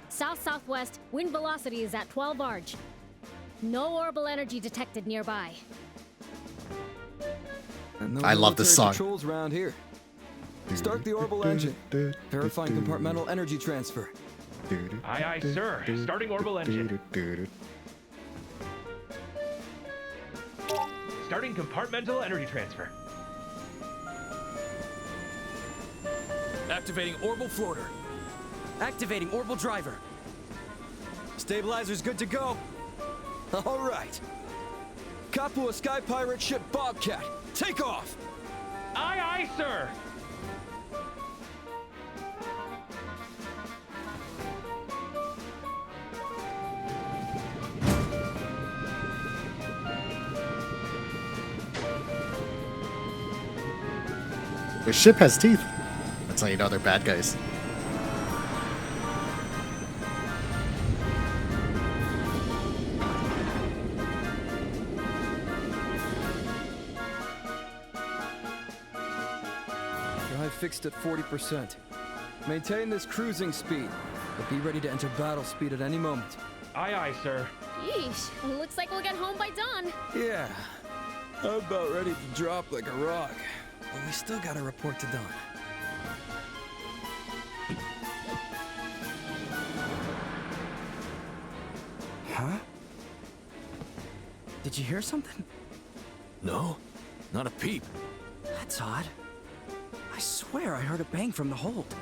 South-southwest, wind velocity is at 12 arg. No orbital energy detected nearby. And no I love this military song. Patrols around here. Start the orbital engine. Verifying compartmental energy transfer. Aye, aye, sir. Starting orbital engine. Starting compartmental energy transfer. Activating orbital floater. Activating orbital driver. Stabilizer's good to go. All right. Kapua Sky Pirate ship Bobcat. Take off! Aye, aye, sir. The ship has teeth. That's how you know they're bad guys. Drive fixed at 40%. Maintain this cruising speed, but be ready to enter battle speed at any moment. Aye, aye, sir. Yeesh, looks like we'll get home by dawn. Yeah, I'm about ready to drop like a rock. But we still gotta report to Dawn. Huh? Did you hear something? No, not a peep. That's odd. I swear I heard a bang from the hold.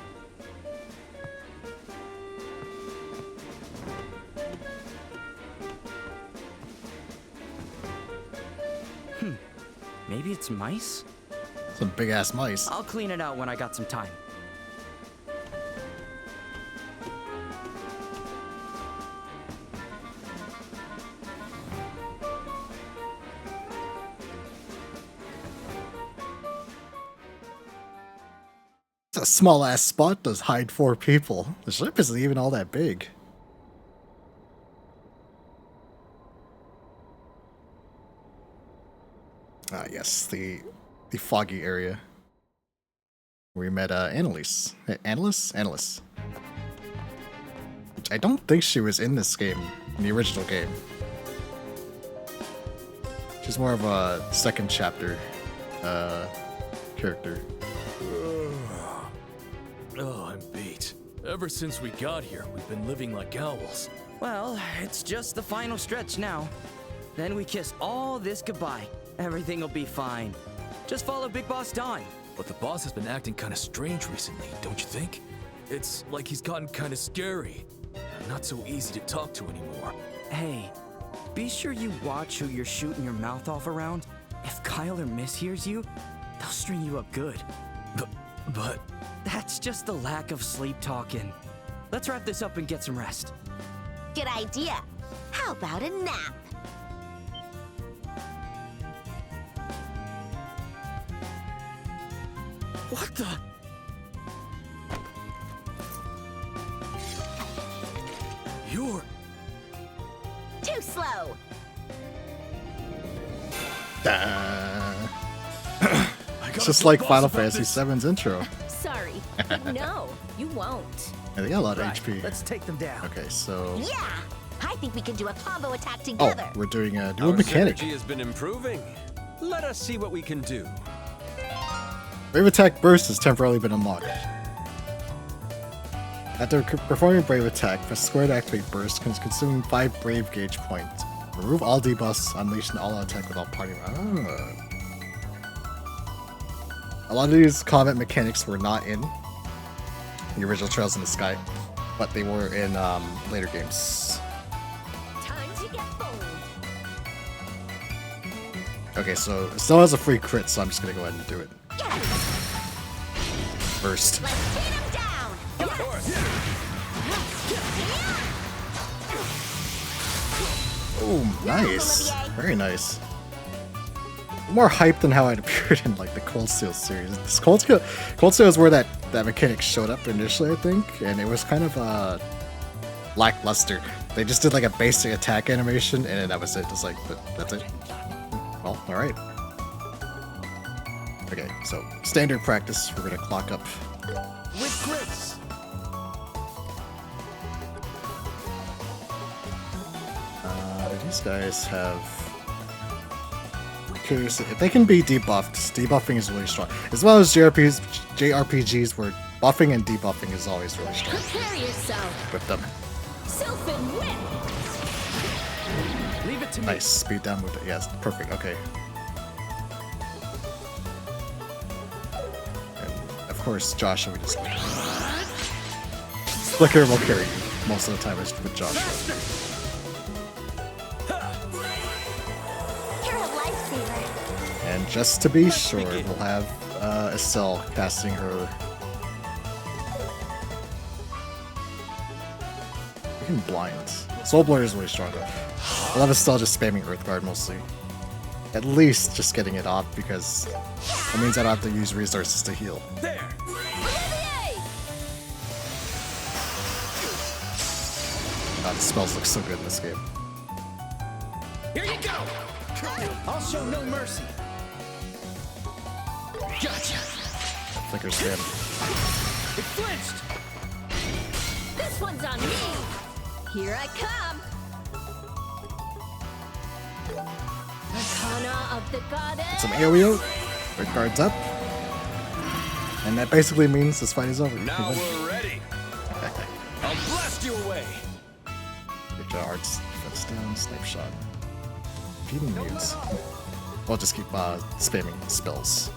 Maybe it's mice? Some big ass mice. I'll clean it out when I got some time. It's a small ass spot does hide 4 people. The ship isn't even all that big. Ah, yes, the foggy area where we met Annalise. Annalise. Which I don't think she was in this game, in the original game. She's more of a second chapter character. Oh, I'm beat. Ever since we got here, we've been living like owls. Well, it's just the final stretch now. Then we kiss all this goodbye. Everything will be fine. Just follow Big Boss Don. But the boss has been acting kind of strange recently, don't you think? It's like he's gotten kind of scary. Not so easy to talk to anymore. Hey, be sure you watch who you're shooting your mouth off around. If Kyle or Miss hears you, they'll string you up good. But... That's just the lack of sleep talking. Let's wrap this up and get some rest. Good idea. How about a nap? What the? You're... Too slow. It's just like Final Fantasy VII's intro. Sorry, but no, you won't. Yeah, they got a lot of Right, HP. let's take them down. Okay, so... Yeah, I think we can do a combo attack Oh, together. we're doing a Our dual mechanic. synergy has been improving. Let us see what we can do. Brave Attack Burst has temporarily been unlocked. After performing Brave Attack, press square to activate Burst, consuming 5 Brave Gauge points. Remove all debuffs, unleash an all-out attack with all party. A lot of these combat mechanics were not in the original Trails in the Sky, but they were in later games. Time to get bold. Okay, so it still has a free crit, so I'm just gonna go ahead and do it. First. Let's beat him down. Oh, nice. Very nice. More hype than how it appeared in like the Cold Steel series. This Cold Steel is where that mechanic showed up initially, I think, and it was kind of lackluster. They just did like a basic attack animation, and that was it. Just like, that's it. Well, all right. Okay, so standard practice. We're gonna clock up. With grace. Do these guys have? Curious if they can be debuffed. Debuffing is really strong, as well as JRPGs where buffing and debuffing is always really strong. Prepare yourself. With them. Sylphin whip. Leave it to me. Nice speed down with it. Yes, perfect. Okay. And of course, Joshua. We just Flicker will carry you most of the time with Joshua. And just to be sure, we'll have Estelle casting her. Freaking blind. Soul Blur is really strong though. We'll have Estelle just spamming Earthguard mostly. At least just getting it off because it means I don't have to use resources to heal. There. God, the spells look so good in this game. Here you go. I'll show no mercy. Gotcha. Flicker spam. It flinched. This one's on me. Here I come. Arcana of the goddess. Some AoE. Earthguard's up. And that basically means this fight is over. Now we're ready. I'll blast you away. Good job, Arts. Defense down, snipe shot. Feeding needs. We'll just keep spamming spells.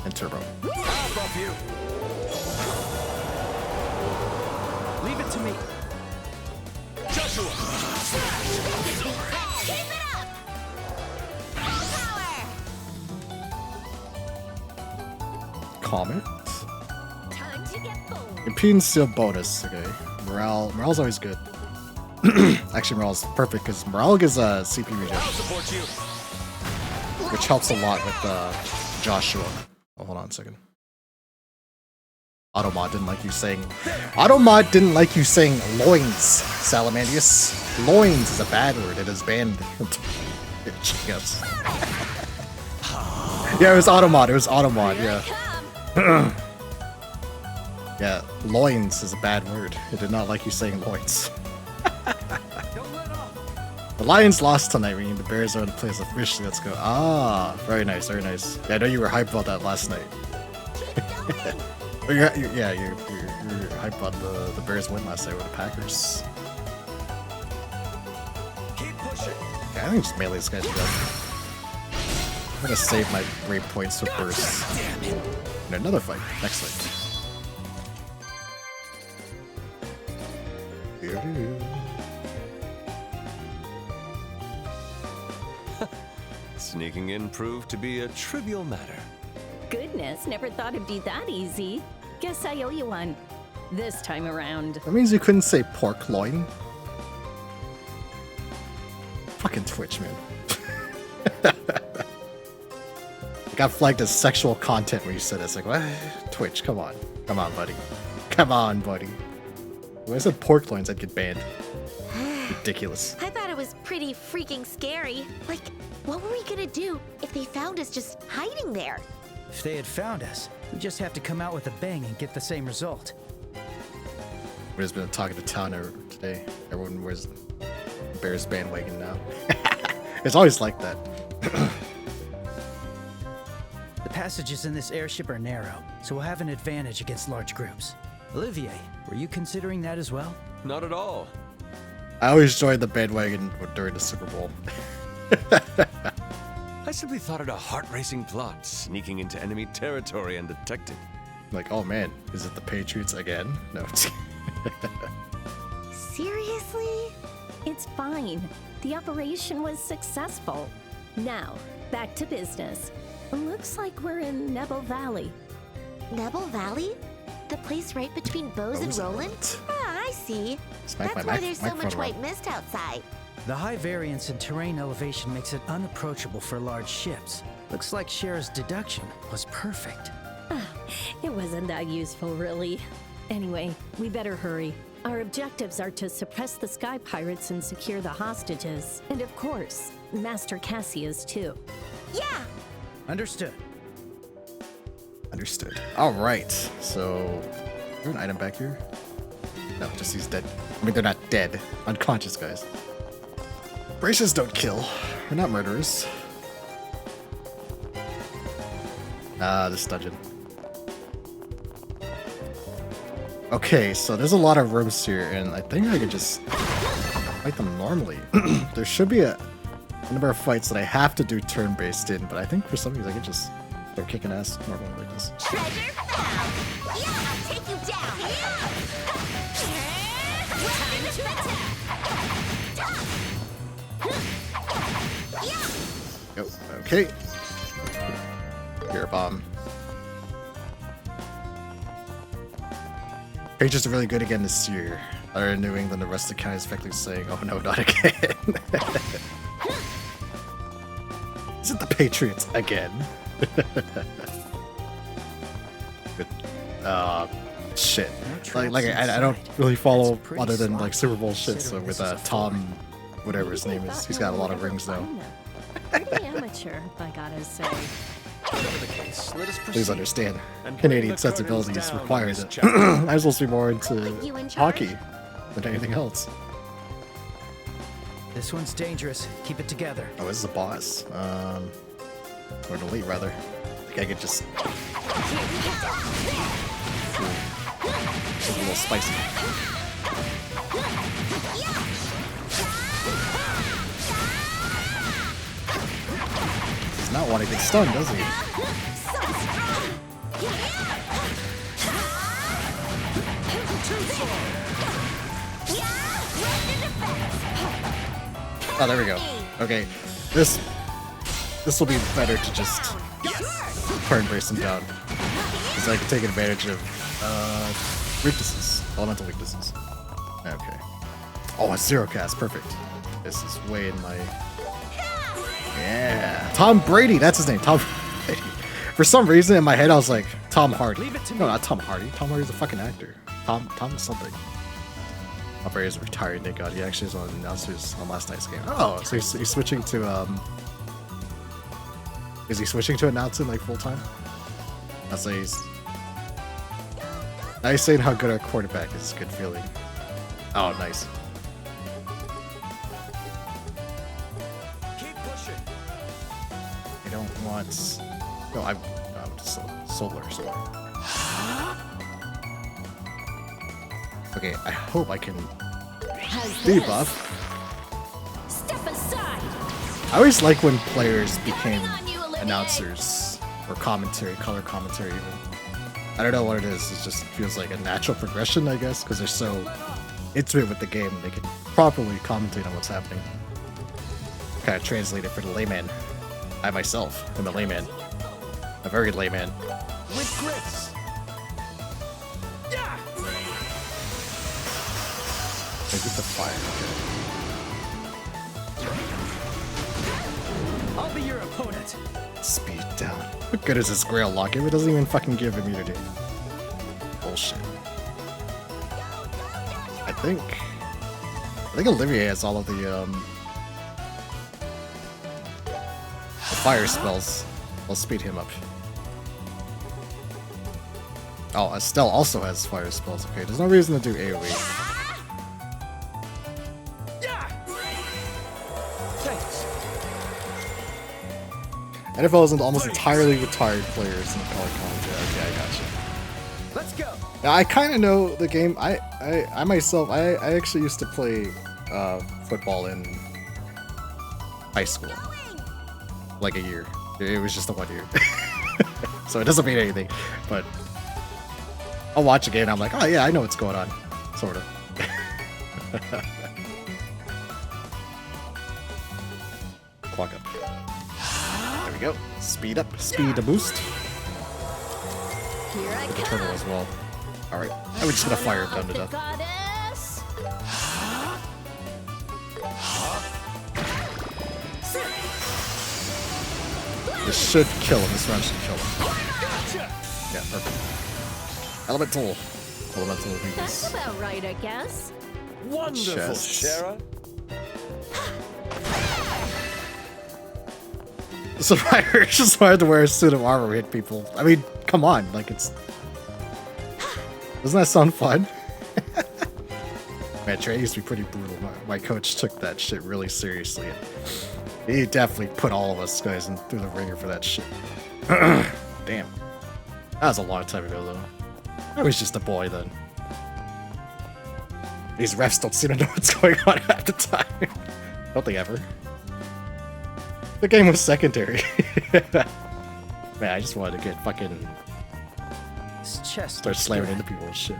And turbo. I'll buff you. Leave it to me. Joshua! Keep it up! Full power! Comet. Time to get bold. Impedance still bonus. Okay. Morale's always good. Actually, Morale's perfect because Morale gives a CP regen, I'll support you. which helps a lot with Joshua. Oh, hold on a second. Automod didn't like you saying. Automod didn't like you saying loins, Salamandius. Loins is a bad word. It is banned. Yes. Yeah, it was Automod. It was Automod. Yeah. Yeah, loins is a bad word. It did not like you saying loins. The Lions lost tonight, meaning the Bears are in the place officially. Let's go. Ah, very nice, very nice. Yeah, I know you were hyped about that last night. you're hyped about the Bears win last night with the Packers. Keep pushing. Yeah, I think just melee this guy to death. I'm gonna save my brave points for burst. And another fight. Next fight. Sneaking in proved to be a trivial matter. Goodness, never thought it'd be that easy. Guess I owe you one. This time around. That means you couldn't say pork loin. Fucking Twitch, man. I got flagged as sexual content when you said it. It's like, what? Twitch, come on. Come on, buddy. Come on, buddy. When I said pork loins, I'd get banned. Ridiculous. I thought it was pretty freaking scary. Like, what were we gonna do if they found us just hiding there? If they had found us, we'd just have to come out with a bang and get the same result. There's been talking to town today. Everyone wears Bears bandwagon now. It's always like that. The passages in this airship are narrow, so we'll have an advantage against large groups. Olivier, were you considering that as well? Not at all. I always joined the bandwagon during the Super Bowl. I simply thought it a heart-racing plot, sneaking into enemy territory undetected. Like, oh man, is it the Patriots again? No. Seriously? It's fine. The operation was successful. Now, back to business. Looks like we're in Nebel Valley. Nebel Valley? The place right between Bose and Roland? Ah, I see. Smack That's my why there's so much microphone white around. mist outside. The high variance in terrain elevation makes it unapproachable for large ships. Looks like Cher's deduction was perfect. It wasn't that useful, really. Anyway, we better hurry. Our objectives are to suppress the Sky Pirates and secure the hostages. And of course, Master Cassius, too. Yeah! Understood. Understood. All right. So, is there an item back here? No, just these dead. I mean, they're not dead. Unconscious guys. Bracers don't kill. We're not murderers. Ah, this dungeon. Okay, so there's a lot of rooms here, and I think I could just fight them normally. There should be a number of fights that I have to do turn-based in, but I think for some reason I could just start kicking ass normally like this. Treasure found! Yeah, I'll take you down! Go. Okay. Here, bomb. Pages are really good again this year. Other than New England, the rest of the county is effectively saying, "Oh no, not again." Is it the Patriots again? Good. Shit. Like I don't really follow other than like Super Bowl shit. So with Tom, whatever his name is, he's got a lot of rings now. Pretty amateur, I gotta say. Whatever the case, let us proceed. Please understand, And bring Canadian the sensibilities curtains down on require this that chapter. I'm supposed to be more into You in charge? hockey than anything else. This one's dangerous. Keep it together. Oh, this is a boss. Or an elite, rather. I think I could just... It's a little spicy. Does not want to get stunned, does he? Oh, there we go. Okay, this will be better to just turn brace him down, because I can take advantage of weaknesses, elemental weaknesses. Okay. Oh, a zero cast, perfect. This is way in my... Yeah, Tom Brady, that's his name, Tom Brady. For some reason in my head I was like Tom Hardy. No, not Tom Hardy. Tom Hardy's a fucking actor. Tom something. Tom Brady's a retired Nick God. He actually is on announcers on last night's game. Oh, so he's switching to is he switching to announcing like full time? That's like he's. Nice saying how good our quarterback is. Good feeling. Oh, nice. Keep pushing. I don't want. No, I'm solar. Okay, I hope I can debuff. Step aside. I always like when players became announcers or commentary, color commentary even. I don't know what it is. It just feels like a natural progression, I guess, because they're so intimate with the game. They can properly commentate on what's happening. Kind of translate it for the layman. I myself am a layman. A very layman. With grace. Yeah. I get the fire. I'll be your opponent. Okay. Speed down. What good is this Grail lock if it doesn't even fucking give immunity? Bullshit. I think Olivier has all of the fire spells. I'll speed him up. Oh, Estelle also has fire spells. Okay, there's no reason to do AoE. Thanks. NFL isn't almost entirely retired players in the color commentary. Okay, I gotcha. Let's go. Now, I kind of know the game. I myself, I actually used to play football in high school. Like a year. It was just a 1 year. So it doesn't mean anything. But I'll watch a game and I'm like, oh yeah, I know what's going on. Sort of. Clock up. There we go. Speed up. Speed a boost. Here I The turtle as well. Alright. I was just gonna fire it down to death. Goddess. This should kill him. This round should kill him. Yeah, perfect. Elemental. Elemental That's weakness. about right, I guess. Wonderful, Chests. Shara. So Ryder just wanted to wear a suit of armor to hit people. I mean, come on. Like, it's... Doesn't that sound fun? Man, training used to be pretty brutal. My coach took that shit really seriously. And he definitely put all of us guys through the ringer for that shit. Damn. That was a long time ago, though. I was just a boy then. These refs don't seem to know what's going on half the time. Don't they ever? The game was secondary. Man, I just wanted to get fucking... Start slamming into people and shit.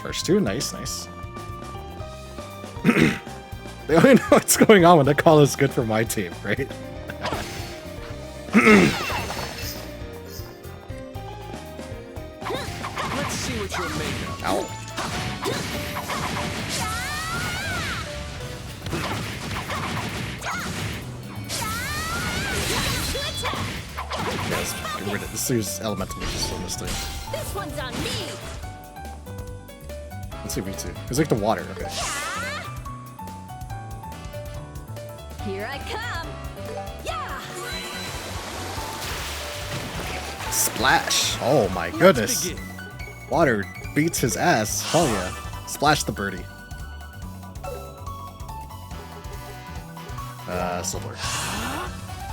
First two, nice, nice. They only know what's going on when the call is good for my team, right? Let's see what you're made of. Ow. Yes, get rid of this. Use elemental just on this thing. This one's on me. Let's see, me too. It's like the water, okay. Here I come. Yeah. Splash! Oh my goodness. Water beats his ass. Hell yeah. Splash the birdie. Sobler.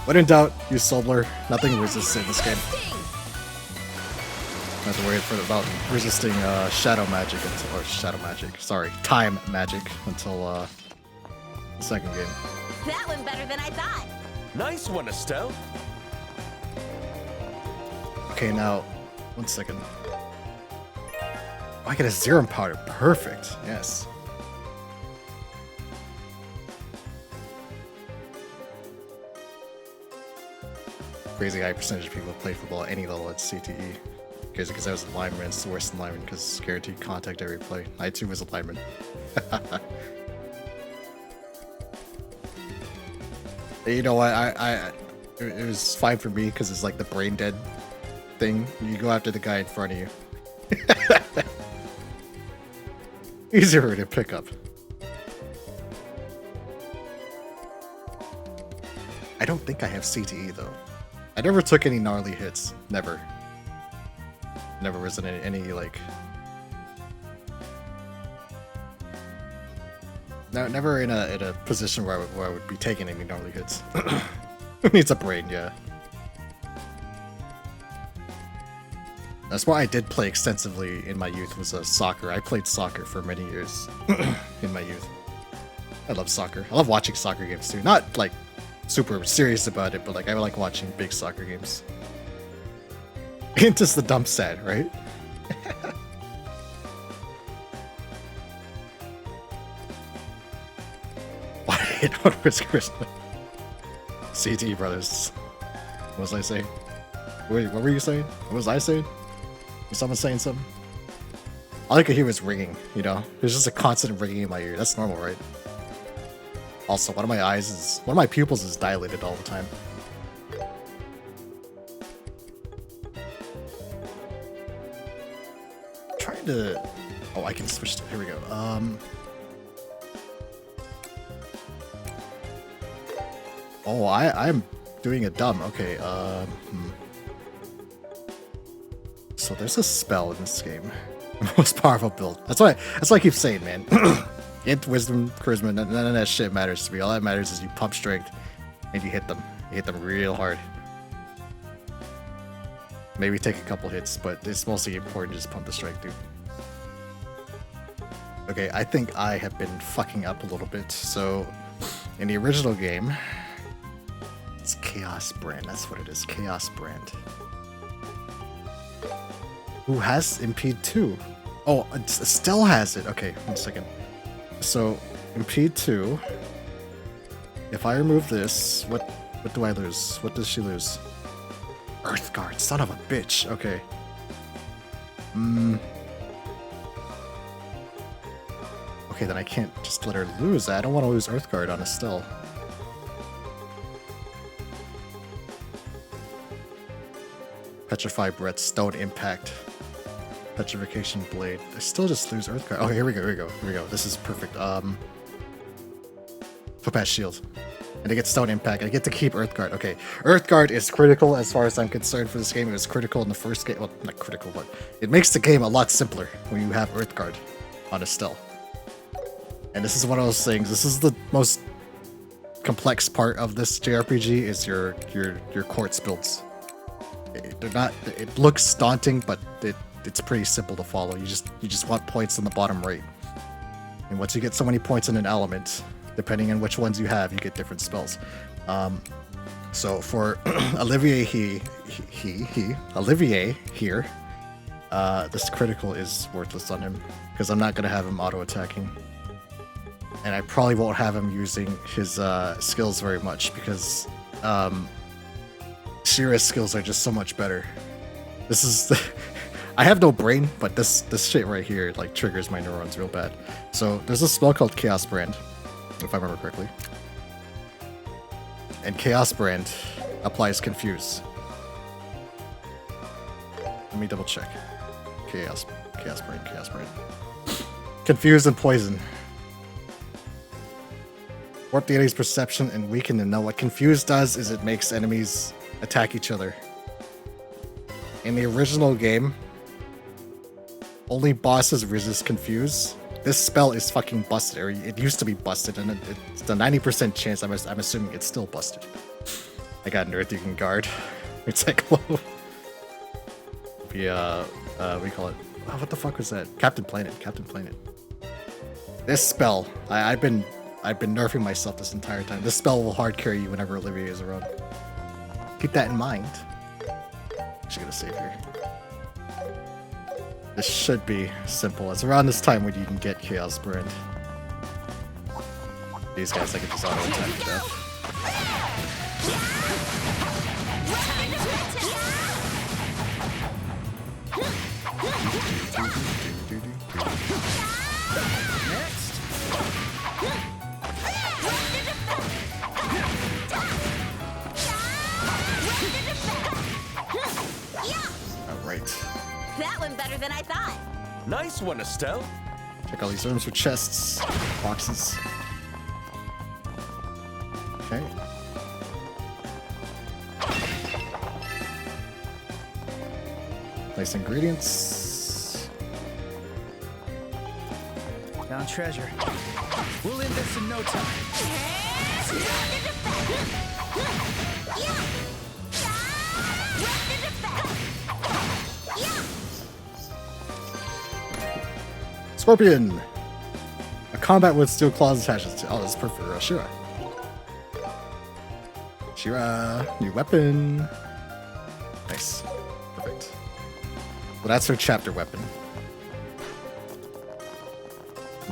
When in doubt, use Sobler. Nothing resists in this game. Not to worry about resisting shadow magic until, or shadow magic. Sorry, time magic until the second game. That went better than I thought. Nice one, Estelle. Okay, now 1 second. Oh, I get a serum powder. Perfect. Yes. Crazy high percentage of people play football at any level at CTE. Because I was a lineman, it's the worst lineman because guaranteed contact every play. I too was a lineman. You know what? It was fine for me because it's like the brain dead thing. You go after the guy in front of you. Easier to pick up. I don't think I have CTE though. I never took any gnarly hits. Never. Never was in any like... No, never in a position where I would be taking any gnarly hits. Who needs a brain, yeah. That's why I did play extensively in my youth was soccer. I played soccer for many years in my youth. I love soccer. I love watching soccer games too. Not like super serious about it, but like I like watching big soccer games. It's just the dump sad, right? Why hit on Whiskers? CT brothers. What was I saying? Wait, what were you saying? What was I saying? Was someone saying something? All I could hear was ringing, you know? There's just a constant ringing in my ear. That's normal, right? Also, one of my pupils is dilated all the time. Trying to... Oh, I can switch to... Here we go. Oh, I'm doing a dumb. Okay, So there's a spell in this game. Most powerful build. That's why I keep saying, man. Int, wisdom, charisma, none of that shit matters to me. All that matters is you pump strength and you hit them. You hit them real hard. Maybe take a couple hits, but it's mostly important to just pump the strength, dude. Okay, I think I have been fucking up a little bit. So, in the original game, it's Chaos Brand. That's what it is. Chaos Brand. Who has Impede 2? Oh, it still has it. Okay, 1 second. So, impede 2. If I remove this, what do I lose? What does she lose? Earth Guard, son of a bitch. Okay. Okay, then I can't just let her lose that. I don't want to lose Earth Guard on Estelle. Petrify Breath, Stone Impact. Petrification Blade. I still just lose Earth Guard. Oh, here we go. This is perfect. Topaz Shield. And I get Stone Impact. I get to keep Earth Guard. Okay. Earth Guard is critical as far as I'm concerned for this game. It was critical in the first game. Well, not critical, but it makes the game a lot simpler when you have Earth Guard on Estelle. And this is one of those things. This is the most complex part of this JRPG is your quartz builds. They're not. It looks daunting, but it's pretty simple to follow. You just want points on the bottom right. And once you get so many points in an element, depending on which ones you have, you get different spells. So for Olivier, Olivier here, this critical is worthless on him because I'm not gonna have him auto attacking, and I probably won't have him using his skills very much because Shira's skills are just so much better. This is I have no brain, but this shit right here like triggers my neurons real bad. So there's a spell called Chaos Brand, if I remember correctly. And Chaos Brand applies Confuse. Let me double check. Chaos Brand. Confuse and Poison. Warp the enemy's perception and weaken them. Now what Confuse does is it makes enemies attack each other. In the original game, only bosses resist Confuse. This spell is fucking busted, or it used to be busted, and it's a 90% chance. I'm assuming it's still busted. I got an Earth you can guard. It's like, whoa. We call it. Oh, what the fuck was that? Captain Planet. This spell, I've been nerfing myself this entire time. This spell will hard carry you whenever Olivier is around. Keep that in mind. Actually gonna save here. This should be simple. It's around this time when you can get Chaos Brand. These guys I can just auto attack to death. Alright. That went better than I thought. Nice one, Estelle. Check all these rooms for chests, boxes. Okay. Nice ingredients. Found treasure. We'll end this in no time. Scorpion! A combat with steel claws attached to. Oh, that's perfect for Shira. Shira, new weapon. Nice. Perfect. Well, that's her chapter weapon.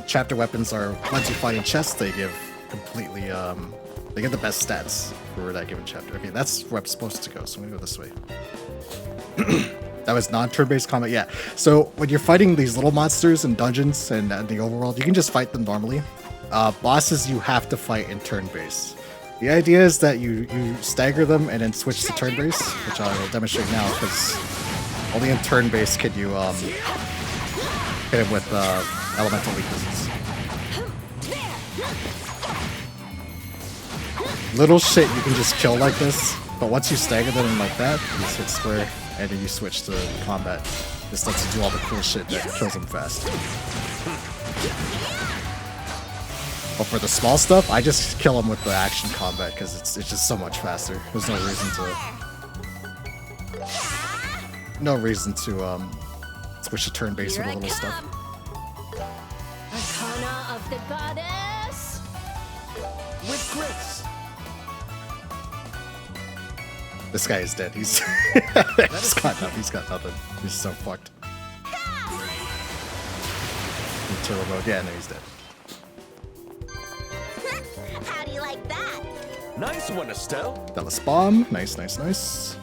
Chapter weapons are once you fight in chests, they give completely they get the best stats for that given chapter. Okay, that's where I'm supposed to go, so I'm gonna go this way. That was non-turn-based combat, yeah. So when you're fighting these little monsters in dungeons and the overworld, you can just fight them normally. Bosses you have to fight in turn-based. The idea is that you stagger them and then switch to turn-based, which I will demonstrate now because only in turn-based can you hit him with elemental weaknesses. Little shit you can just kill like this, but once you stagger them like that, you just hit square and then you switch to combat. This lets you do all the cool shit that kills them fast. But for the small stuff, I just kill them with the action combat because it's just so much faster. There's no reason to switch to turn-based with the little stuff. Arcana of the Goddess! With grace. This guy is dead. He's he's got nothing. He's so fucked. In turbo mode. Yeah, no, he's dead. How do you like that? Nice one, Estelle. Dallas bomb. Nice, nice, nice.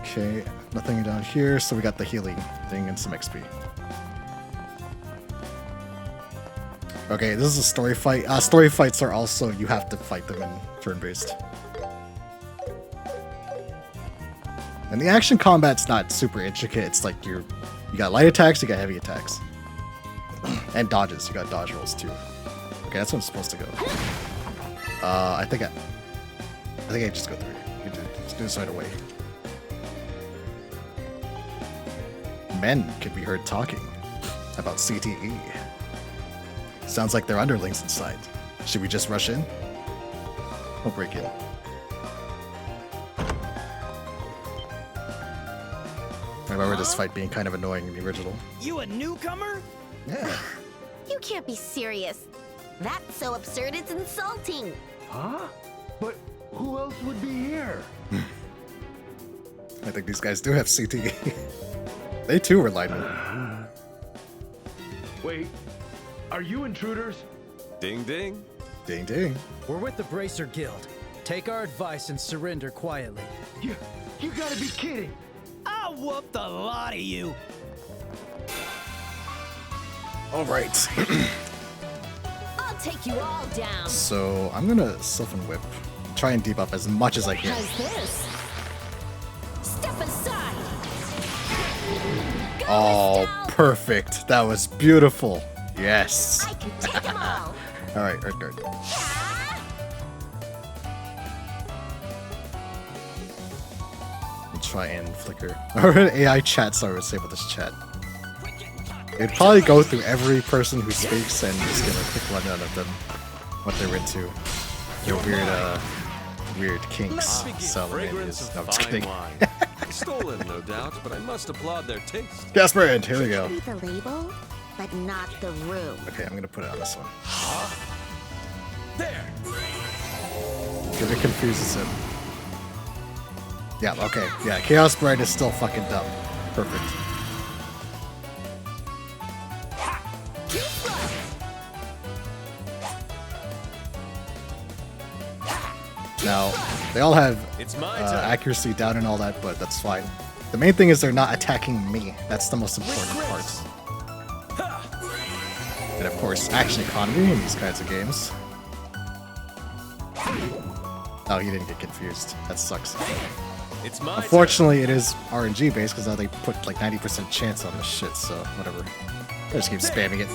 Okay, nothing down here, so we got the healing thing and some XP. Okay, this is a story fight. Story fights are also, you have to fight them in turn-based. And the action combat's not super intricate. It's like you got light attacks, you got heavy attacks. And dodges, you got dodge rolls too. Okay, that's what I'm supposed to go. I think I just go through. You just do this right away. Men can be heard talking about CTE. Sounds like they're underlings inside. Should we just rush in? We'll break in. I remember this fight being kind of annoying in the original. You a newcomer? Yeah. You can't be serious. That's so absurd it's insulting. Huh? But who else would be here? I think these guys do have CTE. They too were linemen. Wait, are you intruders? Ding ding. Ding ding. We're with the Bracer Guild. Take our advice and surrender quietly. You gotta be kidding. I'll whoop the lot of you. All right. I'll take you all down. So I'm gonna Sylvan Whip. Try and debuff as much as I can. How's this? Step aside. Go, Oh, Estelle. perfect. That was beautiful. Yes. I can take them all. All right, Earth Guard. We'll try and flicker. Our AI chat, sorry, would say about this chat. It'd probably go through every person who speaks and just get a quick rundown of them, what they're into. Their weird kinks. Fragrance No, of I'm just fine kidding. wine. Stolen, no doubt, but I must applaud their taste. Gasperant, here we go. Maybe the label, but not the room. Okay, I'm gonna put it on this one. There. Because it confuses him. Yeah, okay. Yeah, Chaos Bride is still fucking dumb. Perfect. Now, they all have It's my turn. accuracy down and all that, but that's fine. The main thing is they're not attacking me. That's the most important part. And of course, action economy in these kinds of games. Oh, he didn't get confused. That sucks. It's my Unfortunately, it is RNG based because now they put like 90% chance on this shit, so whatever. I just keep spamming it.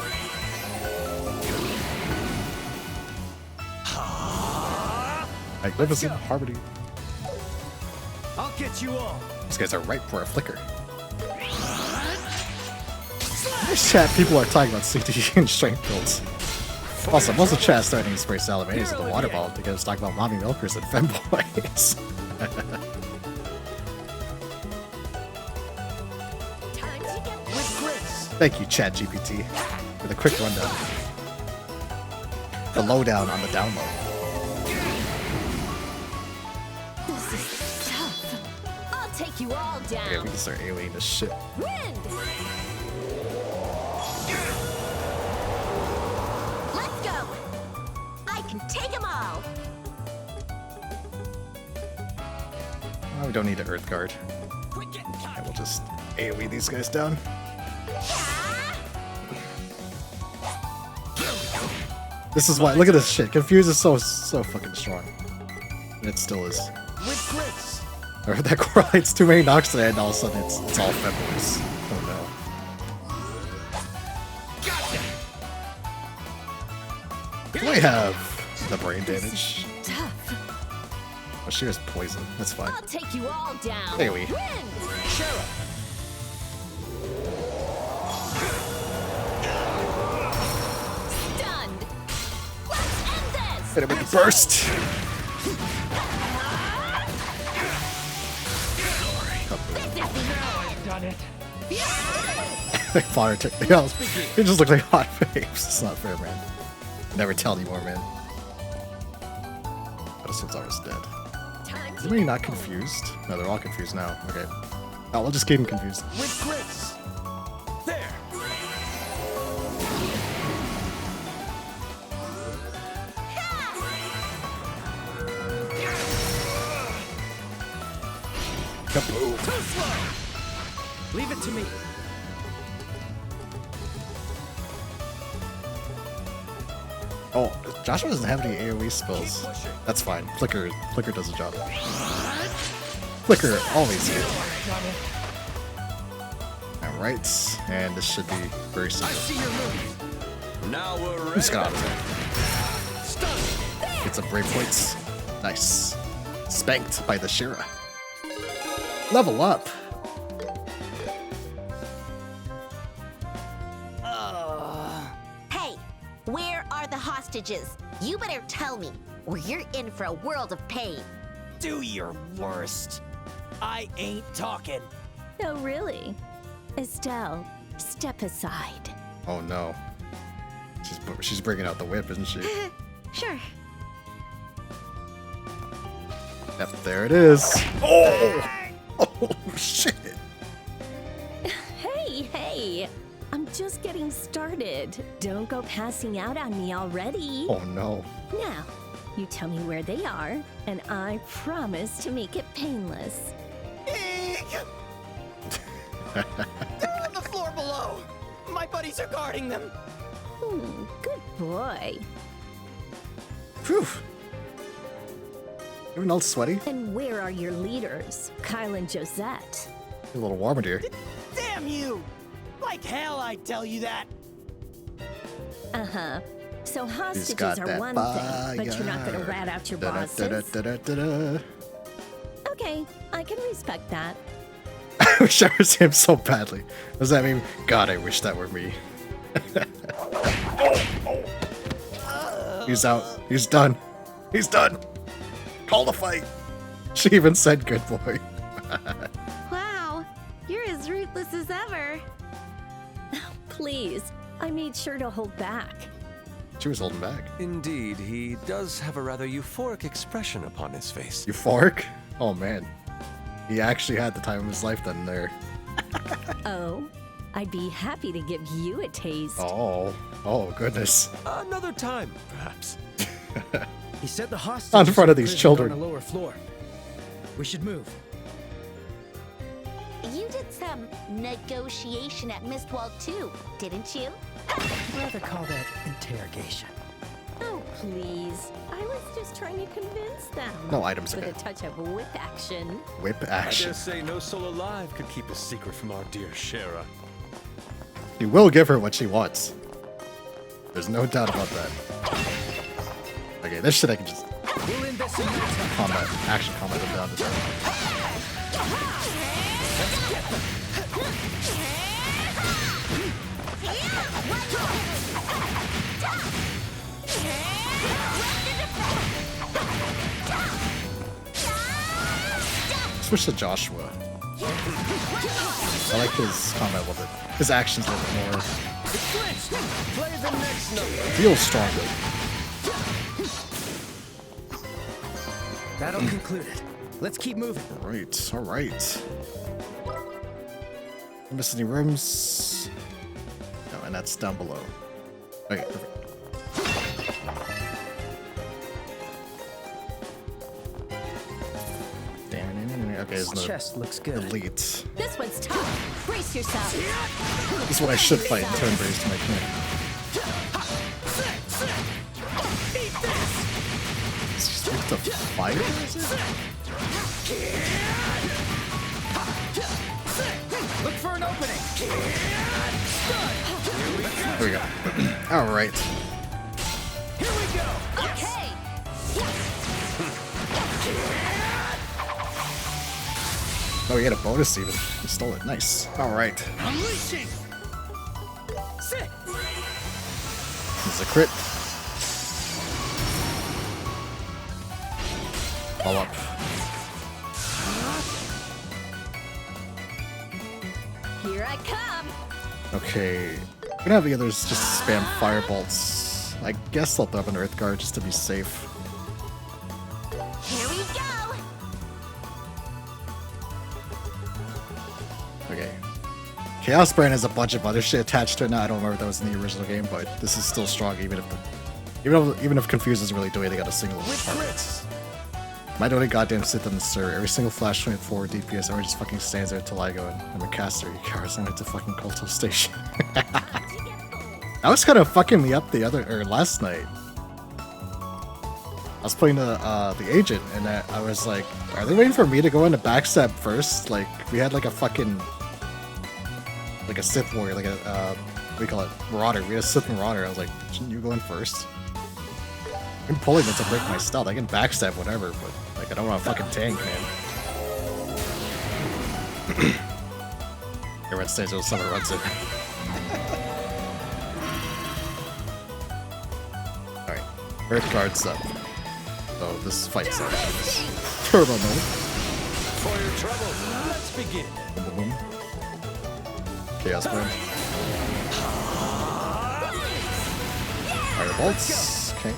Magnificent harmony. I'll get you all. These guys are ripe for a flicker. This chat, people are talking about CTE and strength builds. Also, most of the chat starting to spray Salamanders at the water bottle to get us talking about mommy milkers and femboys. Thank you, Chat GPT, with a quick rundown. The lowdown on the download. This is tough. I'll take you all Okay, we down. can start AoEing this shit. Wind. Let's go. I can take them all. Oh, we don't need an Earth Guard. Yeah, we'll just AoE these guys down. This is why. Look at this shit. Confuse is so fucking strong. And it still is. With grace. Or that correlates too many knocks today, and all of a sudden it's all femboys. Oh no. Do I have the brain damage? Tough. Oh, she has poison. That's fine. I'll take you all down. AoE. Wind. Stunned. Let's end this. Hit him with the burst. Done it. Fodder took the else. It just looked like hot babes. It's not fair, man. Never tell anymore, man. But this one's always dead. Is anybody not confused? No, they're all confused now. Okay. Oh, we'll just keep them confused. With grace. There. Kaboom. Too slow! Leave it to me. Oh, Joshua doesn't have any AoE spells. That's fine. Flicker does the job. Flicker always good. Alright, and this should be very simple. Now we're ready. Who's got it? Get some brave points. Nice. Spanked by the Shira. Level up. Hey, where are the hostages? You better tell me, or you're in for a world of pain. Do your worst. I ain't talking. Oh, really? Estelle, step aside. Oh no. She's bringing out the whip, isn't she? Sure. Yep, there it is. Oh! Oh, shit. Hey, I'm just getting started. Don't go passing out on me already. Oh no. Now, you tell me where they are, and I promise to make it painless. They're on the floor below. My buddies are guarding them. Good boy. Phew. Even all sweaty? And where are your leaders, Kyle and Josette? A little warmer, dear. Damn you! Like hell, I tell you that. Uh-huh. So He's hostages got are that one thing, but you're not gonna rat out your bosses. Okay, I can respect that. I wish I was him so badly. Does that mean, God, I wish that were me. He's out. He's done. He's done. Call the fight. She even said good boy. Wow, you're as ruthless as ever. Please, I made sure to hold back. She was holding back. Indeed, he does have a rather euphoric expression upon his face. Euphoric? Oh man. He actually had the time of his life then there. Oh, I'd be happy to give you a taste. Oh goodness. Another time, perhaps. He said the hostages On front of are these imprisoned children. on the lower floor. We should move. You did some negotiation at Mistwall too, didn't you? I'd rather call that interrogation. Oh, please. I was just trying to convince them. No items With okay. a touch of whip action. Whip I action. dare say no soul alive could keep a secret from our dear Shara. He will give her what she wants. There's no doubt about that. Okay, this shit I can just We'll end this in no time. combat, action combat them down to zero. Switch to Joshua. I like his combat a little bit. His actions a little bit more. Play the next number. Feels stronger. That'll conclude it. Let's keep moving. Alright, alright. Miss any rooms? No, and that's down below. Okay, perfect. Okay, there's This no chest looks good. This elite. one's tough. Brace yourself. This is what I should fight in turn-based to my camp. It's just with the fire? Look for an opening. There we go. Alright. Here we go. Okay. Oh, he had a bonus even. He stole it. Nice. Alright. Unleashing. Sit. This is a crit. All up. Here I come. Okay. We're gonna have the others just spam firebolts. I guess they'll throw up an earth guard just to be safe. Here we go. Okay. Chaos Brand has a bunch of other shit attached to it now. I don't remember if that was in the original game, but this is still strong even if even if Confuse doesn't really do anything on a single part. My only goddamn sit on the server. Every single flashpoint 4 DPS, everyone just fucking stands there till I go in. I'm a caster, you cowards. I went to fucking Culto Station. That was kind of fucking me up last night. I was playing the agent, and I was like, are they waiting for me to go into backstab first? Like, we had like a fucking, like a Sith warrior, like a, what do you call it? Marauder. We had a Sith Marauder. I was like, shouldn't you go in first? I'm pulling it to break my stealth. I can backstab whatever, but like, I don't want to fucking tank, man. Everyone stays till someone runs it. Alright, Earth Guard's up. So this fight's up. Turbo mode. For your troubles, let's begin. Boom, boom, boom. Chaos Blade. Fire bolts. Okay.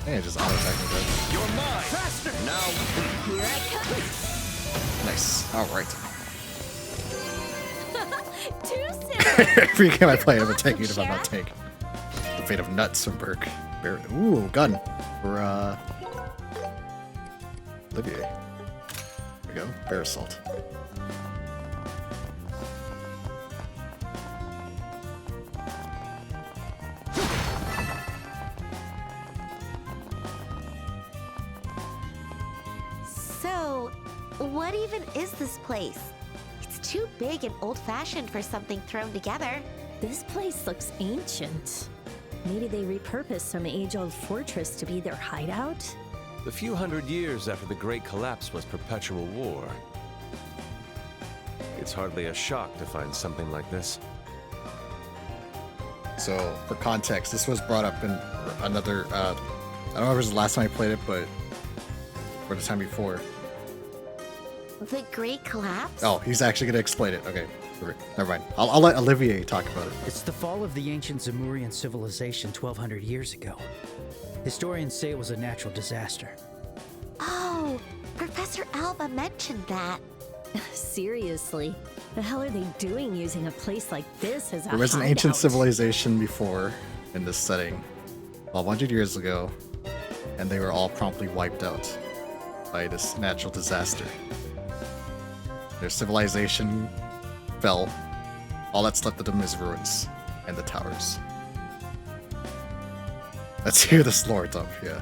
Yeah, just auto attacking good. You're mine. Faster. Now. Here I come. Nice. Alright. Too soon. Every game I play, I'm a tank if I'm not tank. The fate of nuts from Burke. Ooh, gun. For Olivier. There we go. Bear assault. So, what even is this place? It's too big and old-fashioned for something thrown together. This place looks ancient. Maybe they repurposed some age-old fortress to be their hideout? The few hundred years after the Great Collapse was perpetual war. It's hardly a shock to find something like this. So, for context, this was brought up in another, I don't know if it was the last time I played it, but or the time before. The Great Collapse? Oh, he's actually going to explain it. Okay, never mind. I'll let Olivier talk about it. It's the fall of the ancient Zemurian civilization 1200 years ago. Historians say it was a natural disaster. Oh, Professor Alba mentioned that. Seriously, the hell are they doing using a place like this as a There was an hideout? ancient civilization before in this setting, 1200 years ago, and they were all promptly wiped out by this natural disaster. Their civilization fell. All that's left of them is ruins and the towers. Let's hear this lore up, yeah.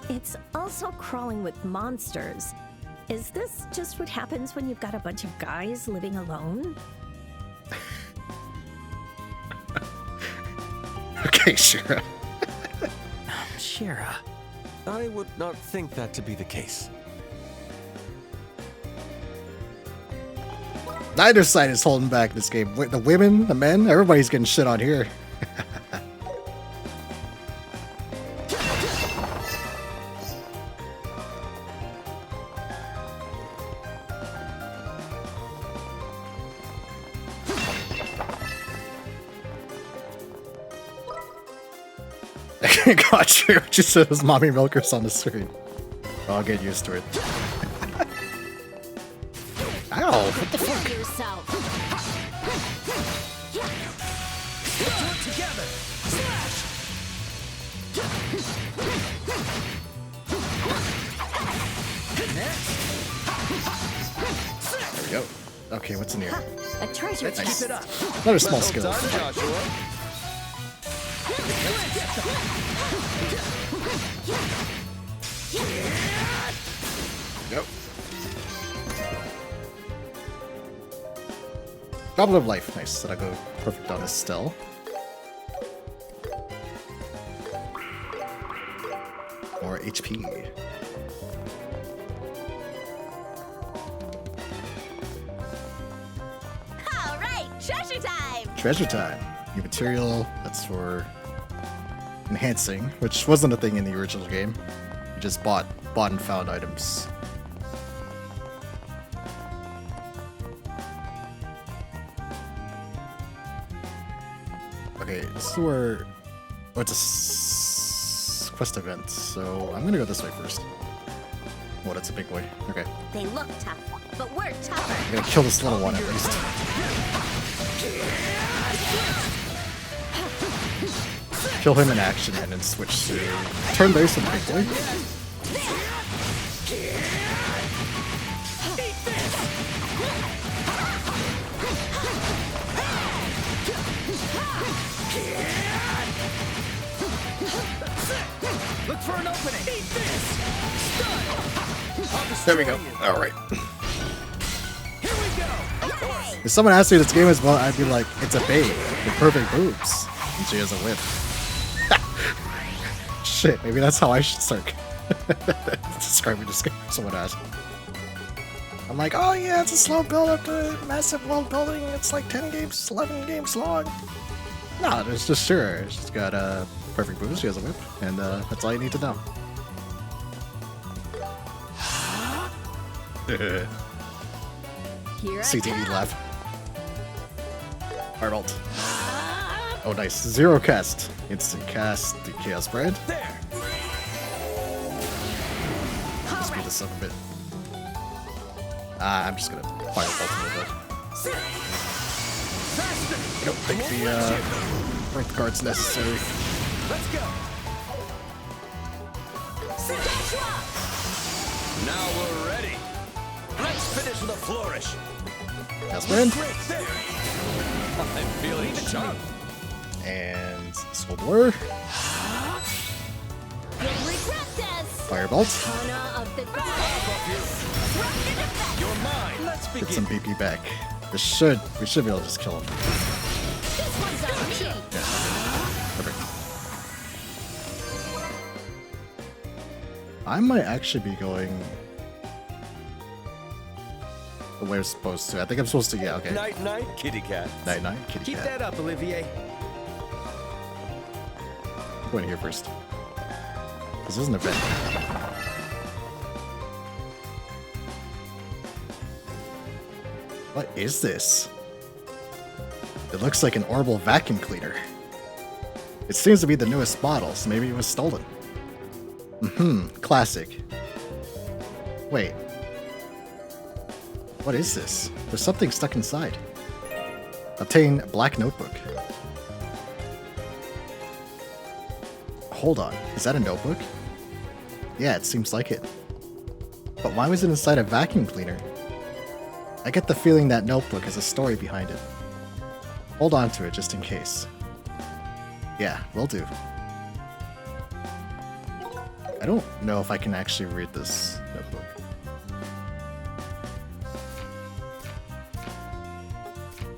It's also crawling with monsters. Is this just what happens when you've got a bunch of guys living alone? Okay, Shira. Shira. I would not think that to be the case. Neither side is holding back this game. The women, the men, everybody's getting shit on here. Got you. Just says mommy milkers on the screen. I'll get used to it. Ow! What the fuck? Yourself. Let's work together. Slash. There we go. Okay, what's in here? A treasure Let's chest. keep it up. Another small skill. Time, Joshua. Go. Goblet of Life. Nice. That'll go perfect on this still. More HP. All right, treasure time! Treasure time. New material. That's for enhancing, which wasn't a thing in the original game. You just bought and found items. Okay, this is where... Oh, it's a quest event, so I'm gonna go this way first. Oh, that's a big boy. Okay. They look tough, but we're tougher. I'm gonna kill this little one at least. kill him in action and then switch to turn-based and big boy. Look for an opening. There we go. All right. If someone asked me this game is about, I'd be like, it's a babe with perfect boobs, and she has a whip. Shit, maybe that's how I should start describing this game. Someone asked. I'm like, oh yeah, it's a slow build up to massive world building. It's like 10 games, 11 games long. No, it's just sure. She's got perfect boobs. She has a whip, and that's all you need to know. CTE laugh. Arnold. Oh, nice. Zero cast. Instant cast. The Chaos Brand. There. Speed this up a bit. I'm just gonna fire bolt a little bit. I don't think the Earth Guard's necessary. Let's go. Now we're ready. Let's finish with a flourish. Chaos Brand. I'm feeling sharp. And Soul Blur. Firebolt. You're mine. Let's begin. Get some BP back. We should be able to just kill him. Yeah. Perfect. I might actually be going the way I'm supposed to. I think I'm supposed to, yeah, okay. Night night, kitty cat. Night night, kitty Keep cat. that up, Olivier. I'm going here first. This is an event. What is this? It looks like an orbital vacuum cleaner. It seems to be the newest model, so maybe it was stolen. Classic. Wait. What is this? There's something stuck inside. Obtain black notebook. Hold on, is that a notebook? Yeah, it seems like it. But why was it inside a vacuum cleaner? I get the feeling that notebook has a story behind it. Hold on to it just in case. Yeah, will do. I don't know if I can actually read this notebook.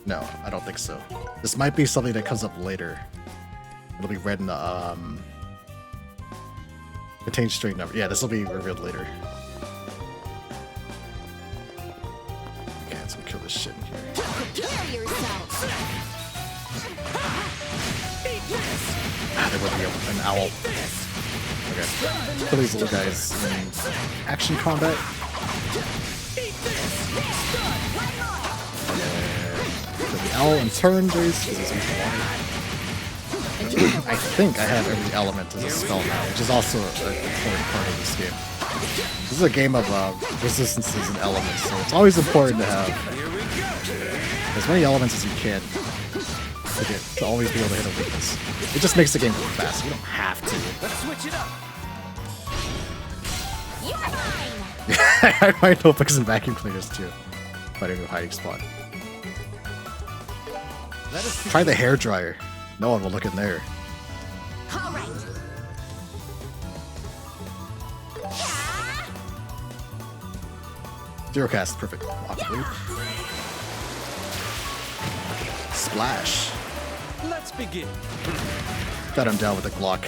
No, I don't think so. This might be something that comes up later. It'll be read in the, contains string number. Yeah, this will be revealed later. Okay, let's go kill this shit in here. There will be an owl. Okay. Kill these little guys in action combat. Kill the owl in turn, Jace, because it's using water. I think I have every element as a spell now, which is also an important part of this game. This is a game of resistances and elements, so it's always important to have as many elements as you can to always be able to hit a weakness. It just makes the game go fast. You don't have to. Let's switch it up. I might notebooks and vacuum cleaners too. Fighting a hiding spot. Try the hair dryer. No one will look in there. All right. Zero cast, perfect. Lock loop. Splash. Let's begin. Got him down with a Glock.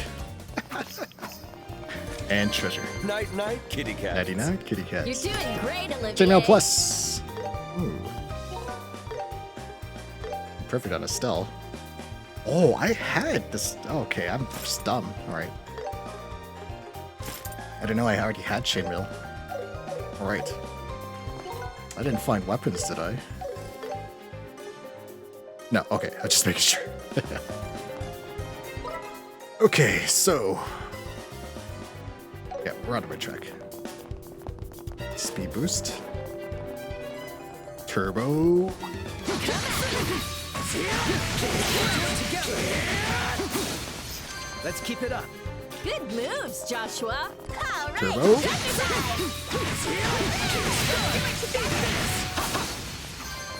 And treasure. Night night, kitty cat. 99 kitty cats. You're doing great, Olivia. JML Plus. Ooh. Perfect on Estelle. Oh, I had this. Okay, I'm just dumb. Alright. I didn't know I already had chainmail. Alright. I didn't find weapons, did I? No, okay, I was just making sure. Okay, so. Yeah, we're on the right track. Speed boost. Turbo. Let's keep it up. Good moves, Joshua. All right. Turbo.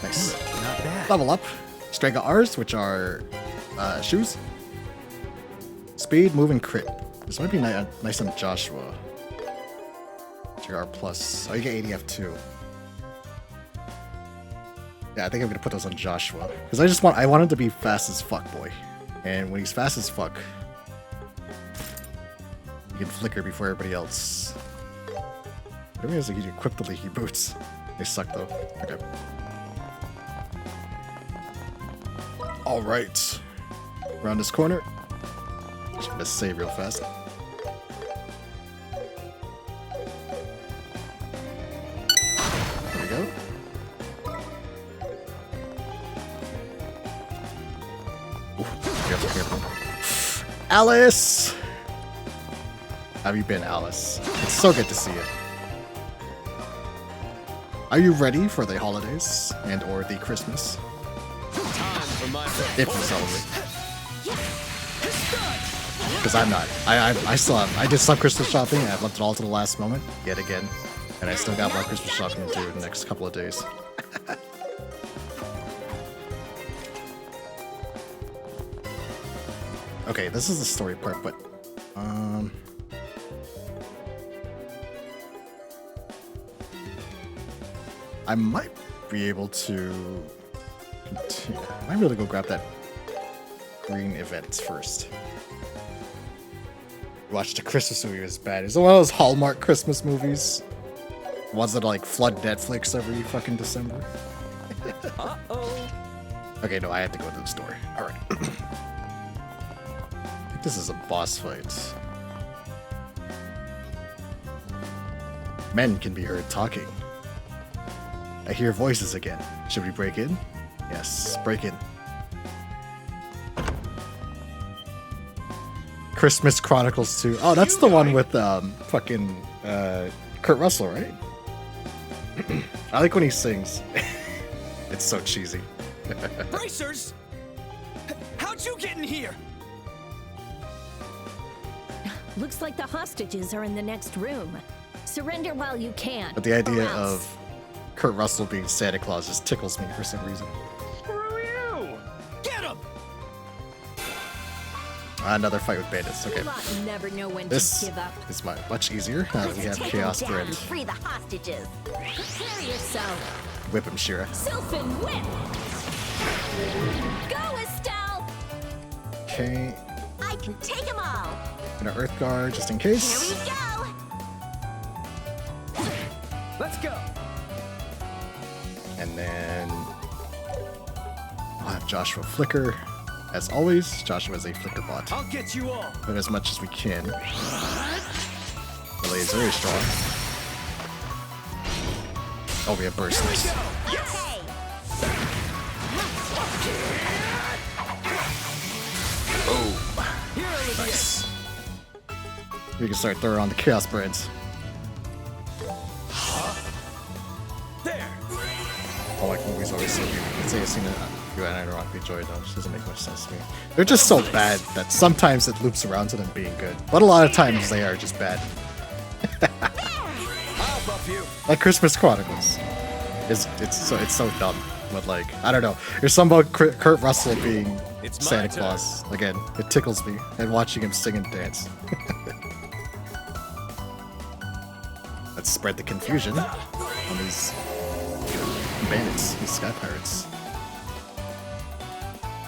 Nice. Not bad. Level up. Strength R's, which are shoes. Speed, move, and crit. This might be nice on Joshua. R plus. Oh, you get ADF too. Yeah, I think I'm gonna put those on Joshua because I want him to be fast as fuck, boy. And when he's fast as fuck, he can flicker before everybody else. I don't think he can equip the leaky boots. They suck though. Okay. All right. Around this corner. Just gonna save real fast. There we go. Ooh, careful, careful. Alice! How have you been, Alice? It's so good to see you. Are you ready for the holidays and or the Christmas? If you celebrate. Because I'm not. I did some Christmas shopping and I left it all to the last moment, yet again. And I still got more Christmas shopping to do in the next couple of days. Okay, this is the story part, but I might be able to continue. I might be able to go grab that green event first. Watch the Christmas movie was bad. It's one of those Hallmark Christmas movies. Ones that like flood Netflix every fucking December. Okay, no, I have to go to the store. Alright. I think this is a boss fight. Men can be heard talking. I hear voices again. Should we break in? Yes, break in. Christmas Chronicles 2. Oh, that's the one with fucking Kurt Russell, right? I like when he sings. It's so cheesy. Bracers! How'd you get in here? Looks like the hostages are in the next room. Surrender while you can. But the idea or else. of Kurt Russell being Santa Claus just tickles me for some reason. Screw you! Get him! Another fight with bandits. Okay. Never know when This to give up. is much easier now that we have Chaos Down, Brand. free the hostages. Prepare yourself. Whip him, Shira. Sylphin whip. Go, Estelle. Okay. I can take them all. Gonna Earth Guard just in Here case. we go. Let's go! And then I'll have Joshua flicker. As always, Joshua is a flicker bot. I'll get you all! But as much as we can. Melee is very strong. Oh, we have bursters. Okay. Oh, nice. We can start throwing on the Chaos Brands. There! I like movies always so good. I'd say I've seen it and I ironically enjoyed them. Which doesn't make much sense to me. They're just so bad that sometimes it loops around to them being good. But a lot of times they are just bad. I'll buff you! Like Christmas Chronicles. It's so dumb. But like, I don't know. There's something about Kurt Russell being It's my Santa turn. Claus. Again, it tickles me. And watching him sing and dance. Let's spread the confusion on these bandits, these sky pirates.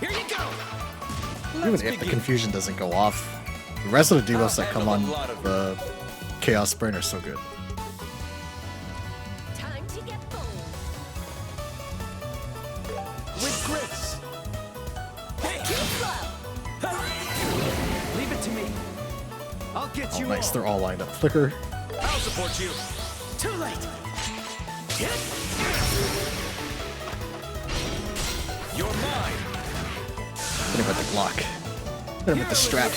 Here you go! Even if the confusion doesn't go off, the rest of the debuffs that come on the Chaos Burn are so good. Time to get bold. With grace! Leave it to me. I'll get Oh, you nice. all. They're all lined up. Flicker. I'll support you. Too late. You're mine. Hit him with the Glock. Hit him with the strap.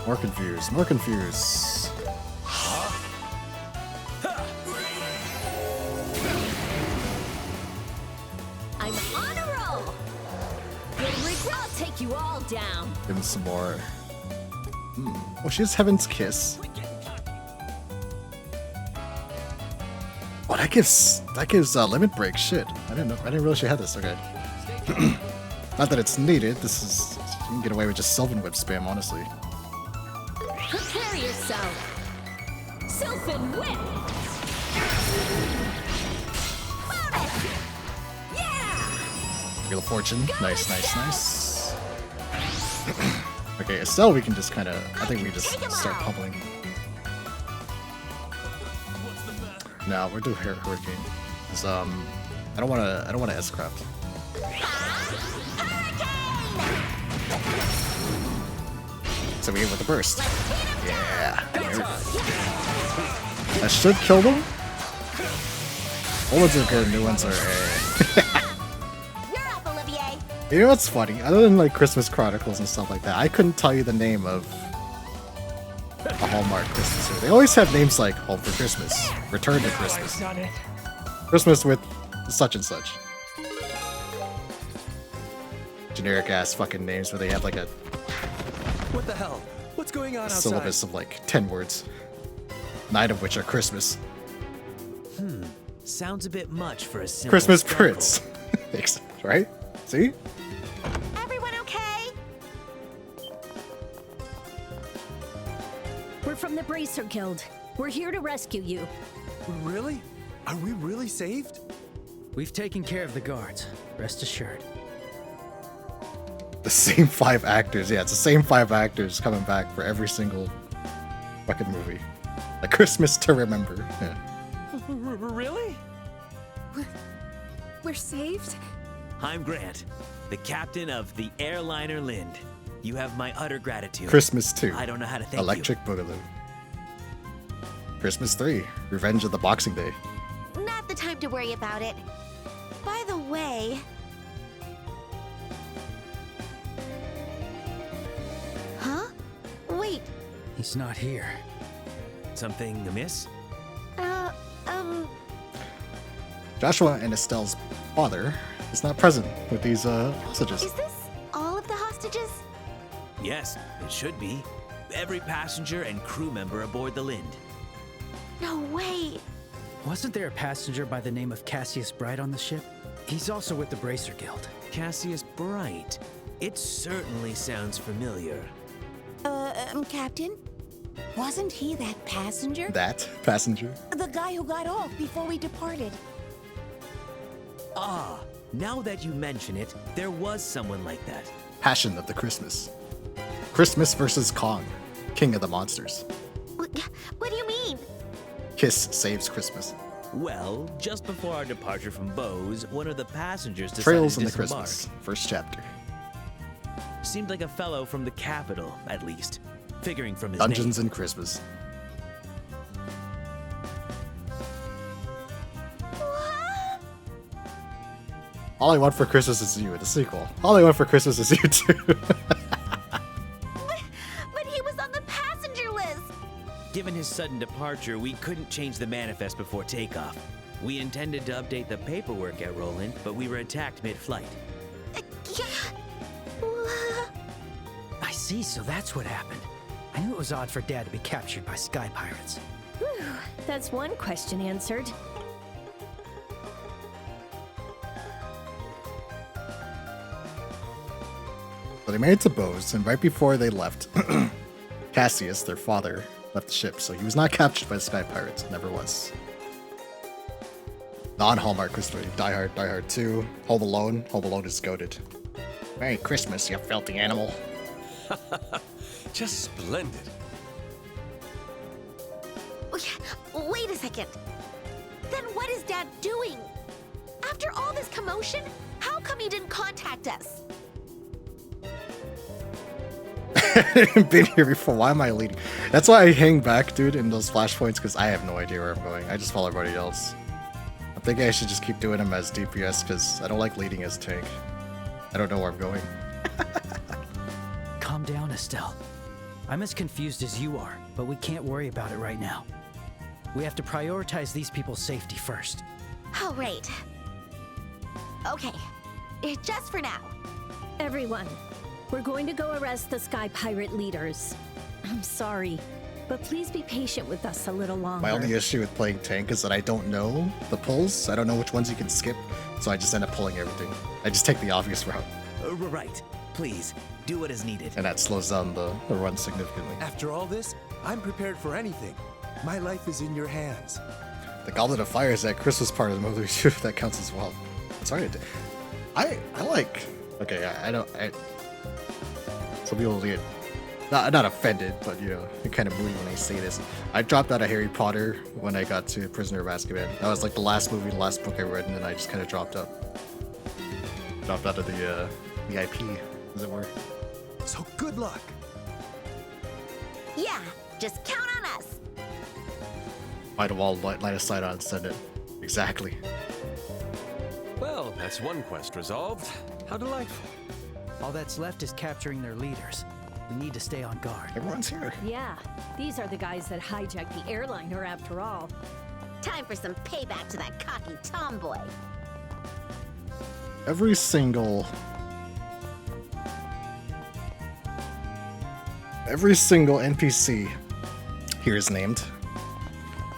More confused. More confused. I'm on a roll. You'll I'll take you all down. Give him some more. Oh, she has Heaven's Kiss. Oh, that gives limit break. Shit, I didn't realize she had this. Okay. Not that it's needed. This is, you can get away with just Sylvan Whip spam, honestly. Prepare yourself. Sylvan Whip. Wheel of Fortune. Nice, nice, nice. Okay, Estelle, we can just kind of. I think we just start pummeling. No, we're doing Hurricane. Cause I don't wanna S-craft. So we hit with the burst. Yeah. That should kill them. Old ones are good, new ones are You know what's funny? Other than like Christmas Chronicles and stuff like that, I couldn't tell you the name of a Hallmark Christmas movie. They always have names like Home for Christmas, Return to Christmas, Christmas with such and such. Generic ass fucking names where they have like a What the hell? What's going on outside? syllabus of like 10 words, 9 of which are Christmas. Sounds a bit much for a simple Christmas struggle. Prince. Right? See? Everyone okay? We're from the Bracer Guild. We're here to rescue you. Really? Are we really saved? We've taken care of the guards. Rest assured. The same 5 actors. Yeah, it's the same 5 actors coming back for every single fucking movie. A Christmas to Remember. Yeah. Really? We're saved? I'm Grant, the captain of the airliner Lind. You have my utter gratitude. Christmas 2. I don't know how to thank Electric Boogaloo. Christmas 3. Revenge of the Boxing Day. Not the time to worry about it. By the way... Huh? Wait, He's not here. Something amiss? Joshua and Estelle's father is not present with these hostages. is this all of the hostages? Yes, it should be. Every passenger and crew member aboard the Lind. No way. Wasn't there a passenger by the name of Cassius Bright on the ship? He's also with the Bracer Guild. Cassius Bright. It certainly sounds familiar. Captain? Wasn't he that passenger? That passenger? The guy who got off before we departed. Ah, now that you mention it, there was someone like that. Passion of the Christmas. Christmas versus Kong, King of the Monsters. What do you mean? Kiss saves Christmas. Well, just before our departure from Bose, one of the passengers decided Trails to in the disembark. Christmas, first chapter. Seemed like a fellow from the capital, at least. Figuring from his Dungeons name. and Christmas. All I Want for Christmas Is You, the sequel. All I Want for Christmas Is You too. But he was on the passenger list. Given his sudden departure, we couldn't change the manifest before takeoff. We intended to update the paperwork at Roland, but we were attacked mid-flight. I see, so that's what happened. I knew it was odd for Dad to be captured by sky pirates. Whew, that's one question answered. So they made it to Bose, and right before they left, Cassius, their father, left the ship, so he was not captured by the Sky Pirates. Never was. Non-Hallmark Christmas movie. Die Hard, Die Hard 2, Home Alone. Home Alone is goated. Merry Christmas, you filthy animal. Just splendid. Wait a second. Then what is Dad doing? After all this commotion, how come he didn't contact us? Been here before. Why am I leading? That's why I hang back, dude, in those flashpoints, because I have no idea where I'm going. I just follow everybody else. I'm thinking I should just keep doing them as DPS, because I don't like leading as tank. I don't know where I'm going. Calm down, Estelle. I'm as confused as you are, but we can't worry about it right now. We have to prioritize these people's safety first. Oh, right. Okay. Just for now. Everyone, we're going to go arrest the Sky Pirate leaders. I'm sorry, but please be patient with us a little longer. My only issue with playing tank is that I don't know the pulls. I don't know which ones you can skip, so I just end up pulling everything. I just take the obvious route. Right. Please, do what is needed. And that slows down the run significantly. After all this, I'm prepared for anything. My life is in your hands. The Goblet of Fire is that Christmas part of the movie too. That counts as well. Sorry, I like. Okay, some people get not offended, but you know, they're kind of moody when I say this. I dropped out of Harry Potter when I got to Prisoner of Azkaban. That was like the last movie, the last book I read, and then I just kind of dropped out. Dropped out of the IP, as it were. So good luck. Yeah, just count on us. Might have all light a sight on and send it. Exactly. Well, that's one quest resolved. How delightful. All that's left is capturing their leaders. We need to stay on guard. Everyone's here. Yeah, these are the guys that hijacked the airliner after all. Time for some payback to that cocky tomboy. Every single NPC here is named.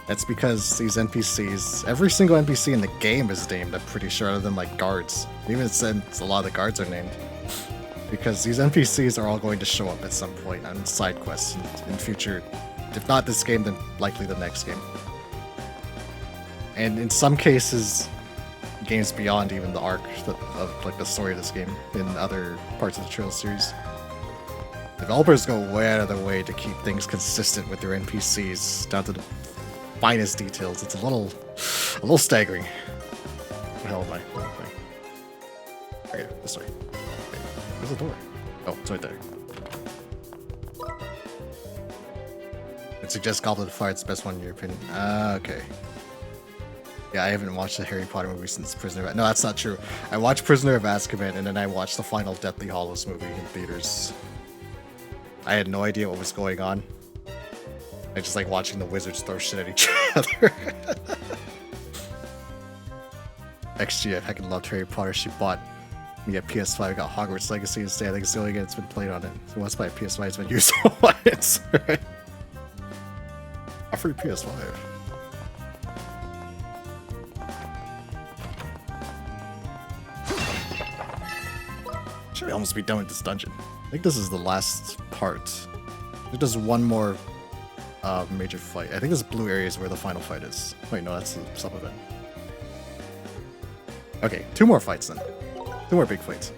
That's because these NPCs, every single NPC in the game is named, I'm pretty sure, other than like guards. Even since a lot of the guards are named. Because these NPCs are all going to show up at some point on side quests in future. If not this game, then likely the next game. And in some cases, games beyond even the arc of like the story of this game in other parts of the Trail series. Developers go way out of their way to keep things consistent with their NPCs down to the finest details. It's a little staggering. What the hell am I? Okay, this way. Wait, where's the door? Oh, it's right there. It suggests Goblet of Fire is the best one in your opinion. Okay. Yeah, I haven't watched the Harry Potter movie since Prisoner of No, that's not true. I watched Prisoner of Azkaban and then I watched the final Deathly Hallows movie in theaters. I had no idea what was going on. I just like watching the wizards throw shit at each other. XGF heckin' loved Harry Potter. She bought me a PS5, got Hogwarts Legacy instead. I think it's the only game that's been played on it. So once my PS5 has been used once, right? A free PS5. Should almost be done with this dungeon. I think this is the last part. I think there's one more major fight. I think this blue area is where the final fight is. Wait, no, that's the sub-event. Okay, 2 more fights then. 2 more big fights.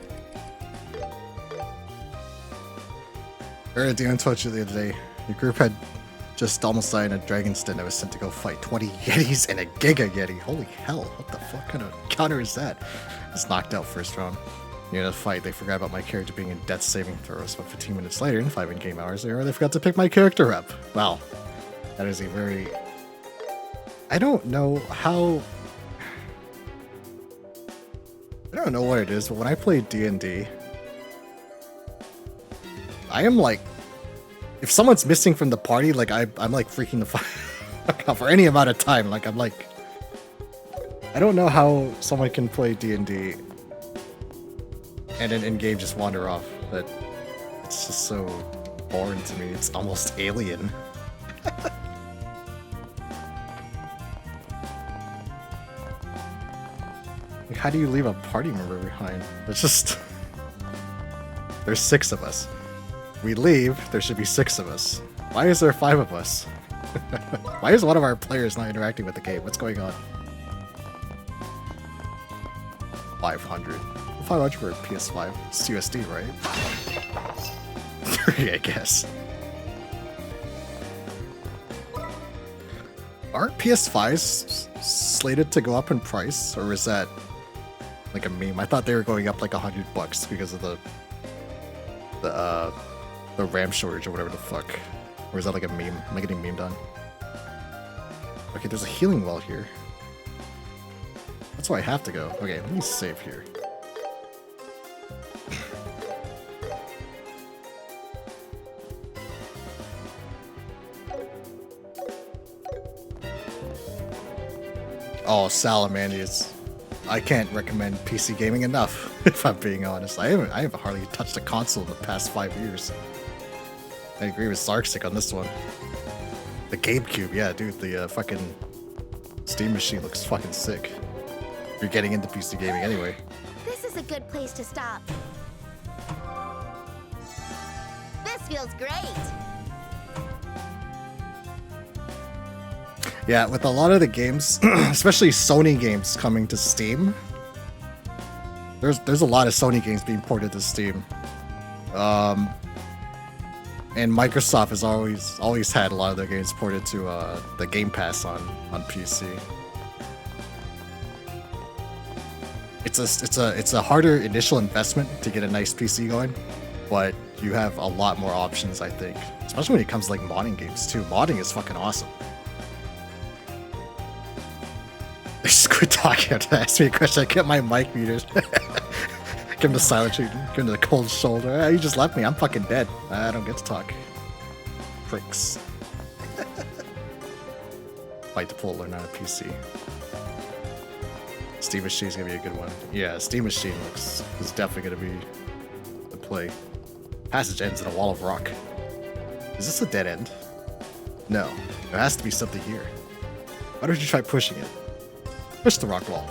Dion told you the other day, your group had just almost died in a dragon's den that was sent to go fight 20 Yetis and a Giga Yeti. Holy hell, what the fuck kind of counter is that? It's knocked out first round. Near the fight, they forgot about my character being in death saving throws, but 15 minutes later, 5 in-game hours later, they forgot to pick my character up. Wow. That is a very... I don't know how... I don't know what it is, but when I play D&D, I am like... If someone's missing from the party, like, I'm like freaking the fuck out for any amount of time. Like, I'm like... I don't know how someone can play D&D and then in-game just wander off. But it's just so boring to me. It's almost alien. Like, how do you leave a party member behind? It's just... There's 6 of us. We leave, there should be 6 of us. Why is there 5 of us? Why is one of our players not interacting with the game? What's going on? 500. 500 for a PS5. It's USD, right? 3, I guess. Aren't PS5s slated to go up in price, or is that like a meme? I thought they were going up like $100 because of the RAM shortage or whatever the fuck. Or is that like a meme? Am I getting memed on? Okay, there's a healing well here. That's where I have to go. Okay, let me save here. Oh, Salamanders. I can't recommend PC gaming enough, if I'm being honest. I haven't hardly touched a console in the past 5 years. I agree with Sarksic on this one. The GameCube, yeah, dude, the fucking Steam machine looks fucking sick. If you're getting into PC gaming anyway. This is a good place to stop. This feels great. Yeah, with a lot of the games, especially Sony games coming to Steam, there's a lot of Sony games being ported to Steam. And Microsoft has always had a lot of their games ported to the Game Pass on PC. It's a harder initial investment to get a nice PC going, but you have a lot more options, I think. Especially when it comes to like modding games too. Modding is fucking awesome. Just quit talking after that. Ask me a question. I kept my mic muted. Give him the silent treatment. Give him the cold shoulder. You just left me. I'm fucking dead. I don't get to talk. Pricks. Fight to pull learn on a PC. Steam Machine's gonna be a good one. Yeah, Steam Machine is definitely gonna be the play. Passage ends in a wall of rock. Is this a dead end? No. There has to be something here. Why don't you try pushing it? Push the rock wall.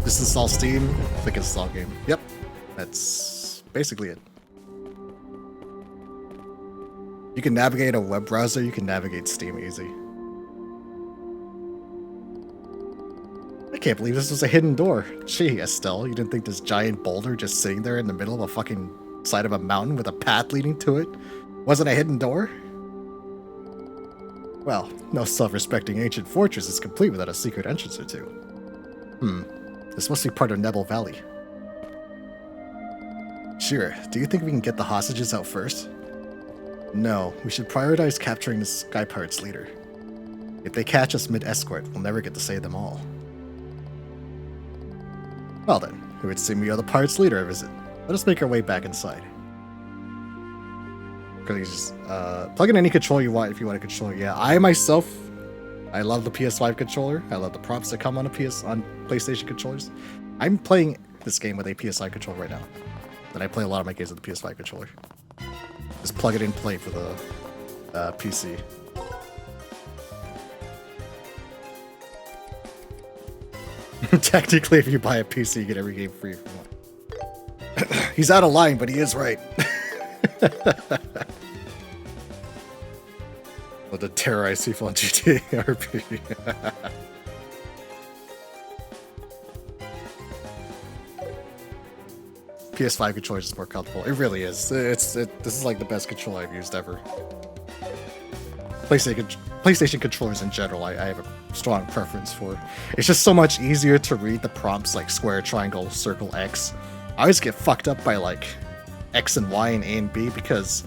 Just install Steam, click install game. Yep, that's basically it. You can navigate a web browser, you can navigate Steam easy. I can't believe this was a hidden door. Gee, Estelle, you didn't think this giant boulder just sitting there in the middle of a fucking side of a mountain with a path leading to it wasn't a hidden door? Well, no self-respecting ancient fortress is complete without a secret entrance or two. This must be part of Nebel Valley. Shira, do you think we can get the hostages out first? No, we should prioritize capturing the Sky Pirates leader. If they catch us mid-escort, we'll never get to save them all. Well then, it would seem we owe the pirates leader a visit. Let us make our way back inside. Just plug in any controller you want if you want a controller. Yeah, I myself, I love the PS5 controller. I love the prompts that come on PlayStation controllers. I'm playing this game with a PS5 controller right now. And I play a lot of my games with the PS5 controller. Just plug it in, play for the PC. Technically, if you buy a PC, you get every game free. He's out of line, but he is right. Well, to terrorize people on GTA RP. PS5 controller is more comfortable. It really is. This is like the best controller I've used ever. PlayStation controllers in general, I have a strong preference for. It's just so much easier to read the prompts like square, triangle, circle, X. I always get fucked up by like X and Y and A and B because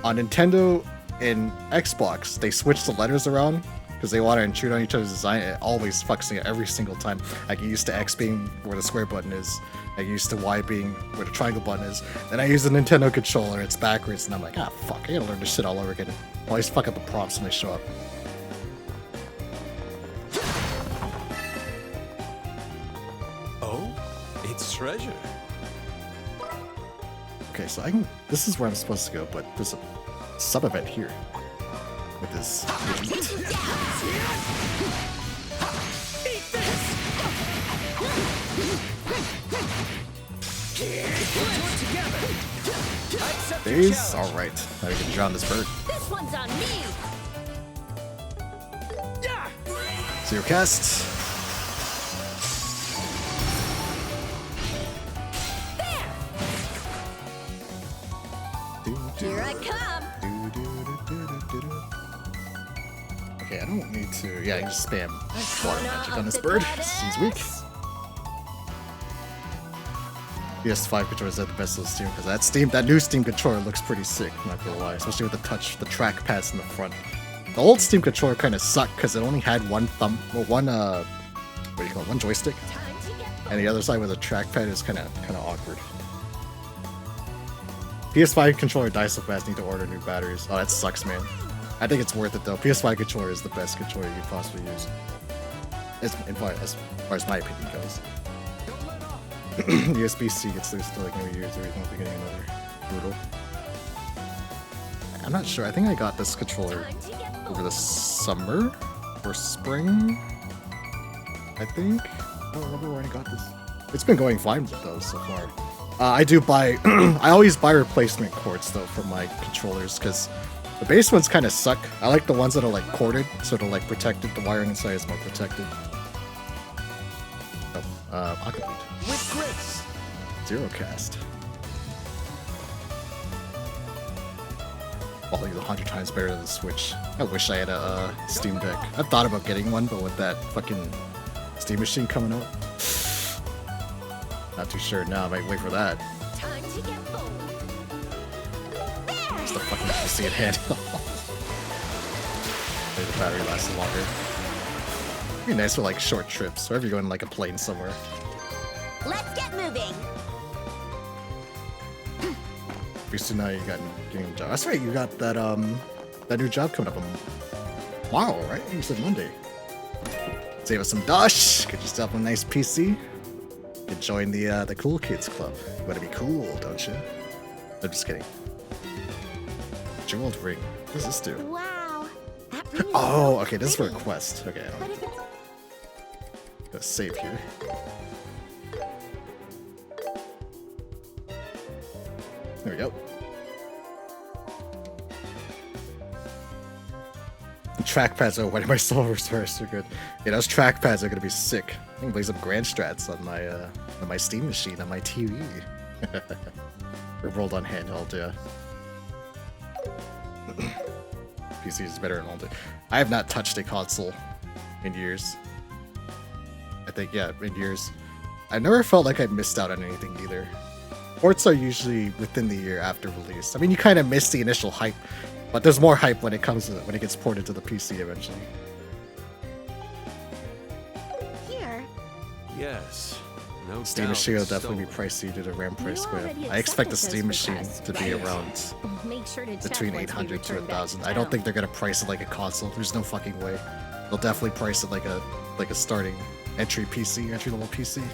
on Nintendo and Xbox, they switch the letters around because they want to intrude on each other's design. It always fucks me every single time. I get used to X being where the square button is. I get used to Y being where the triangle button is. Then I use the Nintendo controller, it's backwards, and I'm like, fuck, I gotta learn this shit all over again. I always fuck up the prompts when they show up. Oh, it's treasure. Okay, so this is where I'm supposed to go, but there's a sub-event here. With this Days? Alright. Now we can drown this bird. This one's on me. Zero cast. Here I come. Okay, I don't need to. Yeah, I can just spam water magic on this bird. Seems weak. PS5 controllers are the best of the Steam because that new Steam controller looks pretty sick, not gonna lie, especially with the track pads in the front. The old Steam controller kind of sucked because it only had one one joystick, and the other side with a trackpad is kind of awkward. PS5 controller dies so fast, need to order new batteries. Oh, that sucks, man. I think it's worth it though. PS5 controller is the best controller you could possibly use. as far as my opinion goes. USB-C gets through still like New Year's Eve, won't be getting another brutal. I'm not sure. I think I got this controller over the summer or spring. I think. I don't remember when I got this. It's been going fine though so far. I do buy. I always buy replacement cords though for my controllers because the base ones kind of suck. I like the ones that are like corded, so they're like protected. The wiring inside is more protected. Oh, Aquavit. With grace. Zero cast. Probably 100 times better than the Switch. I wish I had a Steam Deck. I've thought about getting one, but with that fucking Steam machine coming out, not too sure now. I might wait for that. Time to get bold. It's the fucking PC at hand. Maybe the battery lasts longer. It'd be nice for like short trips, or if you're going like a plane somewhere. Let's get moving. Pretty soon now you got getting a job. That's right, you got that that new job coming up tomorrow, right? You said Monday. Save us some dosh. Get yourself a nice PC. You can join the cool kids club. You wanna be cool, don't you? I'm just kidding. Jeweled ring. What does this do? Wow. That ring is Oh, so okay, this is for a pretty. quest. Okay, But if it's gotta save here. There we go. Trackpads, oh, why did my solvers are so good? Yeah, those trackpads are gonna be sick. I can play some Grand Strats on my Steam machine, on my TV. Or rolled on handheld, yeah. PC is better than old. I have not touched a console in years. I think, yeah, in years. I never felt like I missed out on anything either. Ports are usually within the year after release. I mean, you kind of miss the initial hype, but there's more hype when it comes to when it gets ported to the PC eventually. here. Yes. No Steam doubt machine will it's definitely be stolen. pricey due to RAM price. You But already I expect the accepted Steam those machine requests, to be right? around Make sure to check between once we 800 to return back 1,000. to I don't town. think they're gonna price it like a console. There's no fucking way. They'll definitely price it like a starting entry level PC. Now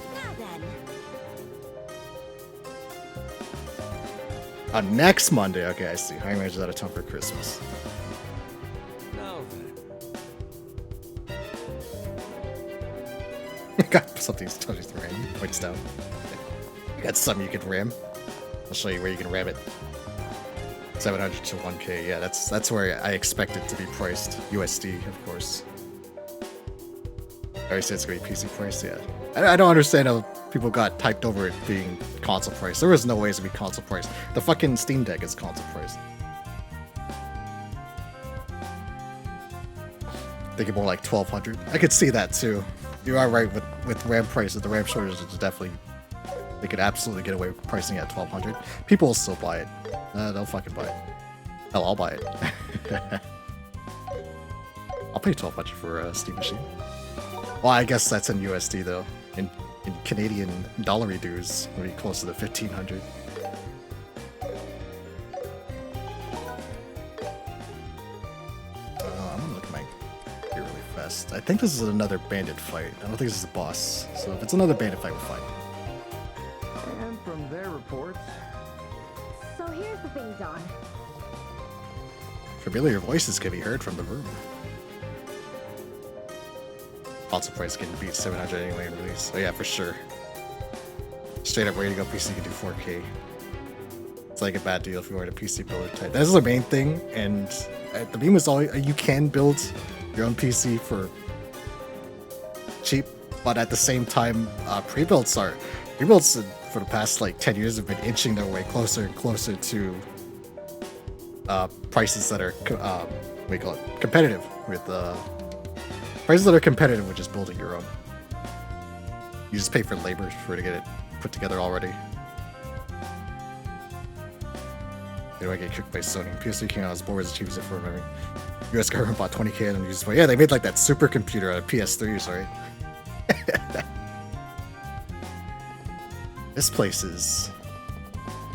then. Next Monday. Okay, I see. High Range is out of time for Christmas. Now then. Got something's touching the RAM. Points down. You got something you can RAM. I'll show you where you can RAM it. 700 to 1K. Yeah, that's where I expect it to be priced. USD, of course. I already said it's gonna be PC price. Yeah, I don't understand how people got typed over it being console price. There was no way it to be console price. The fucking Steam Deck is console price. Thinking more like 1,200. I could see that too. You are right with RAM prices. The RAM shortage is definitely. They could absolutely get away with pricing at 1,200. People will still buy it. They'll fucking buy it. Hell, I'll buy it. I'll pay 1,200 for a Steam machine. Well, I guess that's in USD though. In Canadian dollar dues, it'll be close to the 1,500. I'm gonna look at my gear really fast. I think this is another bandit fight. I don't think this is a boss. So if it's another bandit fight, we're fine. And from their reports, So here's the thing, Don. Familiar voices can be heard from the room. Console price can beat 700 anyway in release. Oh yeah, for sure. Straight up ready to go PC can do 4K. It's like a bad deal if you are a PC builder type. That's the main thing, and the meme was always you can build your own PC for cheap, but at the same time, pre-builds for the past like 10 years have been inching their way closer and closer to prices that are what do you call it, competitive with prices that are competitive with just building your own. You just pay for labor for to get it put together already. Do I get kicked by Sony? PS3 came out, I was bored as cheap as it for memory. US government bought 20K and used. Yeah, they made like that supercomputer out of PS3s, right? This place is.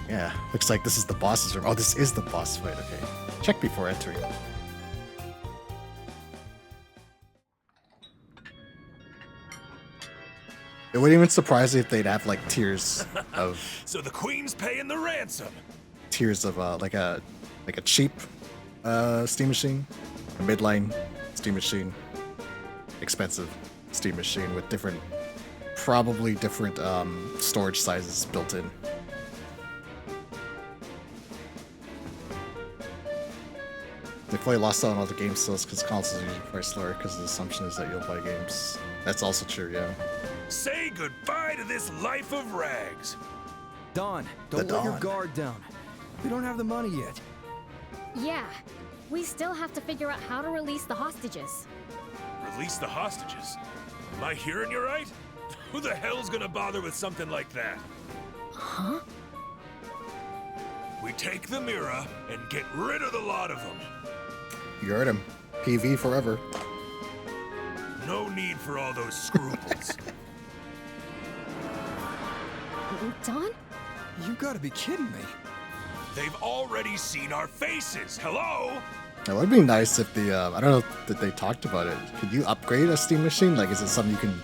Yeah, looks like this is the boss's room. Oh, this is the boss fight. Okay, check before entering. It wouldn't even surprise me if they'd have like tiers of So the Queen's paying the ransom. like a cheap steam machine, a midline steam machine, expensive steam machine with probably different storage sizes built in. They probably lost out on all the game sales because consoles are usually priced lower because the assumption is that you'll buy games. That's also true, yeah. Say goodbye to this life of rags. Don, don't let your guard down. We don't have the money yet. Yeah, we still have to figure out how to release the hostages. Release the hostages? Am I hearing you right? Who the hell's gonna bother with something like that? Huh? We take the Mira and get rid of the lot of them. You heard him. PV forever. No need for all those scruples. Don? You gotta be kidding me. They've already seen our faces. Hello? It would be nice if the, I don't know that they talked about it. Could you upgrade a steam machine? Like, is it something you can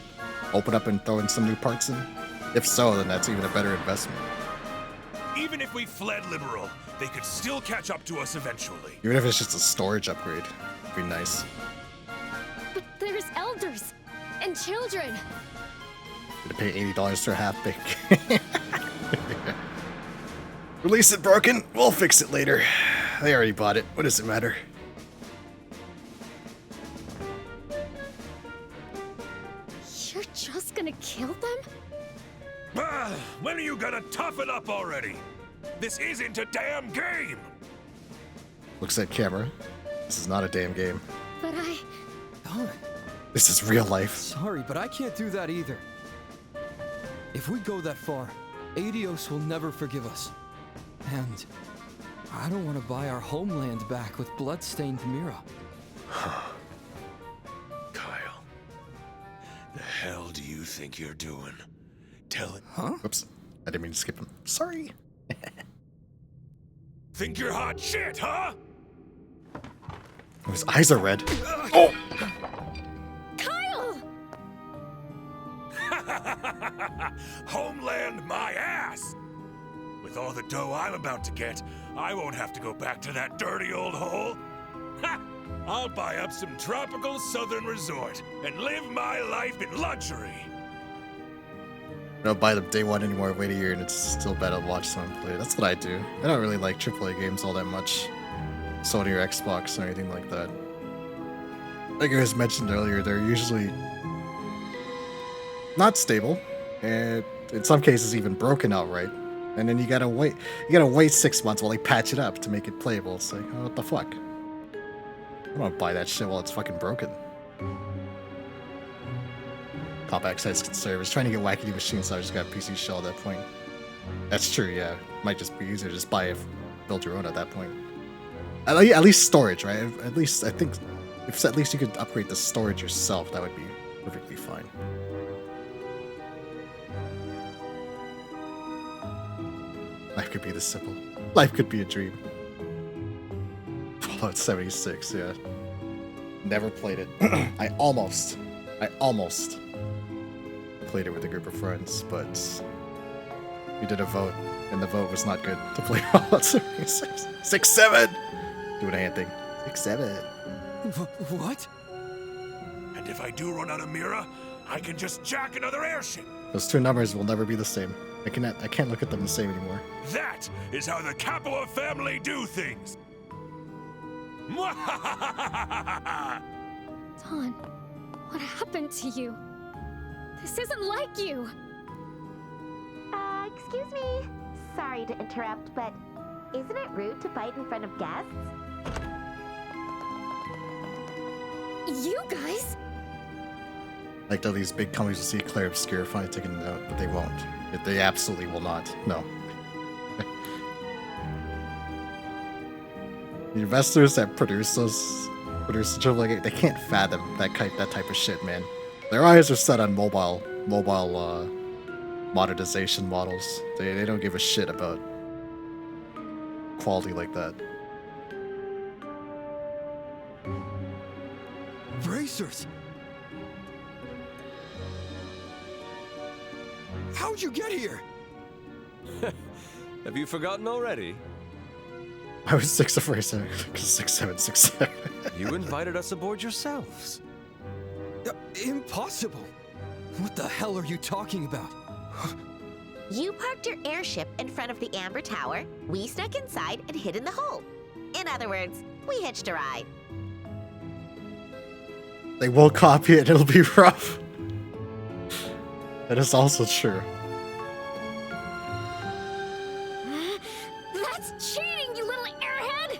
open up and throw in some new parts in? If so, then that's even a better investment. Even if we fled liberal, they could still catch up to us eventually. Even if it's just a storage upgrade, it'd be nice. But there's elders and children. Gonna pay $80 for a half bake. Release it broken. We'll fix it later. They already bought it. What does it matter? You're just gonna kill them? When are you gonna toughen up already? This isn't a damn game! Looks at camera. This is not a damn game. But Don. This is real life. Sorry, but I can't do that either. If we go that far, Adios will never forgive us. And I don't want to buy our homeland back with blood-stained Mira. Kyle, the hell do you think you're doing? Tell it. Huh? Whoops. I didn't mean to skip him. Sorry. Think you're hot shit, huh? His eyes are red. Oh! Kyle! Homeland my ass! With all the dough I'm about to get, I won't have to go back to that dirty old hole. Ha! I'll buy up some tropical southern resort and live my life in luxury. I don't buy them day one anymore. Wait a year and it's still better to watch someone play. That's what I do. I don't really like AAA games all that much. Sony or Xbox or anything like that. Like I was mentioned earlier, they're usually not stable, and in some cases even broken outright. And then you gotta wait 6 months while they patch it up to make it playable. It's like, oh, what the fuck? I don't want to buy that shit while it's fucking broken. Pop sites can serve. I was trying to get wacky machines, so I just got a PC shell at that point. That's true, yeah. Might just be easier to just build your own at that point. At least storage, right? At least, I think, if at least you could upgrade the storage yourself, that would be perfectly fine. Life could be this simple. Life could be a dream. Fallout 76, yeah. Never played it. I almost played it with a group of friends, but we did a vote, and the vote was not good to play Fallout 76. 6-7! Doing a hand thing. 6-7. What? And if I do run out of Mira, I can just jack another airship. Those two numbers will never be the same. I can't look at them the same anymore. That is how the Capua family do things. Don, what happened to you? This isn't like you. Excuse me. Sorry to interrupt, but isn't it rude to fight in front of guests? You guys? Like though these big companies will see a clear obscure finally taking a note, but they won't. They absolutely will not. No. The investors that produce AAA games, they can't fathom that type of shit, man. Their eyes are set on mobile monetization models. They don't give a shit about quality like that. Bracers! How'd you get here? Have you forgotten already? I was 6767. You invited us aboard yourselves. Impossible. What the hell are you talking about? You parked your airship in front of the Amber Tower, we snuck inside and hid in the hole. In other words, we hitched a ride. They will copy it, it'll be rough. That is also true. That's cheating, you little airhead!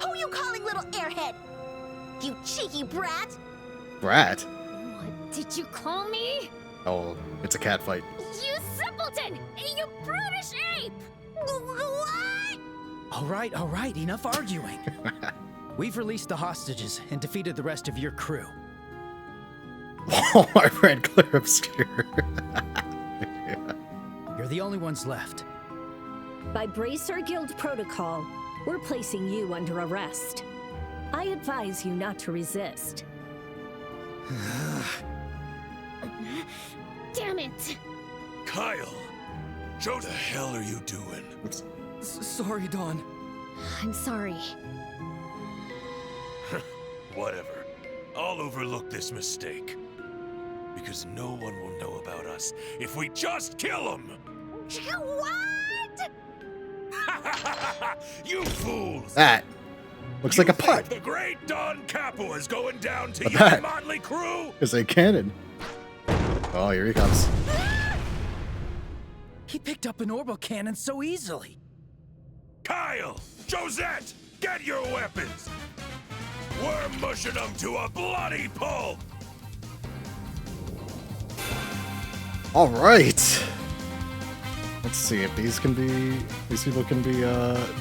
Who you calling little airhead? You cheeky brat! Brat? What did you call me? Oh, it's a cat fight. You simpleton! You brutish ape! What? All right, enough arguing. We've released the hostages and defeated the rest of your crew. Oh, I read clear obscure. You're the only ones left. By Bracer Guild protocol, we're placing you under arrest. I advise you not to resist. Damn it! Kyle! What the hell are you doing? Sorry, Dawn. I'm sorry. Whatever. I'll overlook this mistake. Because no one will know about us if we just kill him! What? You fools! That looks like a putt. The great Don Capo is going down to A your putt. motley crew! Is a cannon. Oh, here he comes. He picked up an orbital cannon so easily. Kyle! Josette! Get your weapons! We're mushing them to a bloody pulp! All right. Let's see if these people can be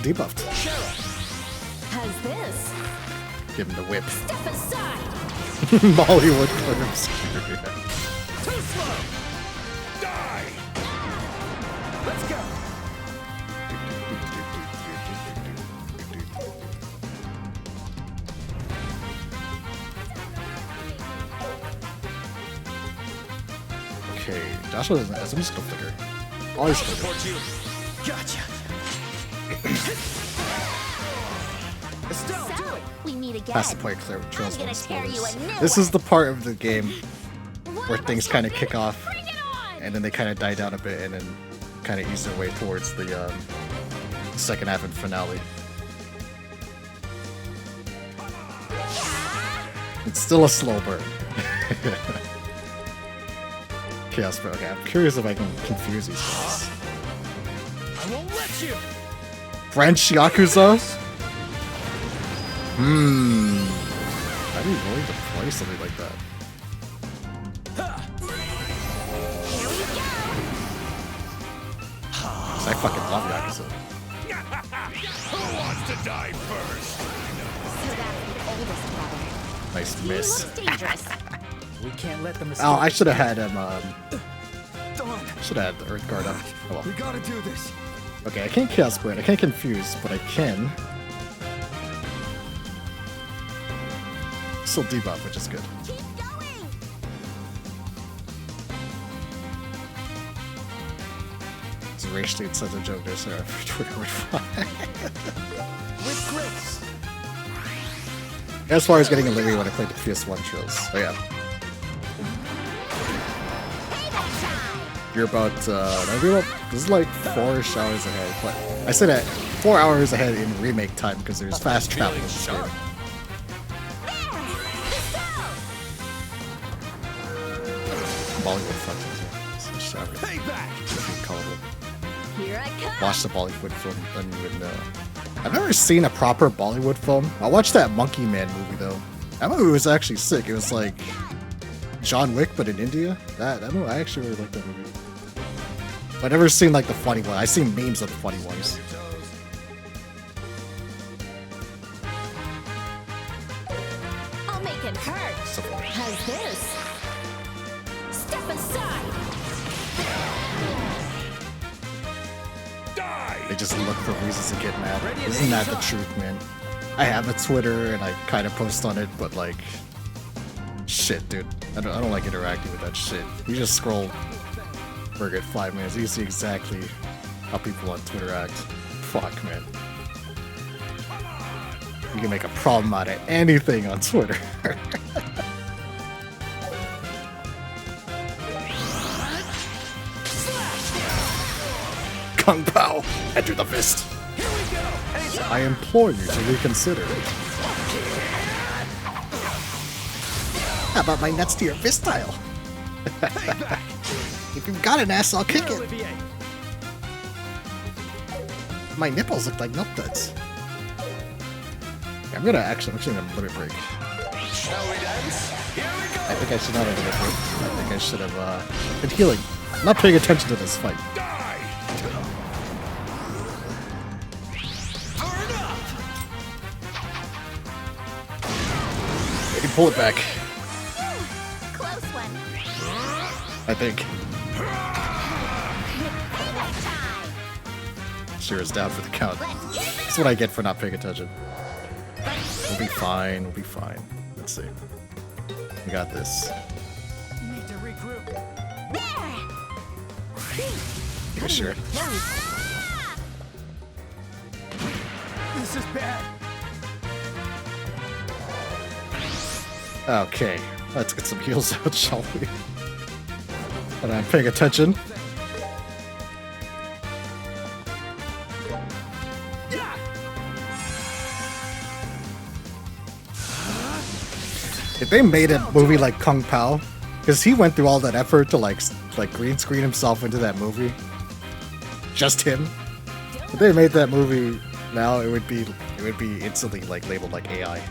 debuffed. How's this? Give him the whip. Step aside! Bollywood clips. Too slow! Die! Let's go! Okay, Joshua doesn't have some skill figure. Always skill figure. you. Gotcha. So, we meet again. Has to play clear with I'm trails gonna and tear you a spoilers. new This is one. the part of the game One where of things us kind of will kick do it. off, Bring it on! and then they kind of die down a bit, and then kind of ease their way towards the second half and finale. It's still a slow burn. Chaos Bro. Okay, I'm curious if I can confuse these guys. I won't let you! French Yakuza? I'd be willing to play something like that. I fucking love Yakuza. Who wants to die first? So that's the oldest brother. Nice He miss. looks dangerous. We can't let them escape. Oh, I should have had him. Dawn, Should have had the Earth Guard up. Oh, well. we gotta do this. Okay, I can't Chaos Blade. I can't confuse, but I can still debuff, which is good. Keep going. It's Ray State says a joke there, Sarah. For Twitter would fine. With grace! As far as getting Olivia when I played the PS1 Trills. Oh yeah. You're about, this is like 4-ish hours ahead, but I said at 4 hours ahead in remake time because there's fast travel in this game. Bollywood fucking so colorful. Here I come. Watch the Bollywood film, then you would know. I've never seen a proper Bollywood film. I watched that Monkey Man movie though. That movie was actually sick. It was like John Wick, but in India. That movie, I actually really liked that movie. But I've never seen like the funny one. I've seen memes of the funny ones. I'll make it hurt. So funny. How's this? Step aside! They just look for reasons to get mad. Isn't that the truth, man? I have a Twitter and I kind of post on it, but like, shit, dude. I don't like interacting with that shit. You just scroll for a good 5 minutes. You see exactly how people on Twitter act. Fuck, man. You can make a problem out of anything on Twitter. Kung Pao! Enter the fist! I implore you to reconsider. How about my nuts to your fist tile? If you've got an ass, I'll kick it. My nipples look like milk duds. I'm gonna limit break. I think I should not have limit break. I think I should have been healing. I'm not paying attention to this fight. I can pull it back. Close one. I think. Shira's down for the count. That's what I get for not paying attention. We'll be fine. We'll be fine. Let's see. We got this. Need to regroup. Okay, sure. This is bad. Okay, let's get some heals out, shall we? And I'm paying attention. If they made a movie like Kung Pao, because he went through all that effort to like green screen himself into that movie, just him. If they made that movie now, it would be instantly like labeled like AI.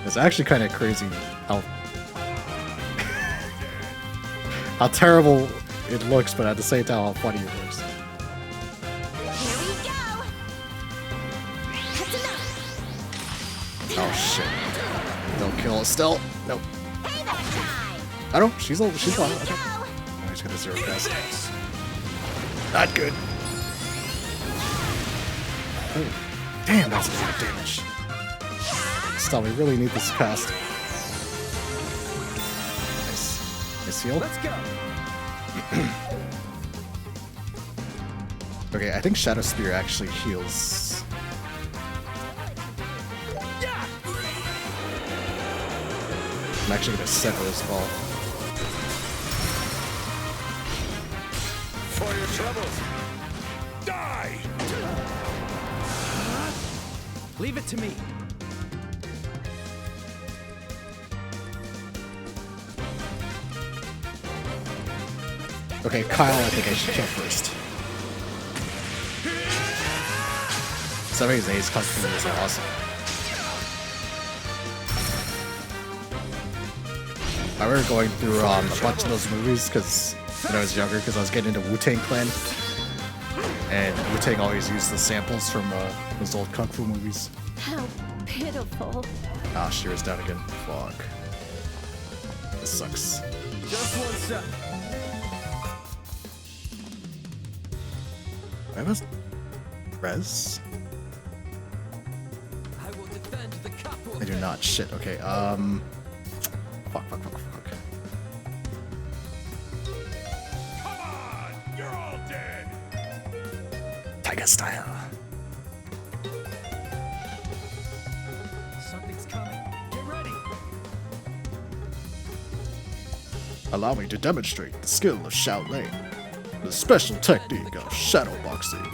It's actually kind of crazy how terrible it looks, but at the same time how funny it looks. Oh shit! Don't kill Estelle. Nope. I don't. She's alive. Okay. Oh, he's got a 0 cast. Not good. Oh, damn, that's a lot of damage. Stop, we really need this cast. Nice. Nice heal. Let's go. Okay, I think Shadow Spear actually heals. I'm actually gonna sever his ball. For your troubles. Die! Leave it to me. Okay, Kyle, I think I should kill first. Some of his A's Kung Fu movies are awesome. I remember going through a bunch of those movies because when I was younger, because I was getting into Wu-Tang Clan, and Wu-Tang always used the samples from those old Kung Fu movies. How pitiful. Ah, Shira's down again. Fuck. This sucks. Just one step. I must res. I will defend the couple. I do not. Shit. Okay. Fuck. Come on! You're all dead! Tiger style. Something's coming. Get ready. Allow me to demonstrate the skill of Shaolin. The special technique of shadow boxing.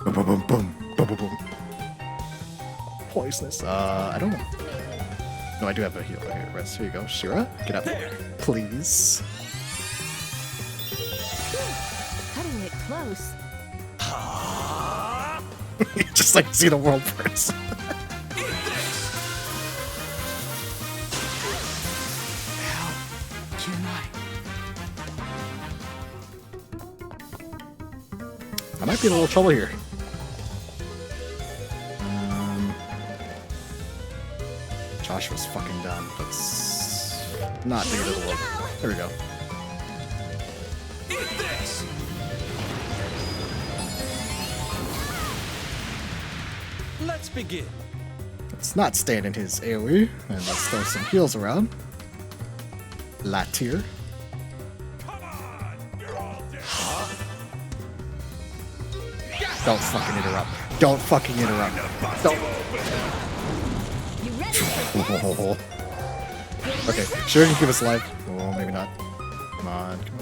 Boom, boom, boom, boom, boom, boom, boom. Poisonous. I don't know. No, I do have a heal right here. Rest. Here you go. Shira, get up. Please. Cutting it close. You just like see the world first. I might be in a little trouble here. Joshua's fucking done. Let's not dig it a little. There we go. Let's begin. Let's not stand in his AoE, and let's throw some heals around. Latir. Don't fucking interrupt. Don't fucking interrupt. Don't. You ready for this? Okay, sure you can keep us alive. Oh, maybe not. Come on, come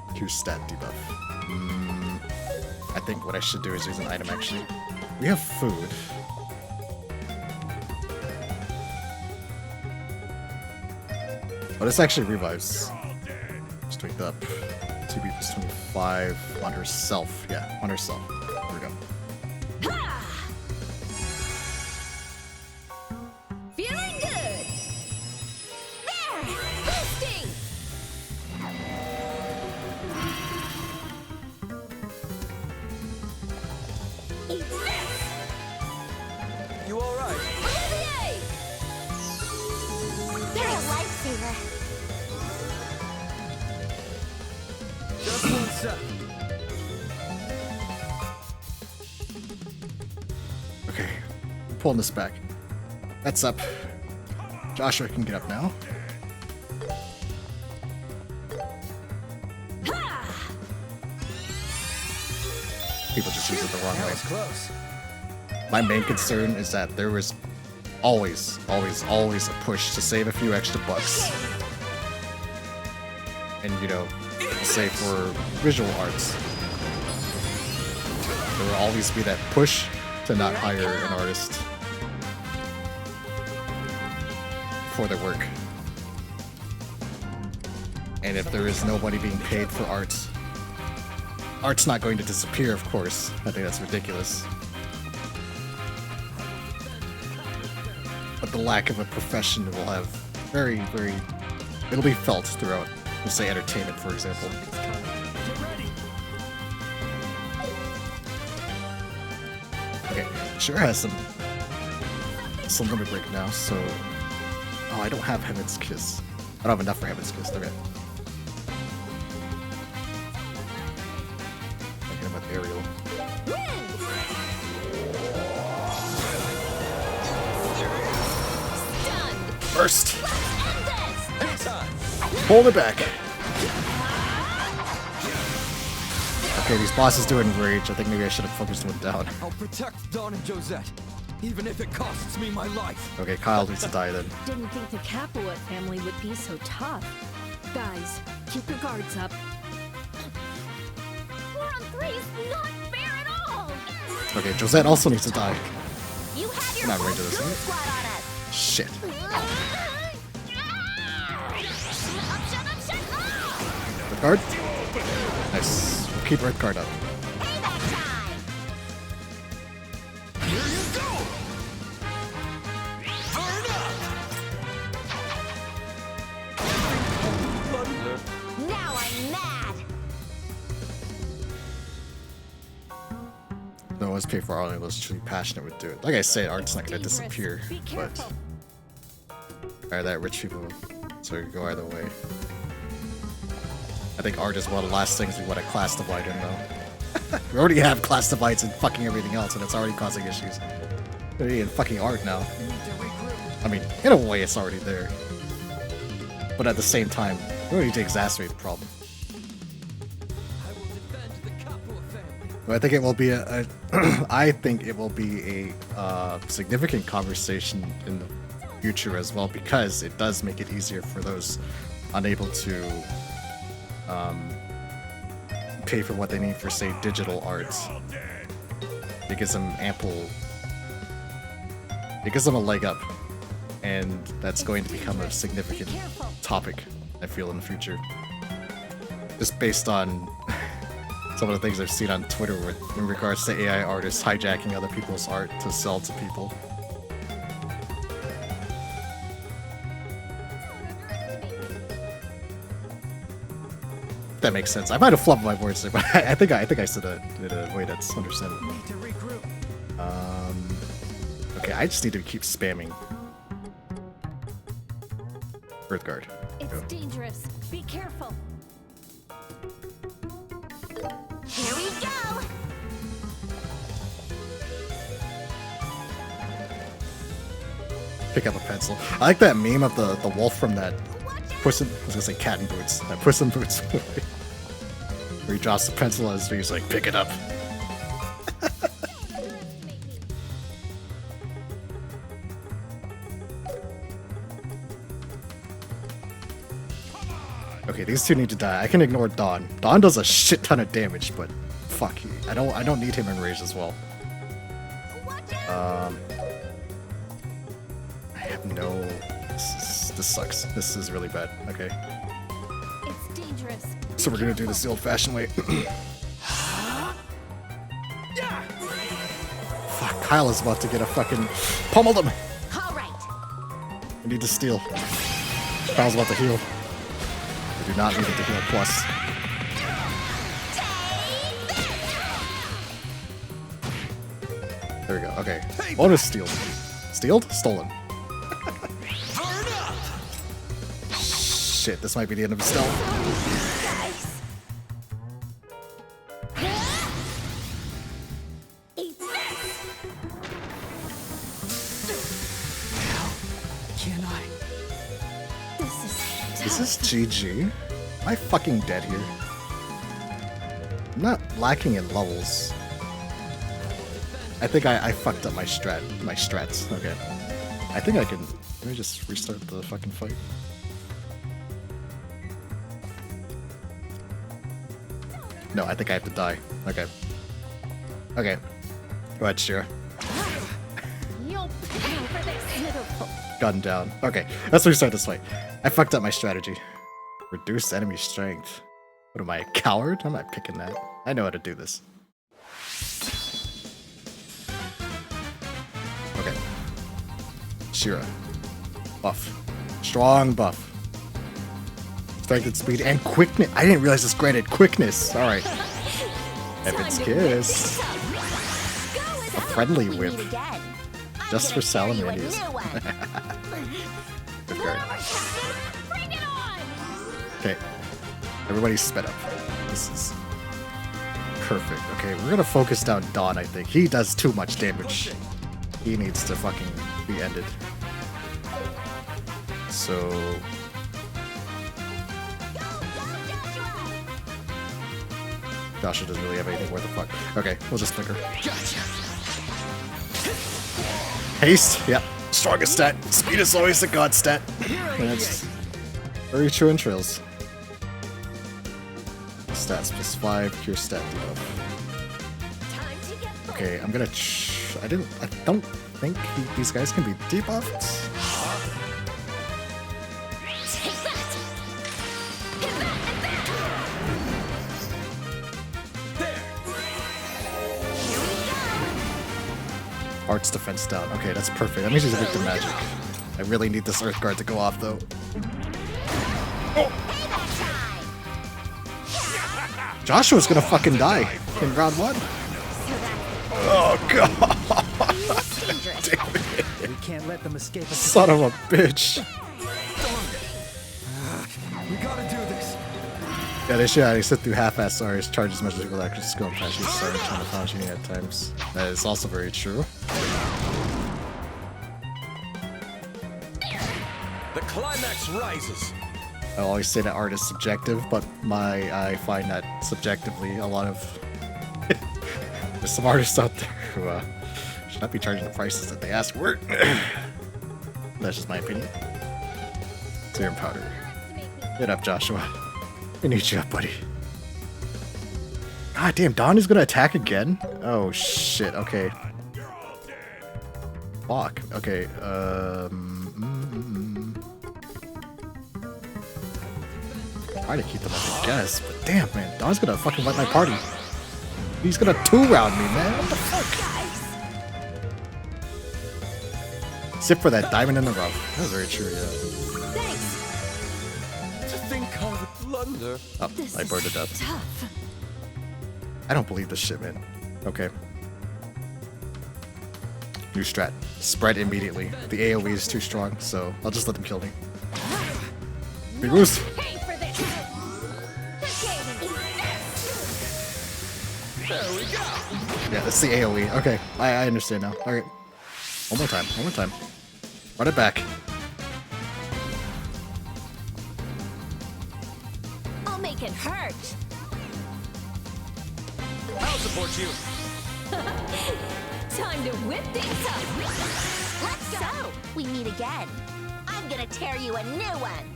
on. Q stat debuff. I think what I should do is use an item actually. We have food. Oh, this actually revives. Just tweaked up. TB plus 25 on herself. Yeah, on herself. There we go. Feeling good. There, boosting. Eat this. You all right? Olivier! You're a lifesaver. Just one sec. Okay, pulling this back. That's up. Joshua can get up now. People just use it the wrong That way. was close. My main concern is that there was always a push to save a few extra bucks. And, you know, say for visual arts. There will always be that push to not hire an artist for their work. And if there is nobody being paid for art's not going to disappear, of course. I think that's ridiculous. But the lack of a profession will have it'll be felt throughout, let's say, entertainment, for example. Okay, sure has some limit break now, so... Oh, I don't have Heaven's Kiss. I don't have enough for Heaven's Kiss, okay. Thinking about Ariel. Burst! Hold it back. Okay, these bosses do enrage. I think maybe I should have focused one down. I'll protect Dawn and Josette, even if it costs me my life. Okay, Kyle needs to die then. Didn't think the Capua family would be so tough. Guys, keep your guards up. 4 on 3 is not fair at all. Okay, Josette also needs to die. You have your Not whole ready to this, goon right? squad on us. Shit. Red card? Nice. We'll keep red card up. Now I'm mad. No one's paid for only those truly passionate would do it. Like I said, art's not gonna disappear, but are that rich people, so it could go either way. I think art is one of the last things we want to class divide in, though. We already have class divides in fucking everything else, and it's already causing issues. We're in fucking art now. I mean, in a way, it's already there. But at the same time, we don't need to exacerbate the problem. But I think it will be I think it will be a significant conversation in the future as well, because it does make it easier for those unable to pay for what they need for, say, digital arts. It gives them it gives them a leg up, and that's going to become a significant topic, I feel, in the future. Just based on some of the things I've seen on Twitter in regards to AI artists hijacking other people's art to sell to people. That makes sense. I might have flubbed my words there, but I think I said it in a way that's understandable. Okay, I just need to keep spamming Earth Guard. It's dangerous. Be careful. Here we go. Pick up a pencil. I like that meme of the wolf from that Puss in, I was gonna say cat in boots. Puss in Boots movie. Where he drops the pencil on his feet, he's like, pick it up. Okay, these two need to die. I can ignore Dawn. Dawn does a shit ton of damage, but fuck, I don't need him in rage as well. I have no. This sucks. This is really bad. Okay. It's dangerous. So we're gonna do this the old-fashioned way. Fuck, Kyle is about to get a fucking pummel him. All right. I need to steal. Kyle's about to heal. I do not need it to heal plus. There we go. Okay. Bonus steal. Stealed? Stolen. Shit, this might be the end of his stealth. Can I? Is this GG? Am I fucking dead here? I'm not lacking in levels. I think I fucked up my strats. Okay. I think I can. Let me just restart the fucking fight. No, I think I have to die. Okay. Okay. Go ahead, Shira. You'll pay for this. Gun down. Okay, let's restart this fight. I fucked up my strategy. Reduce enemy strength. What am I, a coward? I'm not picking that. I know how to do this. Okay. Shira. Buff. Strong buff. Strength and speed and quickness. I didn't realize this granted quickness. Alright. Heaven's Kiss. A friendly whip. Just for Salamanias. Good card. Okay. Everybody's sped up. This is perfect. Okay, we're gonna focus down Dawn, I think. He does too much damage. He needs to fucking be ended. So... Joshua doesn't really have anything worth a fuck. Okay, we'll just flicker. Haste, yep. Strongest stat. Speed is always a god stat. That's very true in Trails. Stats plus 5, cure stat debuff. Okay, I'm gonna. I don't think these guys can be debuffed. Art's defense down. Okay, that's perfect. That means he's weak to magic. I really need this Earth Guard to go off, though. Oh. Joshua's gonna fucking die in round 1. Oh god! Damn it. We can't let them escape us. Son of a bitch. We gotta do this. Yeah, they should actually sit through half-ass stars, charge as much as people actually skill and patch each star and turn the functioning at times. That is also very true. The climax rises. I always say that art is subjective, but I find that subjectively a lot of there's some artists out there who should not be charging the prices that they ask for it. That's just my opinion. Serum powder. Get up, Joshua. I need you up, buddy. God damn, Dawn is gonna attack again? Oh shit, okay. Fuck. Okay, try to keep them up, I guess, but damn, man, Dawn's gonna fucking wipe my party. He's gonna 2-round me, man. What the fuck? Sip for that diamond in the rough. That's very true, yeah. To think I would blunder. Oh, I burned to death. I don't believe this shit, man. Okay. New strat. Spread immediately. The AoE is too strong, so I'll just let them kill me. Big boost. There we go. Yeah, that's the AoE. Okay, I understand now. Alright. One more time. Run it back. make it hurt. I'll support you. Time to whip things up. Let's go. So, we meet again. I'm gonna tear you a new one.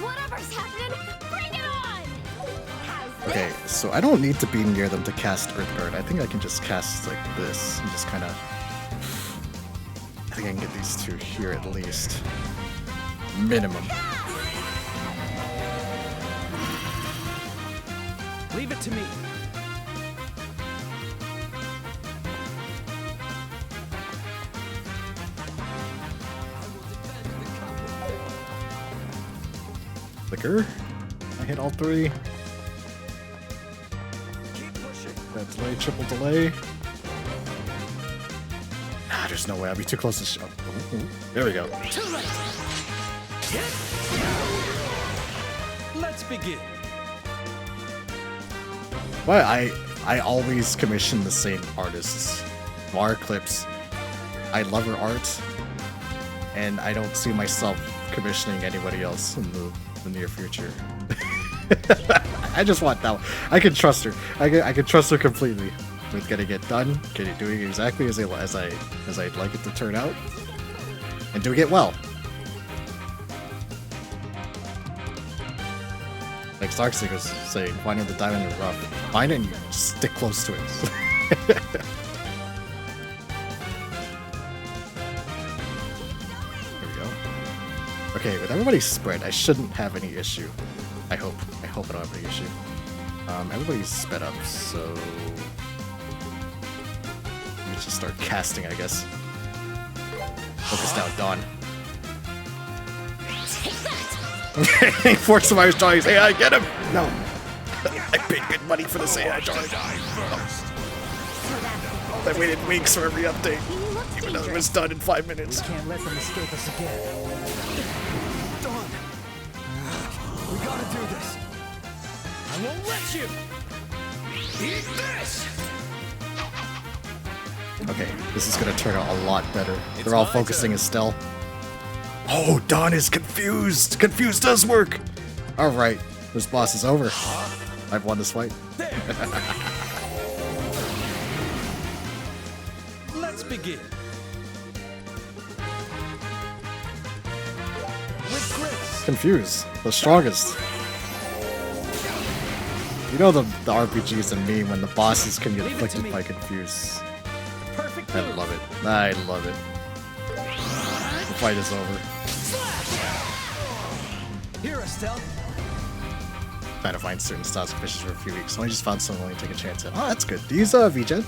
Whatever's happening, bring it on! Okay, so I don't need to be near them to cast Earthguard. I think I can just cast like this and just kind of. I think I can get these two here at least. Minimum. Leave it to me. Flicker. I hit all three. That delay, triple delay. Ah, there's no way. I'll be too close to show. There we go. Let's begin. But I always commission the same artists. Mara Clips. I love her art, and I don't see myself commissioning anybody else in the near future. I just want that one. I can trust her. I can trust her completely with getting it done, doing exactly as I'd like it to turn out, and doing it well. Like Starksick was saying, finding the diamond in the rough. Find it and you stick close to it. There we go. Okay, with everybody spread, I shouldn't have any issue. I hope I don't have any issue. Everybody's sped up, so let me just start casting, I guess. Focus down, Dawn. Force Myers drawings. AI, get him! No. I paid good money for this AI drawing. I waited weeks for every update, even though it was done in 5 minutes. We can't let them escape us again. Dawn! We gotta do this! I won't let you! Eat this! Okay, this is gonna turn out a lot better. They're all focusing Estelle. Oh, Dawn is confused! Confused does work! Alright, this boss is over. I've won this fight. Let's begin. With Chris. Confused. The strongest. You know the RPGs and me when the bosses can get afflicted by confuse. I love it. I love it. The fight is over. Here, Estelle. Trying to find certain styles of fishes for a few weeks. So I just found someone willing to take a chance at. Oh, that's good. Do you use VGen?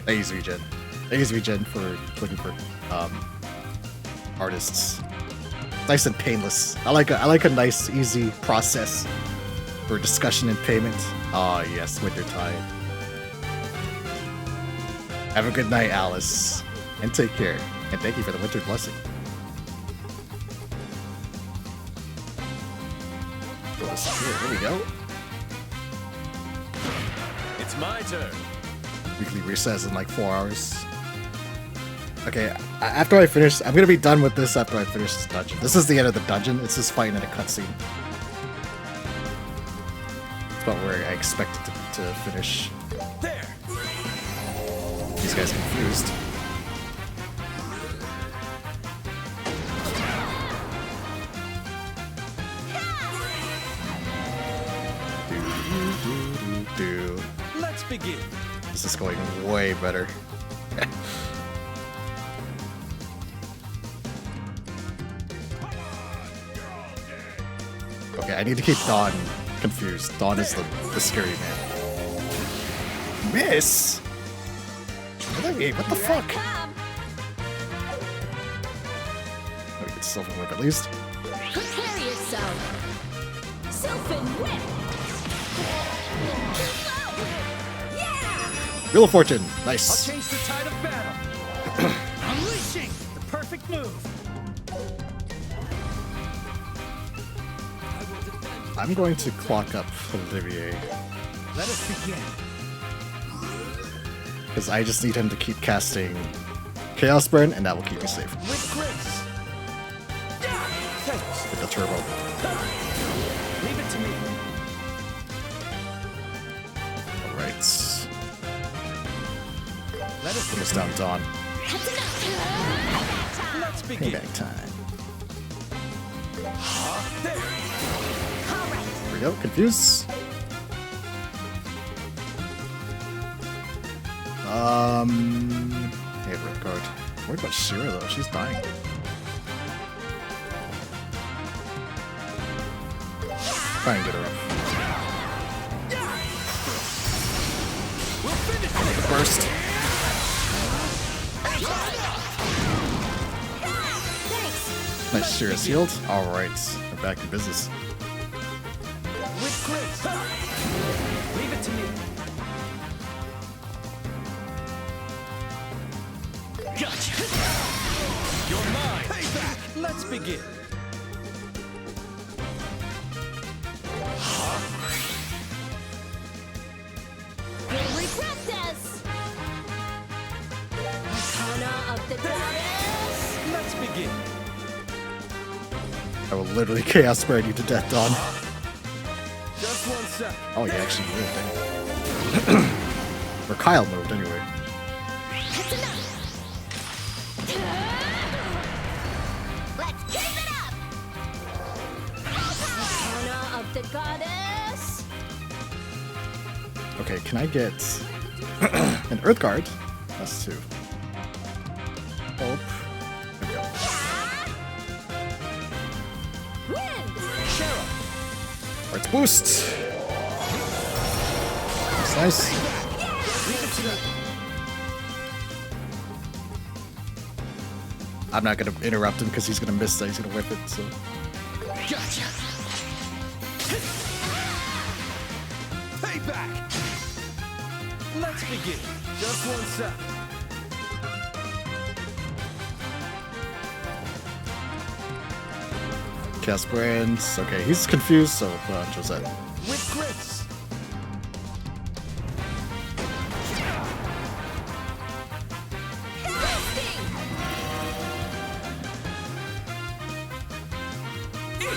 I use VGen. I use VGen for looking for artists. Nice and painless. I like a nice, easy process for discussion and payment. Ah, yes, wintertime. Have a good night, Alice, and take care. And thank you for the winter blessing. Here we go. It's my turn. Weekly recess in like 4 hours. Okay, after I finish, I'm gonna be done with this after I finish this dungeon. This is the end of the dungeon. It's just fighting in a cutscene. It's about where I expect it to finish. There. These guys confused. Let's begin. This is going way better. Okay, I need to keep Dawn confused. Dawn is the scary man. Miss? What the fuck? Let me get Sylvan Whip at least. Prepare yourself. Sylvan Whip. Wheel of Fortune. Nice. I'll change the tide of battle. Unleashing the perfect move. I'm going to clock up Olivier. Let us begin. Because I just need him to keep casting Chaos Burn, and that will keep me safe. With grace. Thanks. the turbo. Leave it to me. Alright. Put us down, Dawn. Let's begin. Payback time. Here we go, confuse. Hey, red card. Worried about Shira though, she's dying. Try and get her up. Make a burst. Nice, Shira's healed. Alright, we're back in business. With grace. Leave it to me. Gotcha. You're mine. Payback. Let's begin. You'll regret this! Arcana of the Goddess! Let's begin. I will literally chaos spread you to death, Dawn. Just one sec. Oh, you actually moved, eh? Or Kyle moved, anyway. Let's keep it up! Arcana of the Goddess! Okay, can I get an Earth Guard? That's 2. Hope. There we go. Arts boost! That's nice. I'm not gonna interrupt him because he's gonna miss that. He's gonna whip it, so. Gotcha. Payback. Let's begin. Just one sec. Cast Brands. Okay, he's confused, so put on Josette. With grace.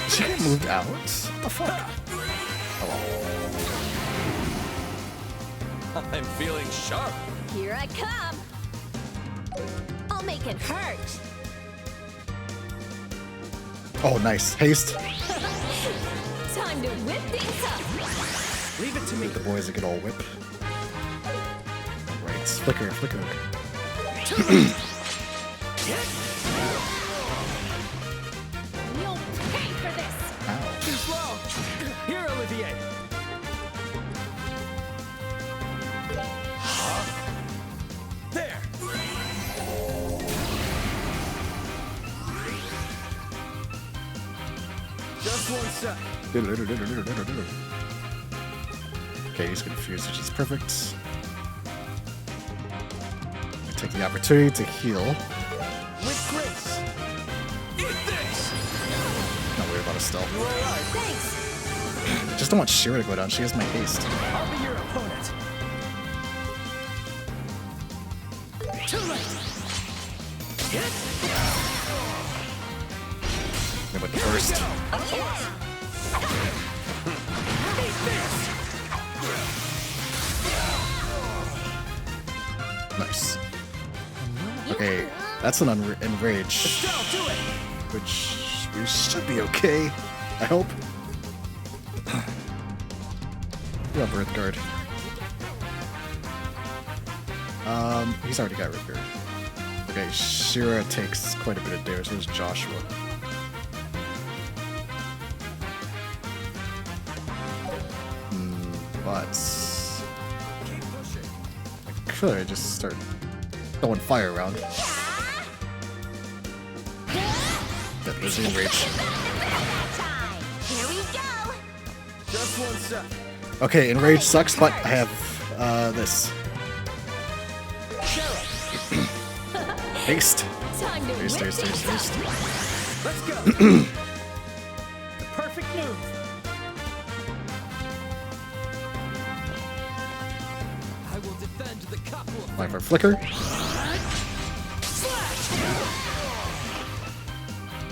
She got moved out? What the fuck? I'm feeling sharp. Here I come! I'll make it hurt! Oh, nice. Haste. Time to whip things up! Leave it to me. The boys that get all whip. Alright, flicker, flicker. You'll pay for this! Ow. Too slow. Here, Olivier. There. Just one sec. Okay, he's confused, which is perfect. I take the opportunity to heal. With grace. Eat this. Not worried about a stealth. You're all right. Thanks! Just don't want Shira to go down. She has my haste. I'll be your opponent. Too late. Yeah, but first. Nice. Okay, that's an enrage. Which we should be okay. I hope. We have Earth Guard. He's already got Earth Guard. Okay, Shira takes quite a bit of damage. So does Joshua. But I could just start throwing fire around. Get this enrage. Here we go! Just one sec. Okay, enrage sucks, but I have this. Haste. Time to Haste, whip haste, haste, things haste. up! Let's go. The perfect move. I will defend the couple of Life or flicker.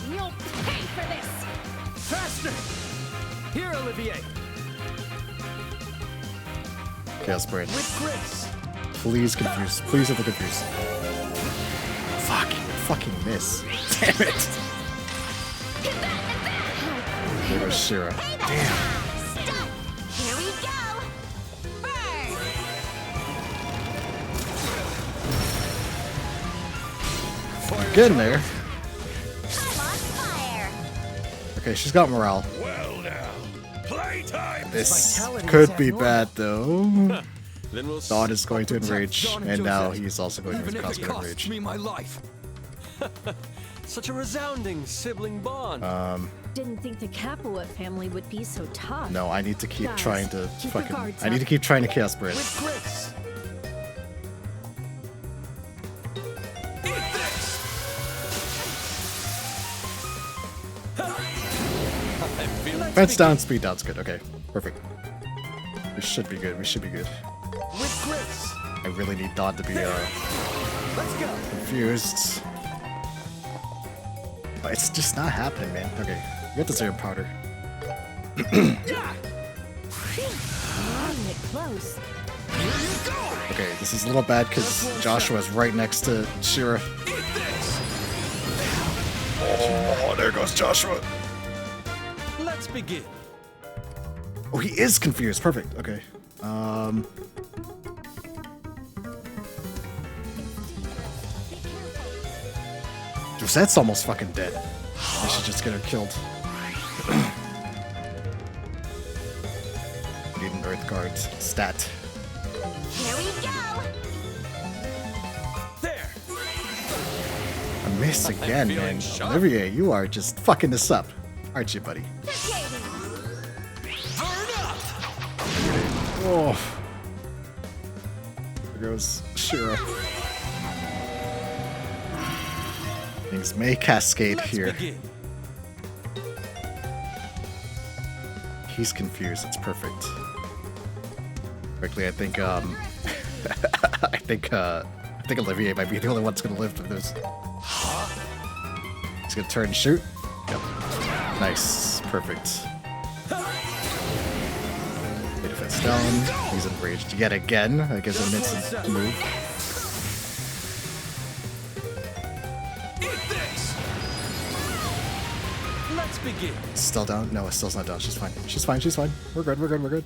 You'll pay for this! listening. Here, Olivier. Chaos Brain. With grace. Please confuse. Please have the confuse. Fuck. Fucking miss. Damn it. There goes Shira. Damn. Stop! Here we go! Burn! Getting there. I'm on fire! Okay, she's got morale. Well now, playtime! This could be bad though. Then we'll Dawn is going to enrage, Dawn and and now Joseph, he's also going even to if cause it me costs enrage. me my life. Such a resounding sibling bond. Didn't think the Capulet family would be so tough. No, I need to keep Guys, trying to keep your fucking. guards I need up. to keep trying to chaos brain. With grace. Fence down, speed down's good. Okay, perfect. We should be good. We should be good. With grace. I really need Dawn to be Let's go. confused. But it's just not happening, man. Okay, you have to zero powder. Yeah. Getting it close. Here you go. Okay, this is a little bad because Joshua's right next to Shira. Eat this. Oh, there goes Joshua. Let's begin. Oh, he is confused. Perfect. Okay. Josette's almost fucking dead. I should just get her killed. Need an Earth Guard stat. Here we go! There. I miss again, feeling man. sharp. Olivier, you are just fucking this up, aren't you, buddy? Oh. There goes Shira. Things may cascade Let's here. begin. He's confused. It's perfect. Frankly, I think I think Olivier might be the only one that's gonna live through this. He's gonna turn and shoot. Yep. Nice. Perfect. Defense down. He's enraged yet again. That gives him an instant move. Eat this. Let's begin. Still down? No, Estelle's not down. She's fine. She's fine. She's fine. We're good. We're good. We're good.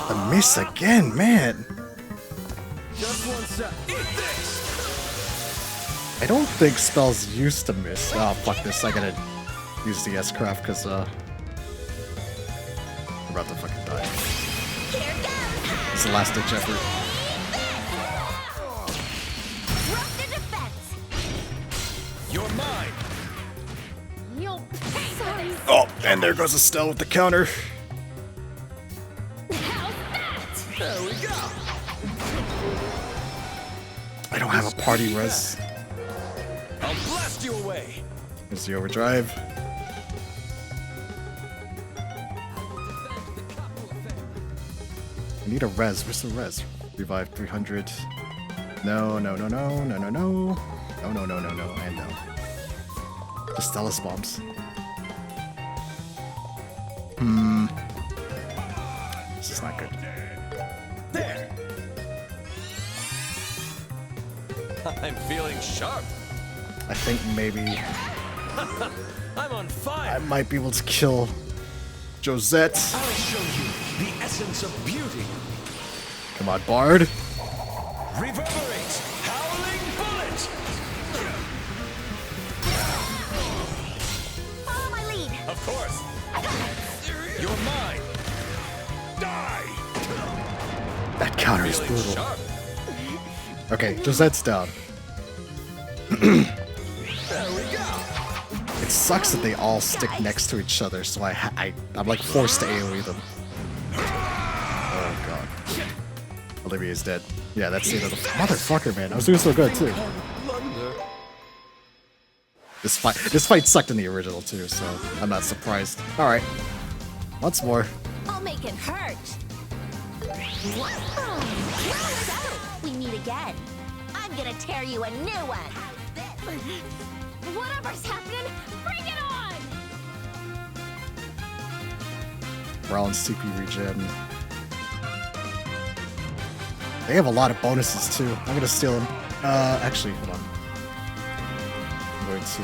A miss again, man. Just one sec. Eat this. I don't think spells used to miss. Oh, fuck this. I gotta use the S-Craft because, I'm about to fucking die. It's the last ditch effort. Rope the defense! You're mine. You'll pay for this. Oh, and there goes Estelle with the counter. How's that? There we go. I don't have a party res. I'll blast you away. Here's the overdrive. I need a res. Where's the res? Revive 300. No, no, no, no, no, no, no. No, no, no, no, no, and no. Just Stella's bombs. This is not good. There. I'm feeling sharp. I think maybe I'm on fire. I might be able to kill Josette. I'll show you the essence of beauty. Come on, Bard. Reverberate. Howling bullet. Follow my lead! Of course. You're mine. Die. That counter is Feeling brutal. sharp. Okay, Josette's down. There we go. It sucks that they all stick next to each other, so I'm like forced to AoE them. Oh god. Olivier's dead. Yeah, that's the end of the motherfucker, man. I was doing so good too. This fight sucked in the original too, so I'm not surprised. All right, once more. I'll make it hurt! So, we meet again. I'm I'm gonna tear you a new one. Whatever's happening, bring it on! We're all in CP regen. They have a lot of bonuses too. I'm gonna steal them. Actually, hold on. I'm going to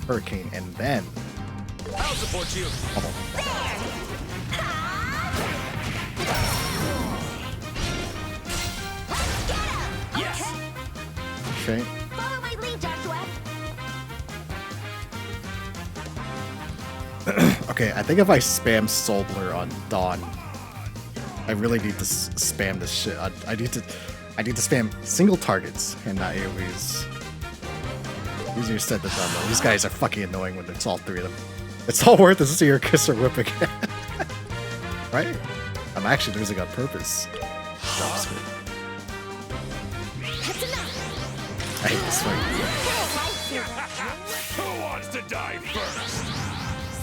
Hurricane and then. I'll support you. Hold on. Yes. Okay. Follow my lead, Joshua. Okay, I think if I spam Soulblur on Dawn, I really need to spam this shit. I need to spam single targets and not AoEs. Easier said than done though. These guys are fucking annoying when it's all three of them. It's all worth it to see her kiss her whip again. Right? I'm actually losing on purpose. Jump screen. I hate this fight. Who wants to die first?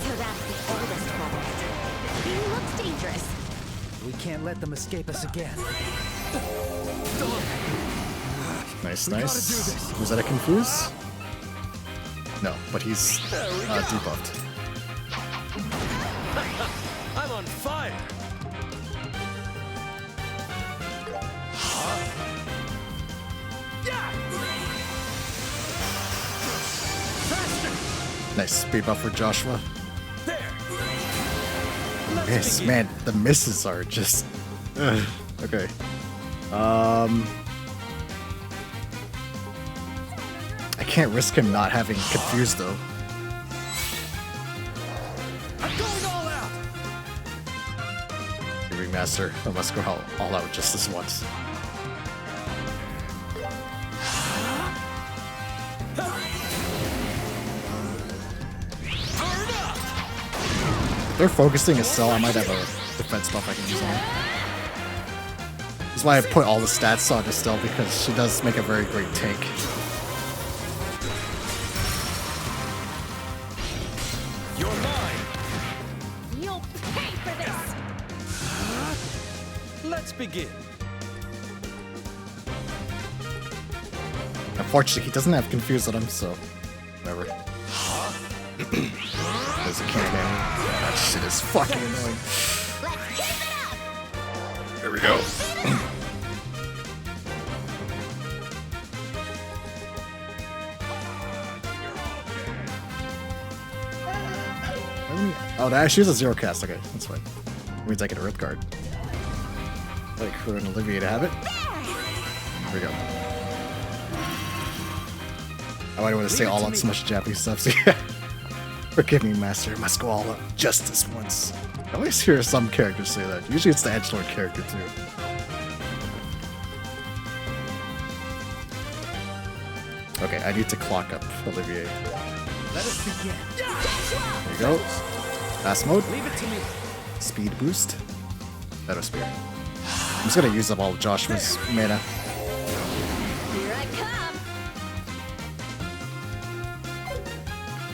So that's the oldest one. He looks dangerous. We can't let them escape us again. Nice, nice. Was that a confuse? No, but he's debuffed. I'm on fire. Nice speed buff for Joshua. There. Miss, man, the misses are just. Okay. I can't risk him not having confused though. I'm going all out. Remaster. I must go all out just this once. If they're focusing a cell, I might have a defense buff I can use on her. That's why I put all the stats on Estelle, because she does make a very great tank. You're mine. You'll pay for this! Let's begin. Unfortunately, he doesn't have confused on him, so whatever. There's a cannon. That shit is fucking annoying. There we go. Oh, that she has a zero cast. Okay, that's fine. That means I get a rip guard. Like her and Olivia to have it. There we go. Oh, I don't want to say all out so much Japanese stuff. So yeah. Forgive me, Master. I must go all out just this once. I always hear some characters say that. Usually it's the edgelord character too. Okay, I need to clock up Olivier. Let us begin. There you go. Fast mode. Leave it to me. Speed boost. Meadow Spear. I'm just gonna use up all of Joshua's mana. Here I come!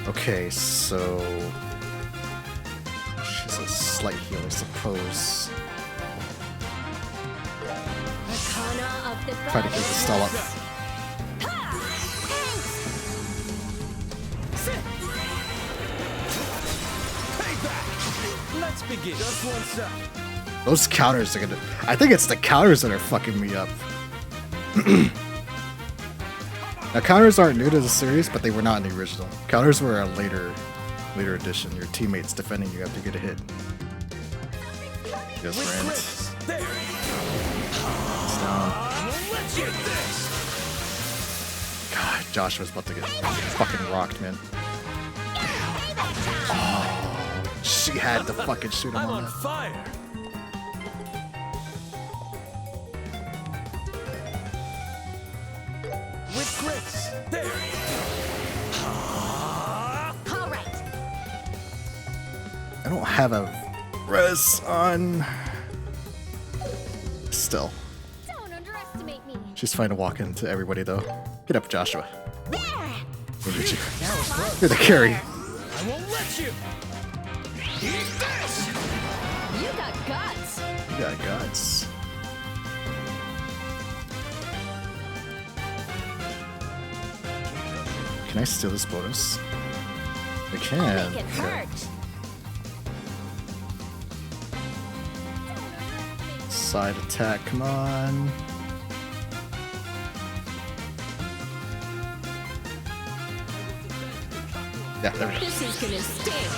Okay, so she's a slight heal, I suppose. Arcana of the Try to keep the stall up. Let's begin. Just one sec. Those counters are gonna. I think it's the counters that are fucking me up. Now, counters aren't new to the series, but they were not in the original. Counters were a later edition. Your teammates defending you after you get a hit. Just ran. It's down. God, Joshua's about to get fucking rocked, man. Oh, she had to fucking shoot him on that. Fire. With grace. There. All right. I don't have a res on. Still. Don't underestimate me. She's fine to walk into everybody though. Get up, Joshua. Look at you. You're the carry. I won't let you. Eat this. You got guts. You got guts. can I steal this bonus? I can. Make it Okay. hurt. Side attack, come on. Yeah, there we go. This is gonna stink.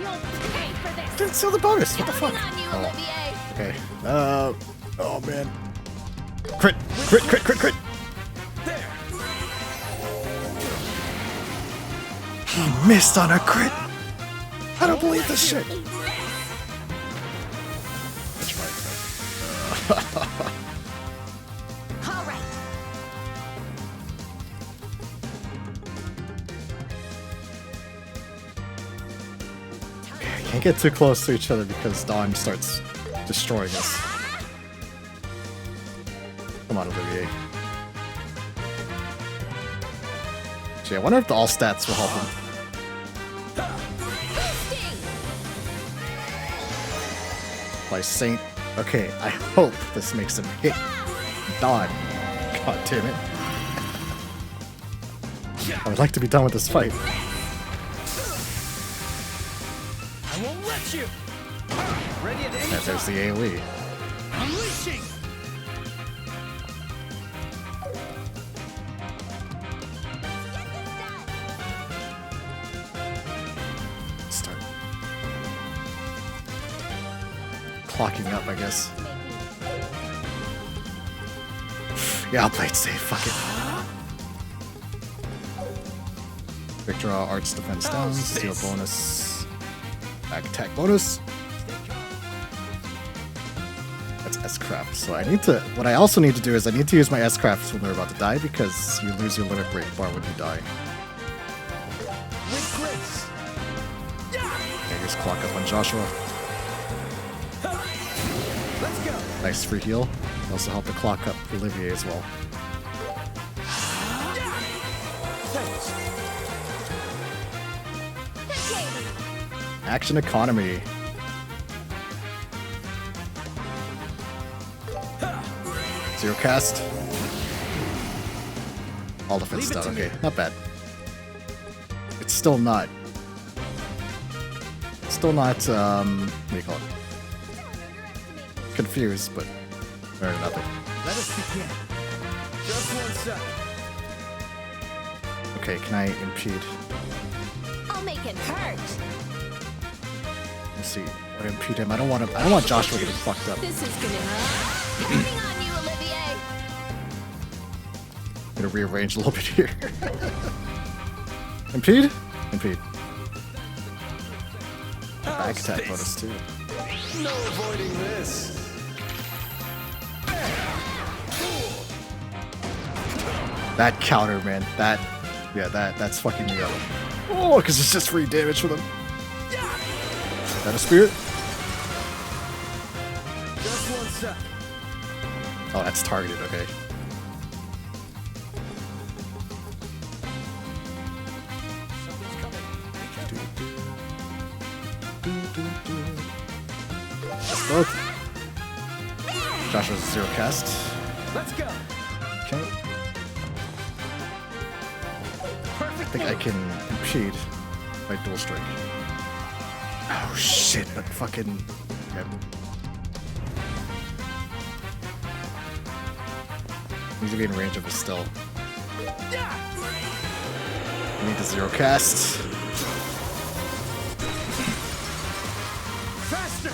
You'll pay for this. Didn't steal the bonus. What the fuck? Counting on you, Oh, Olivier. okay. Oh man. Crit, crit, crit, crit, crit. He missed on a crit. I don't believe this shit. All right. Can't get too close to each other because Dawn starts destroying us. Come on, Olivier. Gee, I wonder if the all stats will help him. By Saint. Okay, I hope this makes him hit Dawn. God damn it. I would like to be done with this fight. I won't let you. Ready at any Yeah, there's the AoE. Unleashing. Start clocking up, I guess. Yeah, I'll play it safe. Fuck it. Quick draw, arts defense down, steal bonus, back attack bonus. That's S-Craft. So I need to. What I also need to do is I need to use my S-Crafts when they're about to die because you lose your limit break bar when you die. With grace. Okay, here's clock up on Joshua. Let's go. Nice free heal. Also help the clock up Olivier as well. Thanks. Action economy. Zero cast. All defense down. Okay, not bad. It's still not. Still not. What do you call it? Confused, but better than nothing. Let us begin. Just 1 sec. Okay, can I impede? I'll make it hurt. Let's see. I impede him. I don't want him. I don't want Joshua getting fucked up. This is gonna. Counting on you, Olivier. I'm gonna rearrange a little bit here. Impede? Impede. Back attack bonus too. No avoiding this. That counter, man. That's fucking me up. Oh, because it's just free damage for them. Is that a spirit? Just 1 sec. Oh, that's targeted. Okay. That's both. Joshua's zero cast. Let's go. Okay. I think I can impede by dual strike. Oh shit, but fucking. Yep. Need to be in range of it still. I need the zero cast. Faster.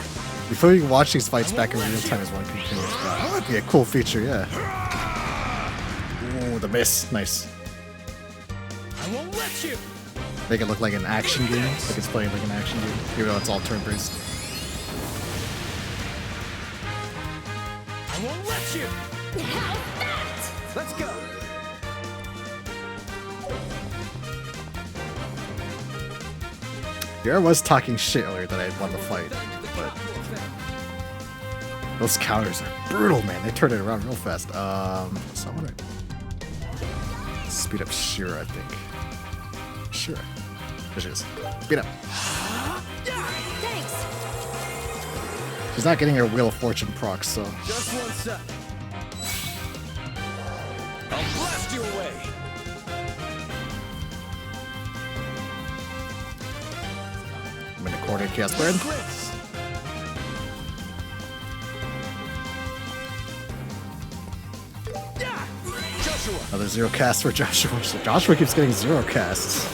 Before you can watch these fights back in real time as one continues. Oh, that'd be a cool feature, yeah. Ooh, the miss. Nice. I won't let you. Make it look like an action game, like it's playing like an action game, even though it's all turn-based. I won't let you. How that? Let's go. Yeah, I was talking shit earlier that I had won the fight, but those counters are brutal, man. They turn it around real fast. So I'm gonna speed up Shira, I think. Shira. There she is. Speed up. Thanks. She's not getting her Wheel of Fortune proc, so. Just 1 sec. Porting Chaos Burn. Another 0 cast for Joshua. So Joshua keeps getting 0 casts.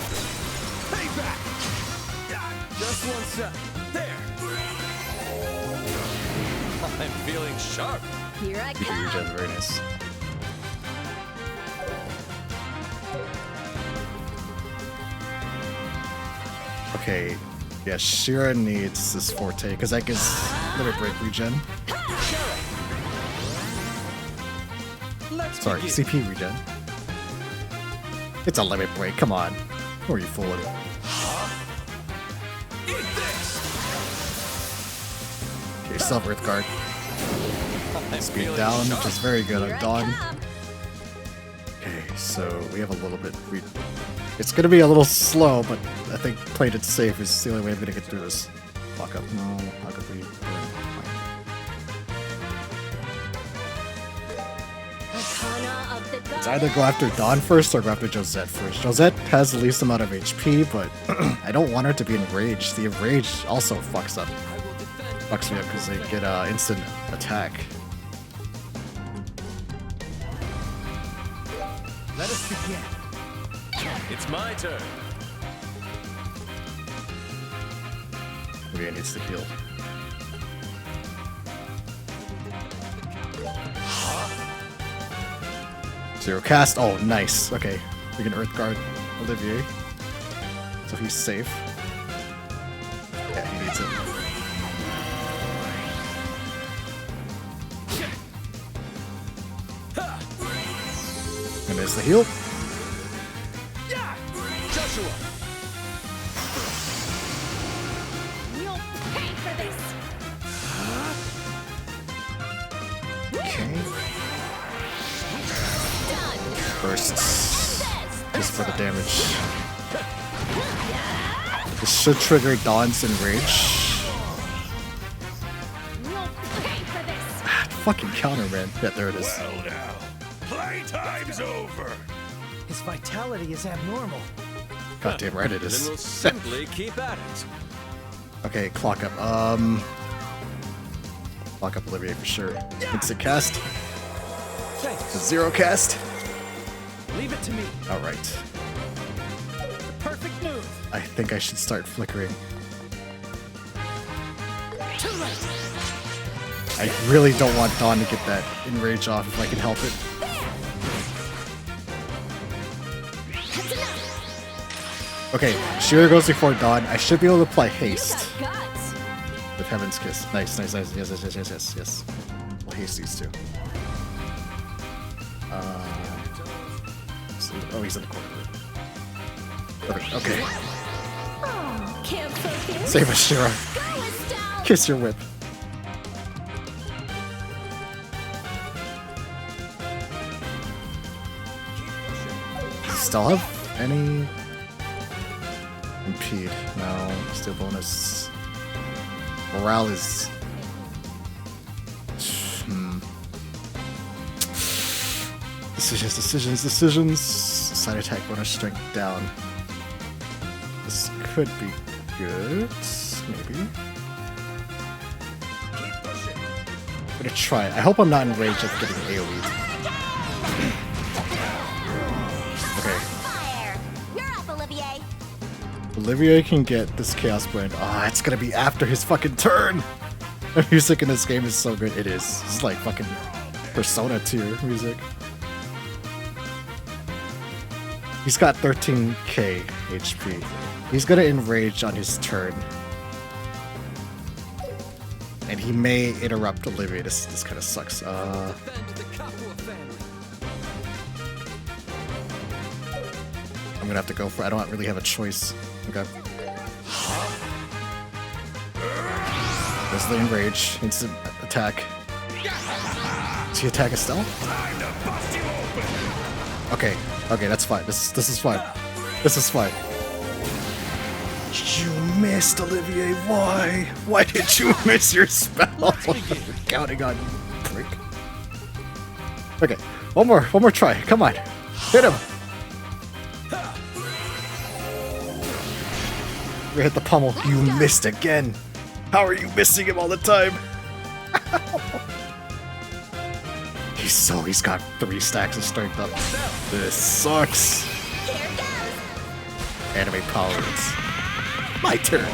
Just one step. There. I'm feeling sharp. Here I come. Regen, very nice. Okay, yeah, Shira needs this Forte because that gives Limit Break regen. Sorry, CP regen. It's a Limit Break, come on. Who are you fooling? Okay, self Earth Guard. Speed down, which is very good on Dawn. Okay, so we have a little bit. It's gonna be a little slow, but I think playing it safe is the only way I'm gonna get through this. Lock up, no, lock up, It's either go after Dawn first or go after Josette first. Josette has the least amount of HP, but I don't want her to be enraged. The enrage also fucks me up because they get instant attack. Let us begin. It's my turn. Maybe I needs to heal. Zero cast. Oh, nice. Okay, we can Earth Guard Olivier, so he's safe. Yeah, he needs it. And there's the heal. Joshua. You'll pay for this. Okay. Bursts. Just for the damage. This should trigger Dawn's Enrage. Fucking counter, man. Yeah, there it is. Well now, playtime's over. His vitality is abnormal. Goddamn right it Then is. we'll simply keep at it. Okay, clock up. Clock up Olivier for sure. Instant cast. Thanks. 0 cast. Leave it to me. Alright. Perfect move. I think I should start flickering. Too late. I really don't want Dawn to get that enrage off if I can help it. Okay, Shira goes before Dawn. I should be able to apply haste. With Heaven's Kiss. Nice, nice, nice. Yes, yes, yes, yes, yes, yes. We'll haste these two. Oh, he's in the corner. Perfect, okay. Oh, can't focus. Save us, Shira. Kiss your whip. Still have any impede? No, still bonus. Morale is. Decisions, decisions, decisions. Side attack bonus strength down. This could be good. Maybe. I'm gonna try it. I hope I'm not enraged at getting AoE. Okay. You're up, Olivier. Olivier can get this Chaos Blend. Ah, it's gonna be after his fucking turn! The music in this game is so good. It is. It's like fucking Persona tier music. He's got 13k HP. He's gonna enrage on his turn. And he may interrupt Olivier. This kind of sucks. I'm gonna have to go for it. I don't really have a choice. Okay. There's the enrage. Instant attack. Does he attack Estelle? Okay. Okay, that's fine. This is fine. This is fine. You missed, Olivier. Why? Why did you miss your spell? Counting on you, prick. Okay, one more try. Come on, hit him. We hit the pummel. You missed again. How are you missing him all the time? He's got 3 stacks of strength up. This sucks. Anime powers. My turn.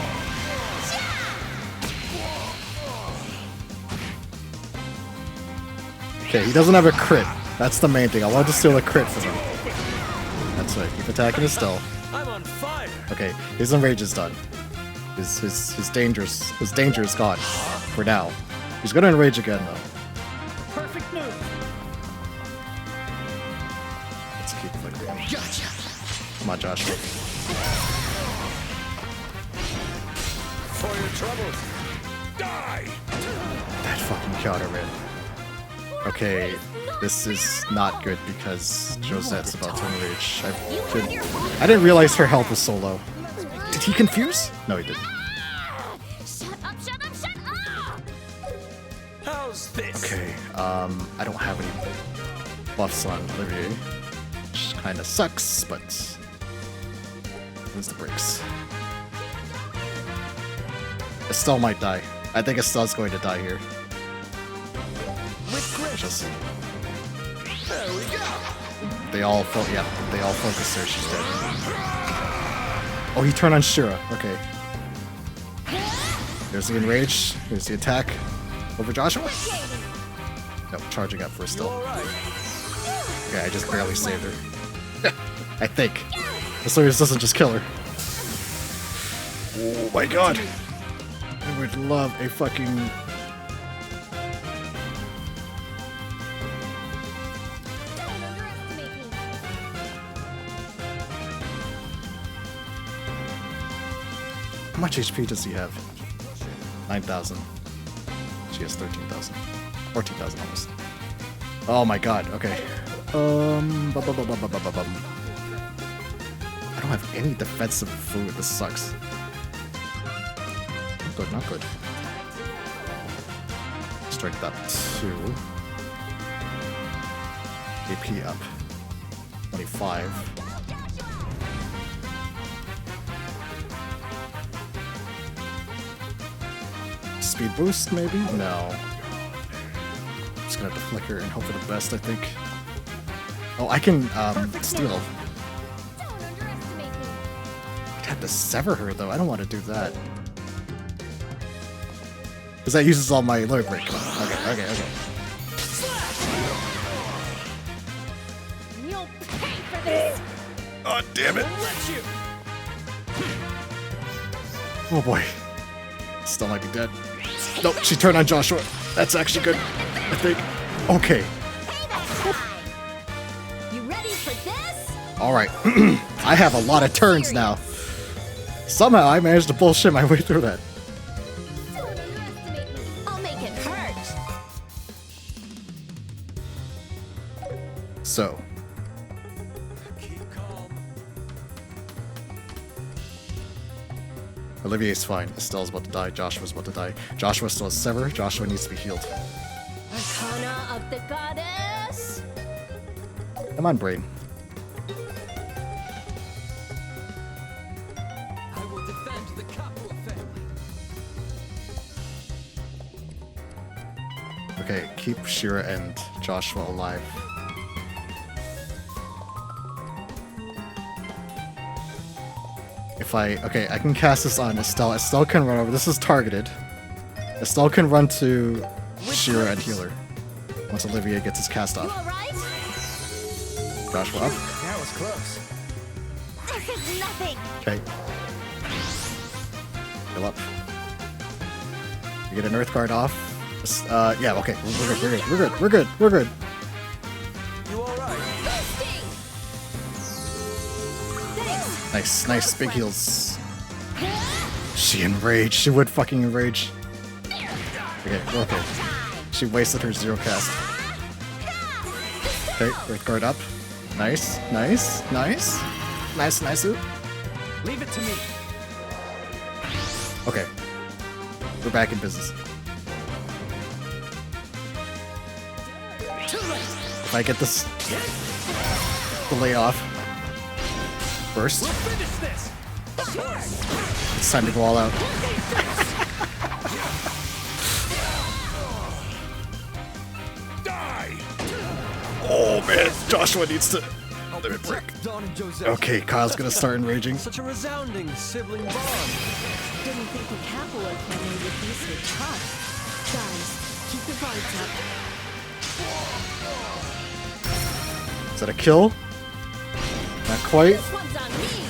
Okay, he doesn't have a crit. That's the main thing. I wanted to steal a crit from him. That's right. Keep attacking his stealth. I'm on fire. Okay, his enrage is done. His danger is gone for now. He's gonna enrage again though. Perfect move. Let's keep flickering. Gotcha. Come on, Josh. For your troubles. Die! That fucking counter, man. Okay, this is not good because Josette's about to enrage. I didn't realize her health was so low. Did he confuse? No, he didn't. Shut up, shut up, shut up! How's this? Okay, I don't have any buffs on Olivier, which kind of sucks, but where's the breaks? Estelle might die. I think Estelle's going to die here. Just, There we go. they all focus her. She's dead. Oh, he turned on Shira. Okay. There's the enrage. Here's the attack. Over Joshua? Nope, charging up for Estelle. Okay, I just barely saved her. I think. As long as this doesn't just kill her. Oh my god. I would love a fucking... How much HP does he have? 9,000. She has 13,000. 14,000 almost. Oh my god, okay. I don't have any defensive food, this sucks. Not good, not good. Strength up 2. AP up 25. Speed boost, maybe? No. I'm just gonna have to flicker and hope for the best, I think. Oh, I can, steal. I'd have to sever her, though. I don't want to do that. Because that uses all my lower break. Okay. You'll pay for this! Oh, damn it! Oh boy. Still might be dead. Nope, she turned on Joshua. That's actually good, I think. Okay. You ready for this? Alright. I have a lot of turns now. Somehow I managed to bullshit my way through that. I'll make it hurt. So. Olivier's fine. Estelle's about to die. Joshua's about to die. Joshua still has Sever. Joshua needs to be healed. Arcana of the Goddess! Come on, brain. I will defend the Capua family. Okay, keep Shira and Joshua alive. Okay, I can cast this on Estelle. Estelle can run over. This is targeted. Estelle can run to Shira and heal her once Olivier gets his cast off. Joshua up. That was close. This is nothing. Okay. Heal up. You get an Earth Guard off. Yeah, okay. We're good. You alright? Nice, big heals. She enraged. She would fucking enrage. Okay. She wasted her 0 cast. Okay, Earth Guard up. Nice. Leave it to me. Okay. We're back in business. If I get this delay off first. Finish this. It's It's time to go all out. Oh man, Joshua needs to limit break. Okay, Kyle's gonna start enraging. Such a resounding sibling bond. Didn't think the Capua family would be so tough. Guys, keep the vibes up. Is that a kill? Not quite. This one's on me.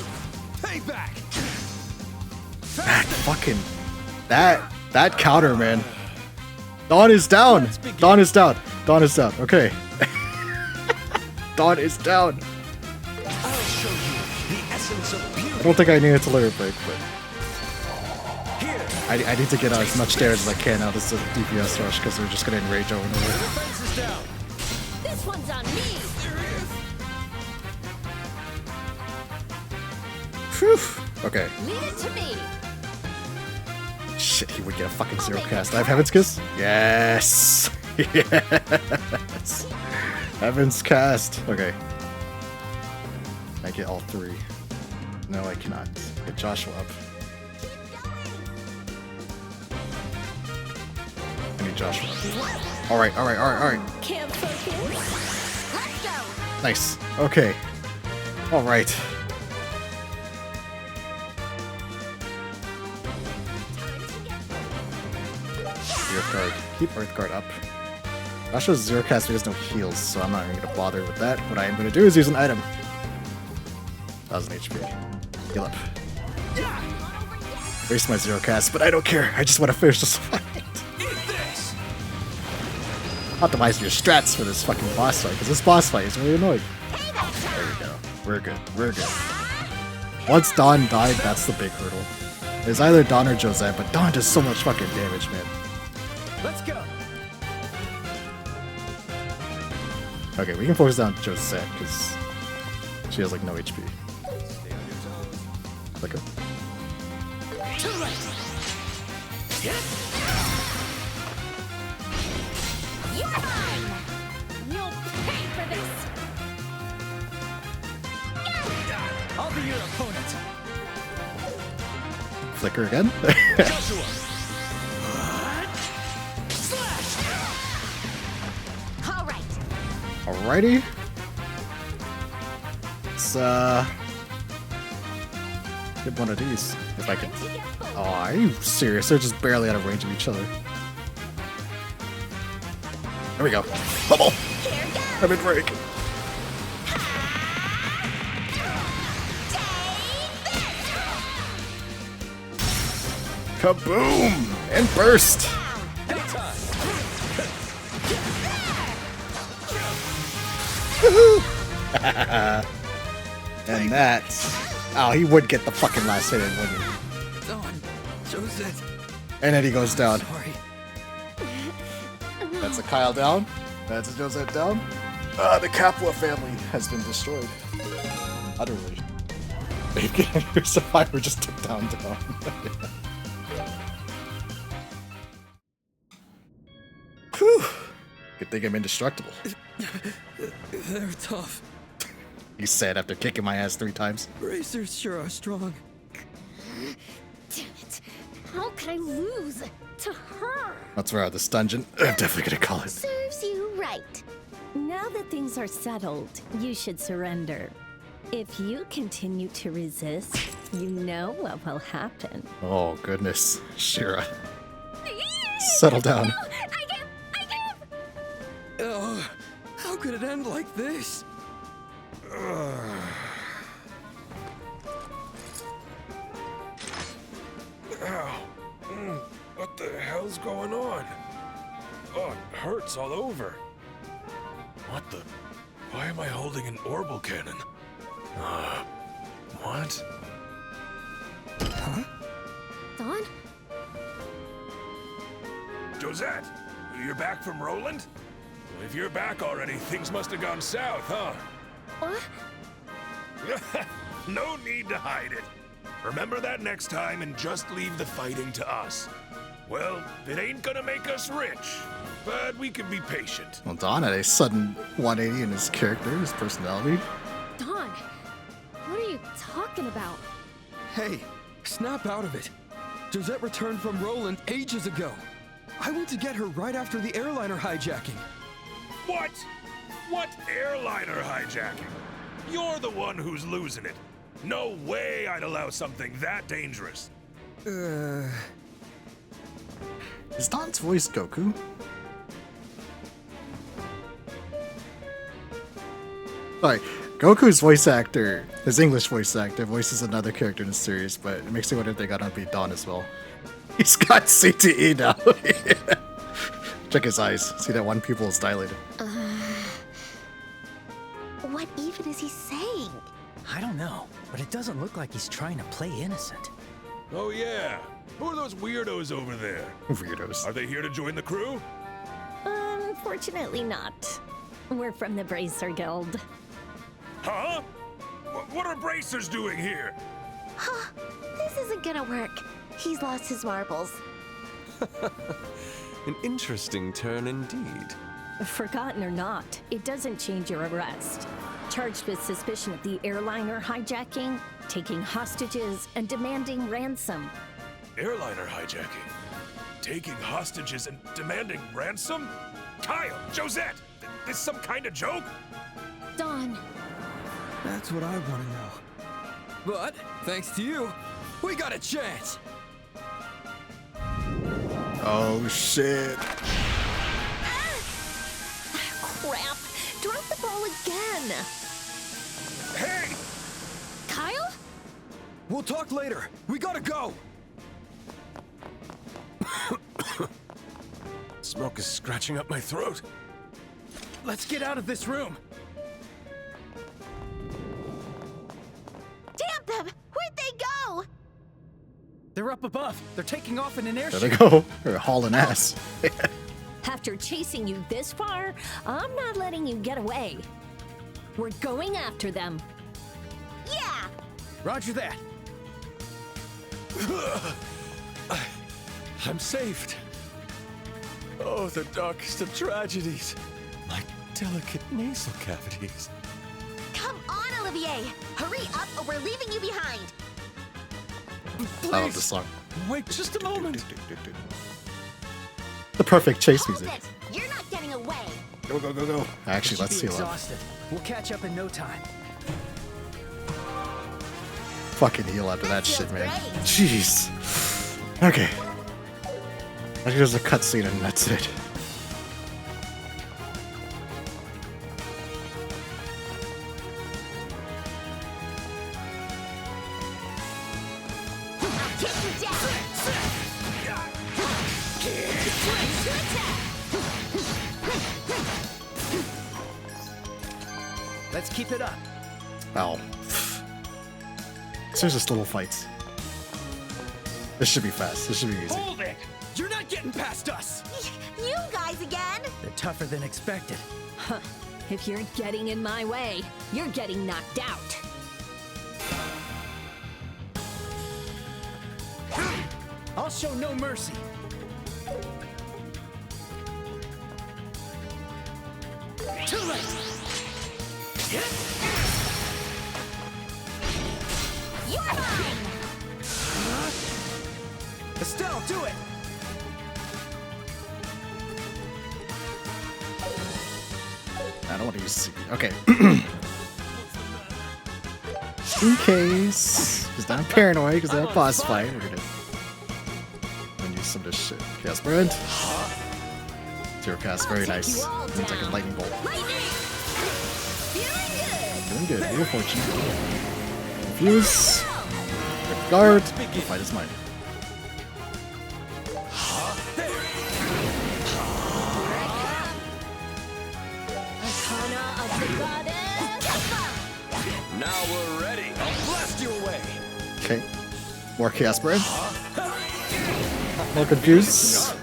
Payback. That counter, man. Dawn is down. Dawn is down. Dawn is down. Okay. Dawn is down. I'll show you the essence of beauty. I don't think I needed to limit break, but I need to get out as much damage as I can out of this DPS rush because they're just gonna enrage over and over. This one's on me. Whew. Okay. Leave it to me. Shit, he would get a fucking zero cast. I have Heaven's Kiss? Yes! Yes! Heaven's Cast. Okay. I get all three. No, I cannot. Get Joshua up. I need Joshua up. Alright, alright, alright, alright. Can't focus. Let's go. Nice. Okay. Alright. Earth Guard. Keep Earth Guard up. Joshua's zero cast, but he has no heals, so I'm not even going to bother with that. What I am going to do is use an item. 1000 HP. Heal up. Waste my zero cast, but I don't care. I just want to finish this fight. Optimize your strats for this fucking boss fight, because this boss fight is really annoying. There we go. We're good. We're good. Once Dawn died, that's the big hurdle. It's either Dawn or Josette, but Dawn does so much fucking damage, man. Let's go. Okay, we can focus on Josette, because she has like no HP. Flicker. You're mine. You'll pay for this. I'll be your opponent. Flicker again? Joshua. All right. Alrighty. Let's get one of these. If I can. Oh, are you serious? They're just barely out of range of each other. There we go. Bubble! Let me break. Kaboom! And burst! And that. Oh, he would get the fucking last hit in, wouldn't he? Dawn, Josette. And then he goes down. Sorry. That's a Kyle down. That's a Josette down. The Capua family has been destroyed. Utterly. Your survivor just took down Dawn. Whew. Good thing I'm indestructible. They're tough. He said after kicking my ass 3 times. Bracers sure are strong. Damn it. How could I lose to her? That's right, this dungeon. I'm definitely gonna call it. Serves you right. Now that things are settled, you should surrender. If you continue to resist, you know what will happen. Oh, goodness. Shira. Settle down. Oh, how could it end like this? Ow. What the hell's going on? Oh, it hurts all over. What the? Why am I holding an orbital cannon? What? Huh? Dawn? Josette, you're back from Roland? Well, if you're back already, things must have gone south, huh? What? No need to hide it. Remember that next time and just leave the fighting to us. Well, it ain't gonna make us rich, but we can be patient. Well, Dawn had a sudden 180 in his character, his personality. Dawn, what are you talking about? Hey, Snap out of it. Josette returned from Roland ages ago. I went to get her right after the airliner hijacking. What? What airliner hijacking? You're the one who's losing it. No way I'd allow something that dangerous. Is Don's voice Goku? Sorry, Goku's voice actor, his English voice actor, voices another character in the series, but it makes me wonder if they got to be Don as well. He's got CTE now. Check his eyes. See that one pupil is dilated. What even is he saying? I don't know, but it doesn't look like he's trying to play innocent. Oh yeah. Who are those weirdos over there? Weirdos. Are they here to join the crew? Unfortunately not. We're from the Bracer Guild. Huh? What are bracers doing here? Huh, this isn't gonna work. He's lost his marbles. An interesting turn indeed. Forgotten or not, it doesn't change your arrest. Charged with suspicion of the airliner hijacking, taking hostages, and demanding ransom. Airliner hijacking? Taking hostages and demanding ransom? Kyle! Josette! This some kind of joke? Don. That's what I want to know. But, thanks to you, we got a chance! Oh shit. Crap! Drop the ball again! Hey! Kyle? We'll talk later. We gotta go! Smoke is scratching up my throat. Let's get out of this room! Damn them! Where'd they go? They're up above. They're taking off in an airship. There they go. They're hauling ass. After chasing you this far, I'm not letting you get away. We're going after them. Yeah! Roger that. I'm saved. Oh, the darkest of tragedies. My delicate nasal cavities. Come on, Olivier! Hurry up or we're leaving you behind! I love this song. Wait just a moment. The perfect chase Hold music. it! You're not getting away! Go, go, go, go. Actually, let's see. Exhausted. We'll catch up in no time. Fucking heal after that shit, man. great. Jeez. Okay. I think there's a cutscene and that's it. I'll take you down! Let's keep it up. Oh. So just little fights. This should be fast. This should be easy. Hold it! You're not getting past us! You guys again? They're tougher than expected. Huh. If you're getting in my way, you're getting knocked out. I'll show no mercy. Too late. You're mine! Estelle, do it. I don't want to use CP. Okay. In case, because I'm paranoid because of that boss fight, we're gonna use some of this shit. Chaos Brand. Zero cast, very nice. Means like a lightning bolt. Doing good. Wheel of Fortune. Confuse. Rip guard. The fight is mine. Arcana of the Goddess. Now we're ready. I'll blast you away. Okay. More Chaos Brand. More Confuse.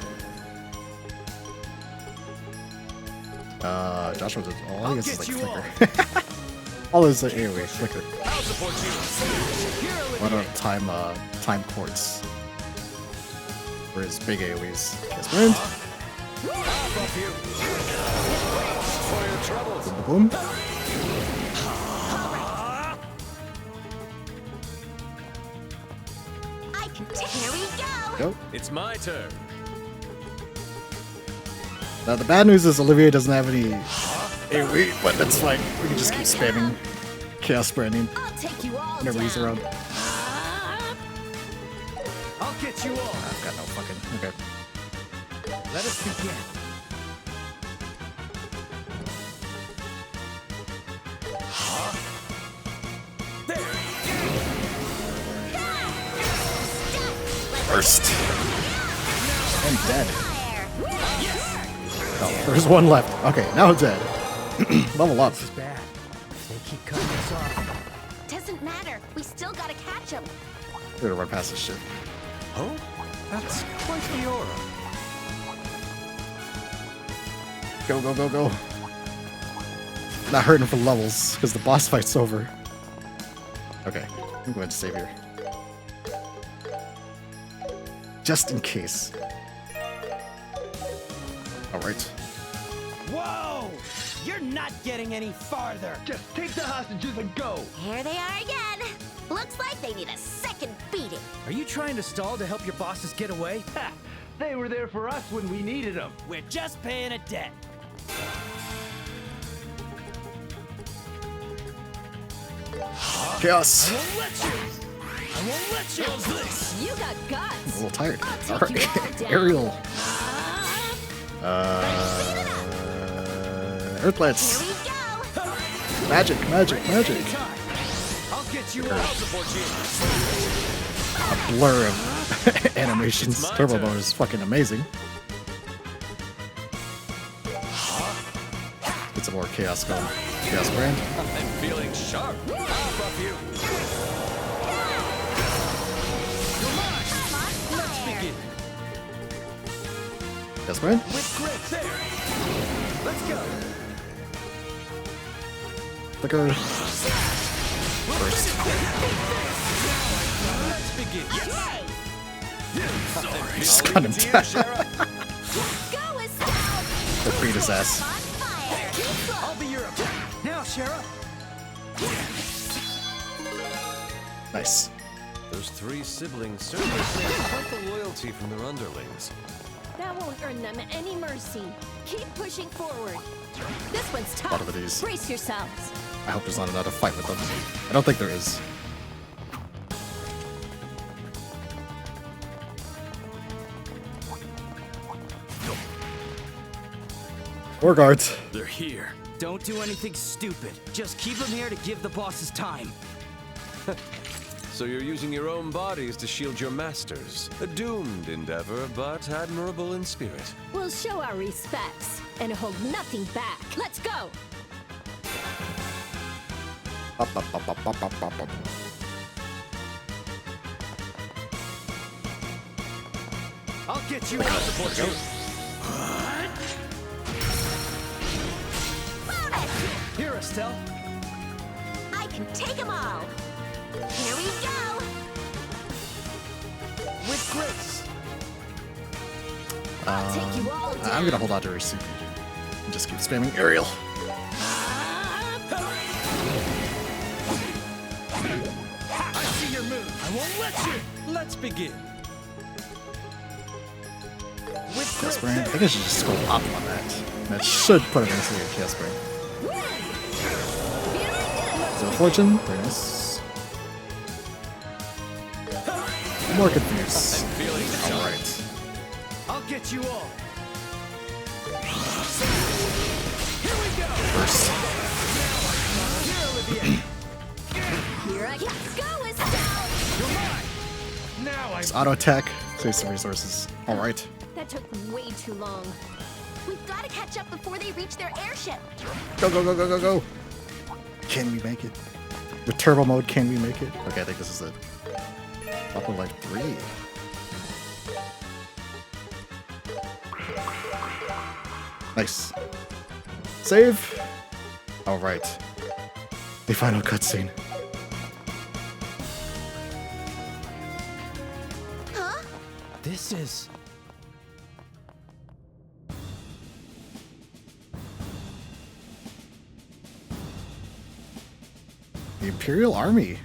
Joshua does all I guess is like flicker. All is like anyway, flicker. What about time quartz? For his big AoEs. Chaos Brand. Boom, boom, boom. Here we go. Go. It's my turn. Now the bad news is Olivier doesn't have any AoE, but that's fine. We can just keep spamming Chaos Branding I'll take you all whenever he's around. I'll get you all. I've got no fucking. Okay. Let us begin. First. I'm dead. Oh, there's one left. Okay, now I'm dead. Level up. This is bad. They keep cutting us off. Doesn't matter. We still gotta catch him. We're gonna run past this shit. Oh, that's quite the aura. Go, go, go, go. Not hurting for levels, because the boss fight's over. Okay, I'm going to save here. Just in case. Alright. Whoa! You're not getting any farther. Just take the hostages and go. Here they are again. Looks like they need a second beating. Are you trying to stall to help your bosses get away? Ha! They were there for us when we needed them. We're just paying a debt. Chaos! I won't let you. I won't let you. How's this? You got I'm guts. a little tired. I'll take you all Alright. down. Aerial. Earthlets. Here we go. Magic, magic, magic. I'll get you all. I'll support you. A blur of animations. Turbo mode is fucking amazing. Get some more chaos going. Chaos brand. I'm feeling sharp. I'll buff you. Let's begin. Chaos brand. With grit there. Let's go. Flicker. First. Let's begin. Yes. Just got him down. Go, Estelle. Or beat his ass. I'll be your now, Sheriff. Nice. Those three siblings certainly share quite the loyalty from their underlings. That won't earn them any mercy. Keep pushing forward. This one's tough. lot of these. Brace yourselves. I hope there's not another fight with them. I don't think there is. War guards. They're here. Don't do anything stupid. Just keep them here to give the bosses time. So you're using your own bodies to shield your masters. A doomed endeavor, but admirable in spirit. We'll show our respects and hold nothing back. Let's go. Up, up, up, up, up, up, up, up. I'll get you. I'll support you. Here, Estelle. I can take them all. Here we go. With grace. I'll take you all down. I'm gonna hold on to receipt and just keep spamming aerial. I see your move. I won't let you. Let's begin. With Chaos grace. Brain. I think I should just go up on that. That should put him into a Chaos Brain. Zero Fortune. Very nice. More confused. Alright. I'll get you all. Here we go. First. Here, Olivier. Here I go, Estelle. You're mine. Now I'm. Let's auto attack. Save some resources. Alright. That took way too long. We've got to catch up before they reach their airship. Go, go, go, go, go, go. Can we make it? With turbo mode, can we make it? Okay, I think this is it. Up with like 3. Nice. Save. Alright. The final cutscene. Huh? This is... The Imperial Army.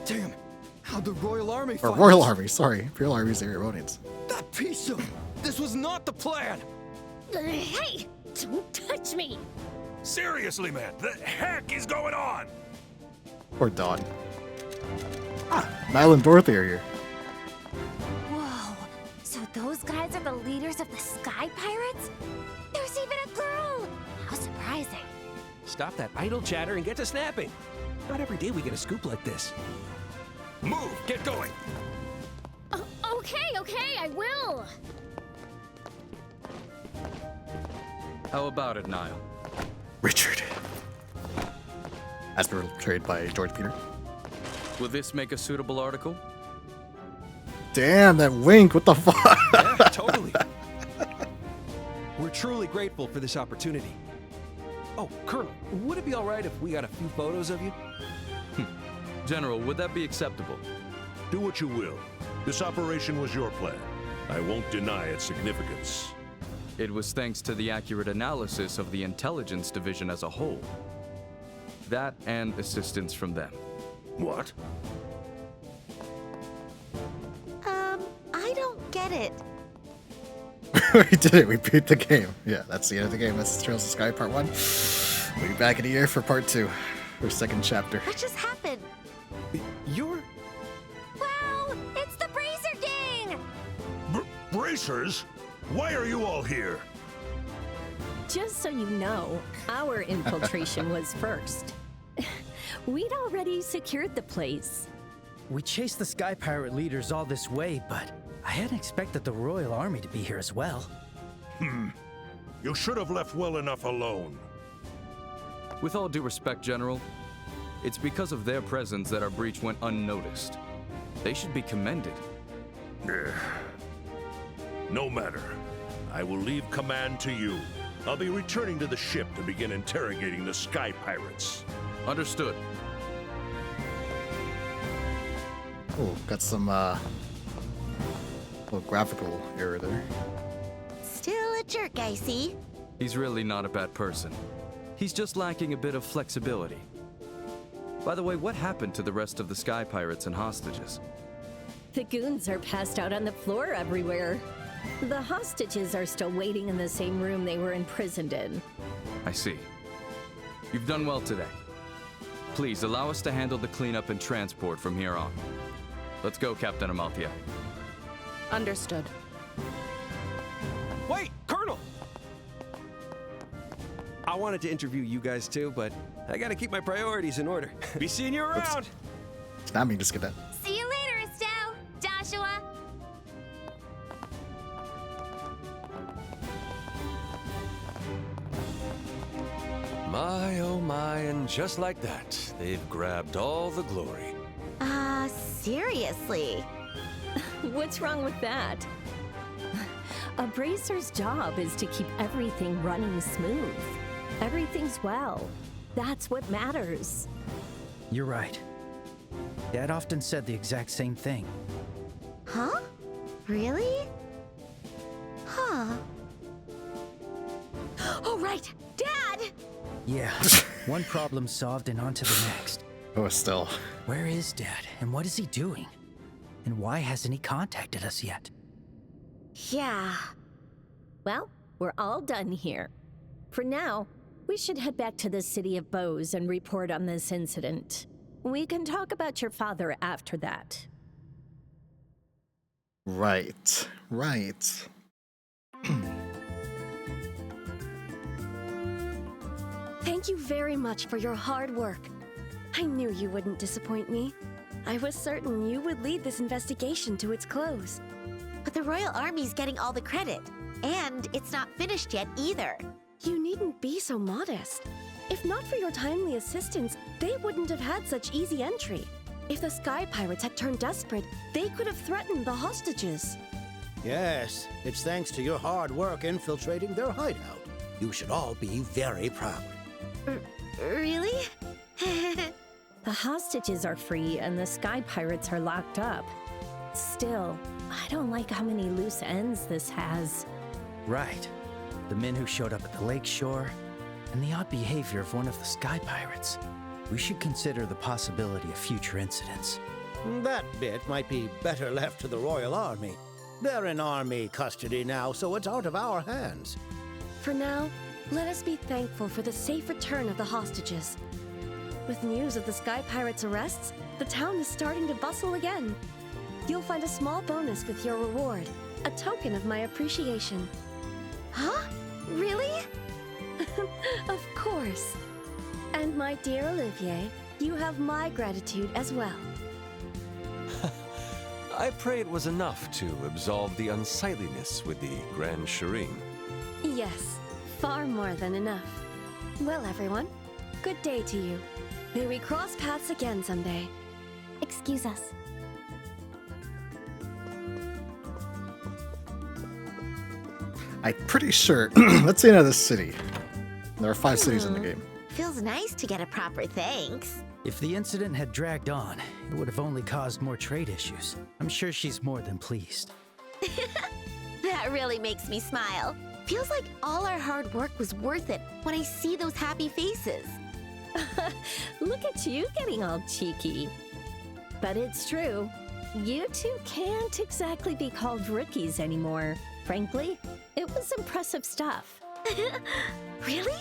Damn, how How'd the Royal Army Or find Royal us? Army, sorry. Imperial Army's the Iranians. That piece of... This was not the plan! Hey! Don't touch me! Seriously, man, the heck is going on? Or Dawn. Niall and Dorothy are here. Whoa, so those guys are the leaders of the Sky Pirates? There's even a girl! How surprising. Stop that idle chatter and get to snapping. Not every day we get a scoop like this. Move, get going. Okay, I will! How about it, Niall? Richard. As portrayed by George Peter. Will this make a suitable article? Damn, that wink, what the fuck? Yeah, totally. We're truly grateful for this opportunity. Oh, Colonel, would it be all right if we got a few photos of you? General, would that be acceptable? Do what you will. This operation was your plan. I won't deny its significance. It was thanks to the accurate analysis of the intelligence division as a whole. That and assistance from them. What? I don't get it. We did it, we beat the game. Yeah, that's the end of the game. That's Trails of Sky Part 1. We'll be back in a year for Part 2. Or second chapter. What just happened? You're... Wow, it's the Bracer Gang! Bracers? Why are you all here? Just so you know, our infiltration was first. We'd already secured the place. We chased the Sky Pirate leaders all this way, but I hadn't expected the Royal Army to be here as well. You should have left well enough alone. With all due respect, General, it's because of their presence that our breach went unnoticed. They should be commended. No matter. I will leave command to you. I'll be returning to the ship to begin interrogating the Sky Pirates. Understood. Oh, got some little graphical error there. Still a jerk, I see. He's really not a bad person. He's just lacking a bit of flexibility. By the way, what happened to the rest of the Sky Pirates and hostages? The goons are passed out on the floor everywhere. The hostages are still waiting in the same room they were imprisoned in. I see. You've done well today. Please allow us to handle the cleanup and transport from here on. Let's go, Captain Amalthea. Understood. Wait, Colonel! I wanted to interview you guys too, but I gotta keep my priorities in order. Be seeing you around! Did not mean to skip that. See you later, Estelle, Joshua. My, oh my, and just like that, they've grabbed all the glory. Seriously? What's wrong with that? A bracer's job is to keep everything running smooth. Everything's well. That's what matters. You're right. Dad often said the exact same thing. Huh? Really? Huh. Oh, right! Dad! Yeah, one problem solved and on to the next. Oh, still. Where is Dad, and what is he doing? And why hasn't he contacted us yet? Yeah. Well, we're all done here. For now, we should head back to the city of Bose and report on this incident. We can talk about your father after that. Right. Right. Thank you very much for your hard work. I knew you wouldn't disappoint me. I was certain you would lead this investigation to its close. But the Royal Army's getting all the credit. And it's not finished yet either. You needn't be so modest. If not for your timely assistance, they wouldn't have had such easy entry. If the Sky Pirates had turned desperate, they could have threatened the hostages. Yes, it's thanks to your hard work infiltrating their hideout. You should all be very proud. Really? The hostages are free and the Sky Pirates are locked up. Still, I don't like how many loose ends this has. Right. The men who showed up at the lake shore, and the odd behavior of one of the Sky Pirates. We should consider the possibility of future incidents. That bit might be better left to the Royal Army. They're in army custody now, so it's out of our hands. For now, let us be thankful for the safe return of the hostages. With news of the Sky Pirates' arrests, the town is starting to bustle again. You'll find a small bonus with your reward, a token of my appreciation. Huh? Really? Of course. And my dear Olivier, you have my gratitude as well. I pray it was enough to absolve the unsightliness with the Grand Shireen. Yes, far more than enough. Well, everyone, good day to you. May we cross paths again someday. Excuse us. I'm pretty sure. Let's see another city. There are 5 cities in the game. Feels nice to get a proper thanks. If the incident had dragged on, it would have only caused more trade issues. I'm sure she's more than pleased. That really makes me smile. Feels like all our hard work was worth it when I see those happy faces. Look at you getting all cheeky. But it's true. You two can't exactly be called rookies anymore. Frankly, it was impressive stuff. Really?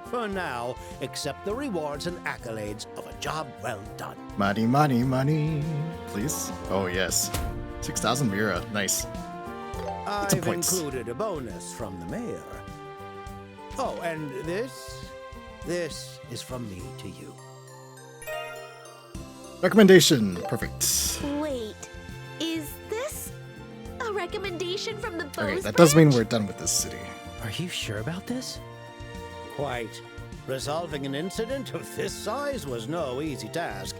For now, accept the rewards and accolades of a job well done. Money, money, money. Please? Oh, yes. 6,000 Mira. Nice. Lots of I've points. included a bonus from the mayor. Oh, and this is from me to you. Recommendation. Perfect. Wait, is this a recommendation from the Bose Okay, that does mean we're done with this city. Are you sure about this? Quite. Resolving an incident of this size was no easy task.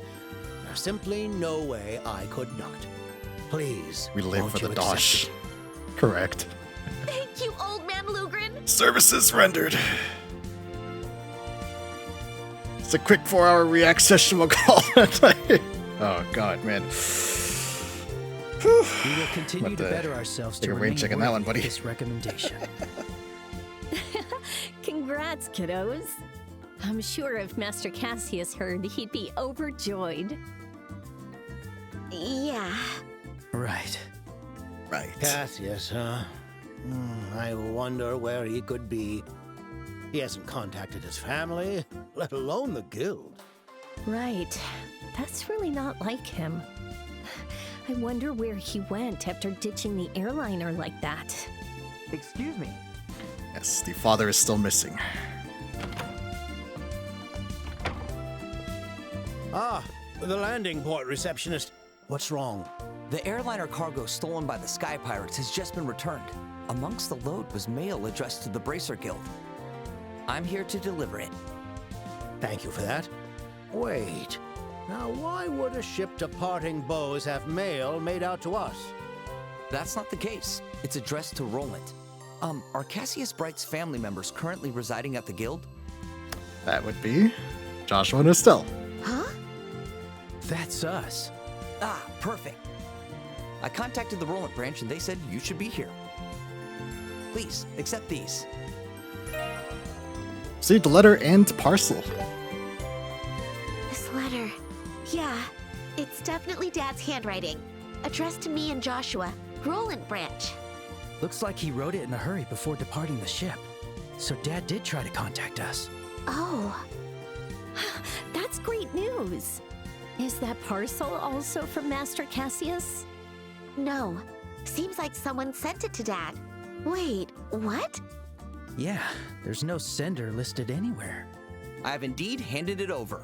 There's simply no way I could not. Please, We live won't for you the accept dosh. it? Correct. Thank you, old man Lugren. Services rendered. It's a quick 4-hour react session we'll call it. Oh god, man. We will continue What to the- better ourselves take to a rain remain check on that one, worthy buddy. of this recommendation. Congrats, kiddos. I'm sure if Master Cassius heard, he'd be overjoyed. Yeah. Right. Right. Cassius, huh? I wonder where he could be. He hasn't contacted his family, let alone the guild. Right. That's really not like him. I wonder where he went after ditching the airliner like that. Excuse me. Yes, the father is still missing. Ah, the landing port receptionist. What's wrong? The airliner cargo stolen by the Sky Pirates has just been returned. Amongst the load was mail addressed to the Bracer Guild. I'm here to deliver it. Thank you for that. Wait. Now, why would a ship departing Bose have mail made out to us? That's not the case. It's addressed to Roland. Are Cassius Bright's family members currently residing at the guild? That would be Joshua and Estelle. Huh? That's us. Ah, perfect. I contacted the Roland branch and they said you should be here. Please, accept these. Received a letter and parcel. This letter. Yeah, it's definitely Dad's handwriting. Addressed to me and Joshua, Roland branch. Looks like he wrote it in a hurry before departing the ship. So Dad did try to contact us. Oh. That's great news. Is that parcel also from Master Cassius? No. Seems like someone sent it to Dad. Wait, what? Yeah, there's no sender listed anywhere. I have indeed handed it over.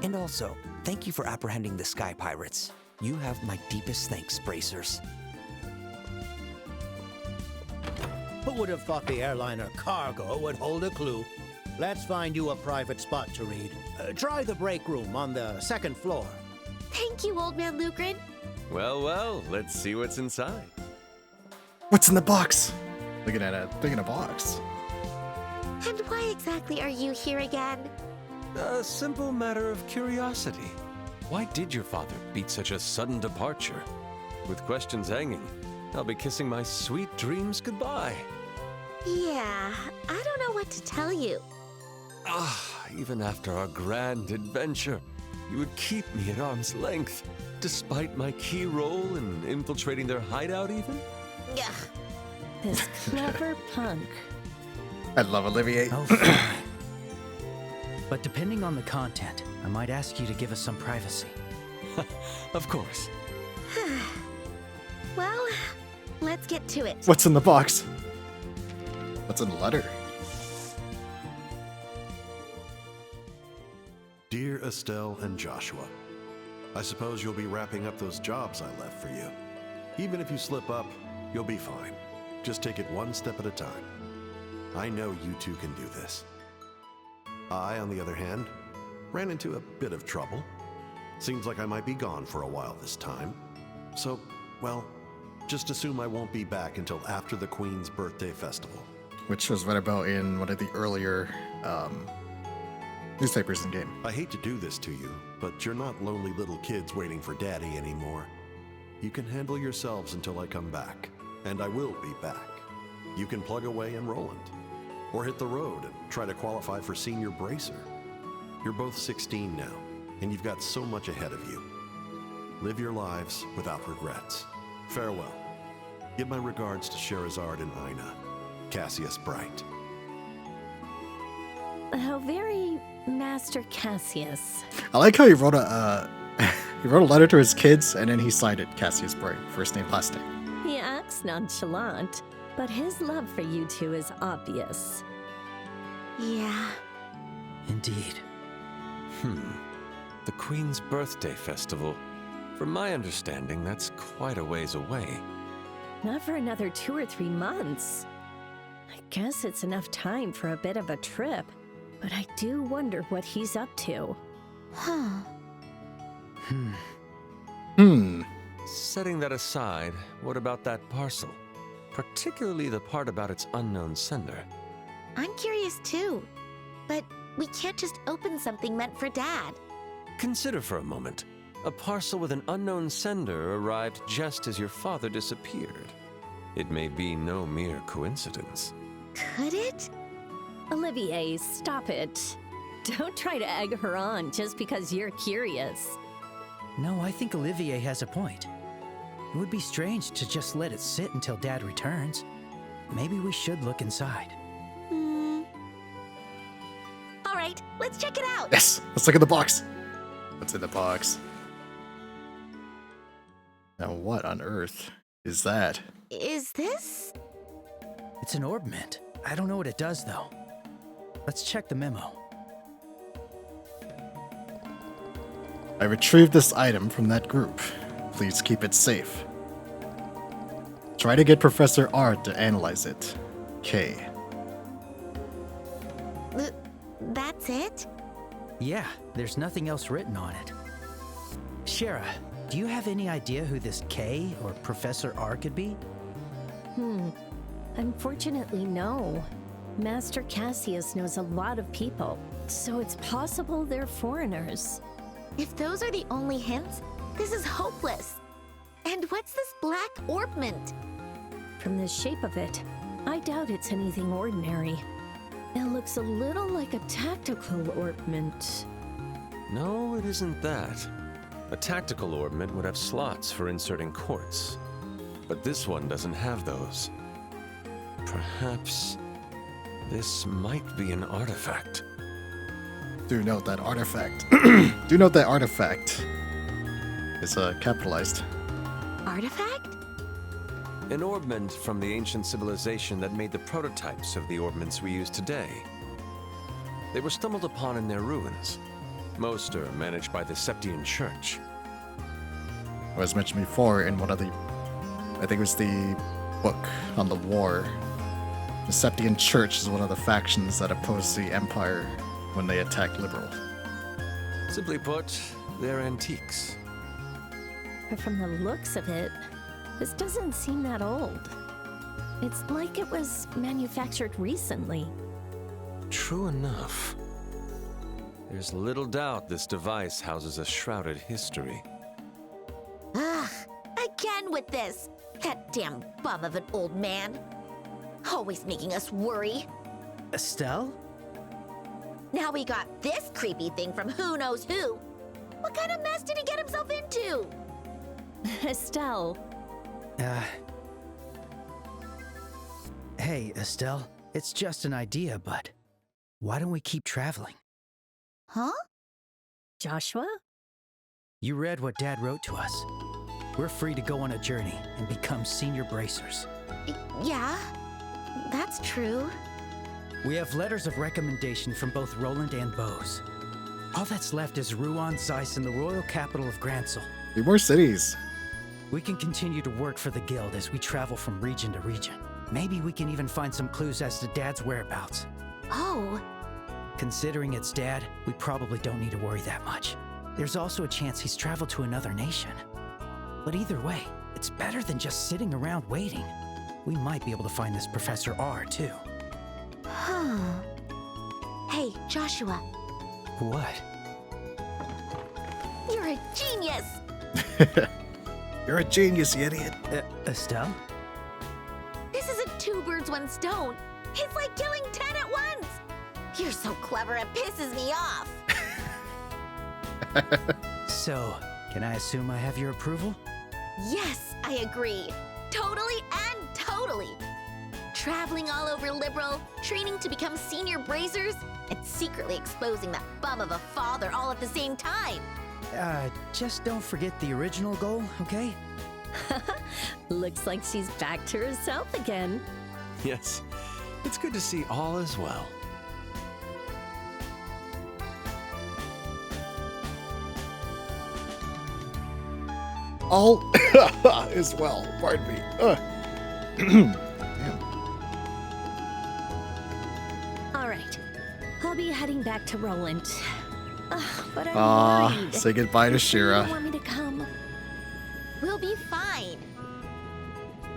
And also, thank you for apprehending the Sky Pirates. You have my deepest thanks, Bracers. Who would have thought the airliner cargo would hold a clue? Let's find you a private spot to read. Try the break room on the 2nd floor. Thank you, old man Lugren. Well, well, let's see what's inside. What's in the box? Looking at a thing in a box. And why exactly are you here again? A simple matter of curiosity. Why did your father beat such a sudden departure? With questions hanging, I'll be kissing my sweet dreams goodbye. Yeah, I don't know what to tell you. Even after our grand adventure, you would keep me at arm's length, despite my key role in infiltrating their hideout even? Yeah. This clever punk. I love Olivier. Oh, fine. But depending on the content, I might ask you to give us some privacy. Of course. Well, let's get to it. What's in the box? What's in the letter? Dear Estelle and Joshua, I suppose you'll be wrapping up those jobs I left for you. Even if you slip up, you'll be fine. Just take it one step at a time. I know you two can do this. I, on the other hand, ran into a bit of trouble. Seems like I might be gone for a while this time. So, well, just assume I won't be back until after the Queen's birthday festival. Which was read about in one of the earlier newspapers in game. I hate to do this to you, but you're not lonely little kids waiting for Daddy anymore. You can handle yourselves until I come back, and I will be back. You can plug away in Roland, or hit the road and try to qualify for Senior Bracer. You're both 16 now, and you've got so much ahead of you. Live your lives without regrets. Farewell. Give my regards to Sherazard and Ina. Cassius Bright. How very Master Cassius. I like how he wrote a he wrote a letter to his kids and then he signed it Cassius Bright, first name, last name. He acts nonchalant, but his love for you two is obvious. Yeah. Indeed. The Queen's birthday festival. From my understanding, that's quite a ways away. Not for another 2 or 3 months. I guess it's enough time for a bit of a trip, but I do wonder what he's up to. Huh. Setting that aside, what about that parcel? Particularly the part about its unknown sender. I'm curious too. But we can't just open something meant for Dad. Consider for a moment. A parcel with an unknown sender arrived just as your father disappeared. It may be no mere coincidence. Could it? Olivier, stop it. Don't try to egg her on just because you're curious. No, I think Olivier has a point. It would be strange to just let it sit until Dad returns. Maybe we should look inside. All right, let's check it out. Yes, let's look at the box. What's in the box? Now what on earth is that? Is this? It's an orb mint. I don't know what it does, though. Let's check the memo. I retrieved this item from that group. Please keep it safe. Try to get Professor R to analyze it. K. That's it? Yeah, there's nothing else written on it. Shara, do you have any idea who this K or Professor R could be? Unfortunately, no. Master Cassius knows a lot of people, so it's possible they're foreigners. If those are the only hints, this is hopeless. And what's this black ornament? From the shape of it, I doubt it's anything ordinary. It looks a little like a tactical ornament. No, it isn't that. A tactical ornament would have slots for inserting quartz, but this one doesn't have those. Perhaps this might be an artifact. Do note that artifact. Do note that artifact is capitalized. Artifact? An orbment from the ancient civilization that made the prototypes of the orbments we use today. They were stumbled upon in their ruins. Most are managed by the Septian Church. As mentioned before in one of the, I think it was the book on the war, the Septian Church is one of the factions that opposed the Empire when they attacked Liberal. Simply put, they're antiques. But from the looks of it, this doesn't seem that old. It's like it was manufactured recently. True enough. There's little doubt this device houses a shrouded history. Ugh, again with this. That damn bum of an old man. Always making us worry. Estelle? Now we got this creepy thing from who knows who. What kind of mess did he get himself into? Estelle. Hey, Estelle. It's just an idea, but why don't we keep traveling? Huh? Joshua? You read what Dad wrote to us. We're free to go on a journey and become senior bracers. Yeah, that's true. We have letters of recommendation from both Roland and Bose. All that's left is Rouen, Zeiss, and the royal capital of Gransel. 3 more cities. We can continue to work for the guild as we travel from region to region. Maybe we can even find some clues as to Dad's whereabouts. Oh. Considering it's Dad, we probably don't need to worry that much. There's also a chance he's traveled to another nation. But either way, it's better than just sitting around waiting. We might be able to find this Professor R, too. Huh. Hey, Joshua. What? You're a genius! You're a genius, you idiot. Estelle? This isn't 2 birds, 1 stone. It's like killing 10 at once. You're so clever, it pisses me off. So, can I assume I have your approval? Yes, I agree. Totally and totally. Traveling all over Liberal, training to become senior bracers, and secretly exposing that bum of a father all at the same time. Just don't forget the original goal, okay? Looks like she's back to herself again. Yes, it's good to see all as well. All is well. Pardon me. Damn. All right. I'll be heading back to Roland. But I'm worried. Say goodbye to Shira. You want me to come? We'll be fine.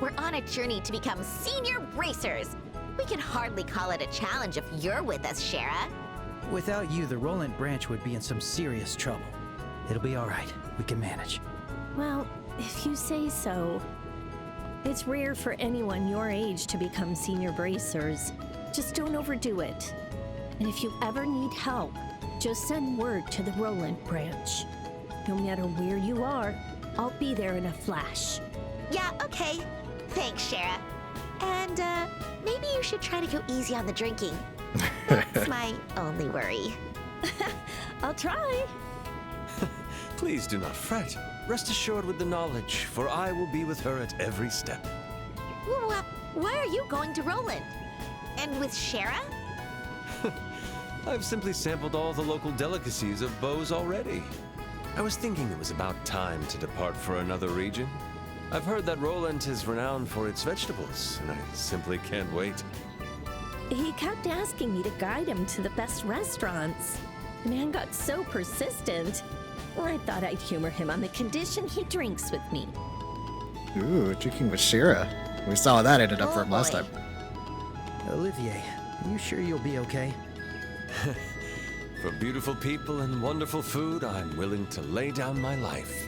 We're on a journey to become senior bracers. We can hardly call it a challenge if you're with us, Shara. Without you, the Roland branch would be in some serious trouble. It'll be all right. We can manage. Well, if you say so. It's rare for anyone your age to become senior bracers. Just don't overdo it. And if you ever need help, just send word to the Roland branch. No matter where you are, I'll be there in a flash. Yeah, okay. Thanks, Shara. And, maybe you should try to go easy on the drinking. That's my only worry. I'll try. Please do not fret. Rest assured with the knowledge, for I will be with her at every step. Why are you going to Roland? And with Shara? I've simply sampled all the local delicacies of Bose already. I was thinking it was about time to depart for another region. I've heard that Roland is renowned for its vegetables, and I simply can't wait. He kept asking me to guide him to the best restaurants. The man got so persistent. I thought I'd humor him on the condition he drinks with me. Ooh, drinking with Shira. We saw how that ended up for him last time. Olivier, you sure you'll be okay? For beautiful people and wonderful food, I'm willing to lay down my life.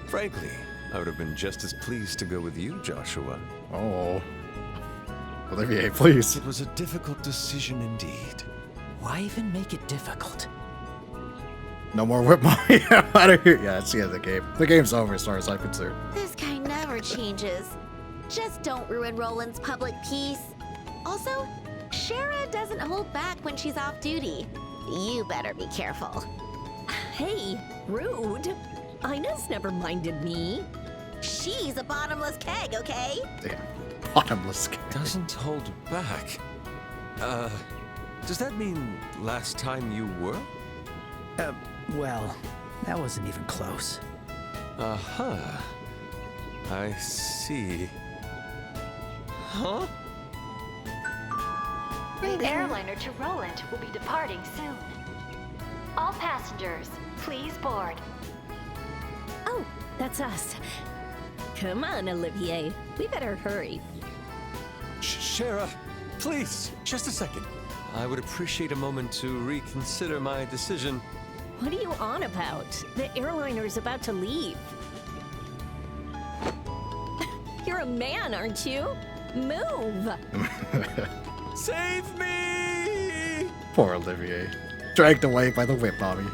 Frankly, I would have been just as pleased to go with you, Joshua. Oh. Olivier, please. It was a difficult decision indeed. Why even make it difficult? No more whip mommy out of here. Yeah, it's the end of the game. The game's over as far as I'm concerned. This guy never changes. Just don't ruin Roland's public peace. Also, Shara doesn't hold back when she's off duty. You better be careful. Hey, rude. Ina's never minded me. She's a bottomless keg, okay? Damn. Bottomless keg. Doesn't hold back. Does that mean last time you were? Well, that wasn't even close. Uh-huh. I see. Huh? The airliner to Roland will be departing soon. All passengers, please board. Oh, that's us. Come on, Olivier. We better hurry. Shara, please, just a second. I would appreciate a moment to reconsider my decision. What are you on about? The airliner's about to leave. You're a man, aren't you? Move! Save me! Poor Olivier. Dragged away by the whip, Bobby.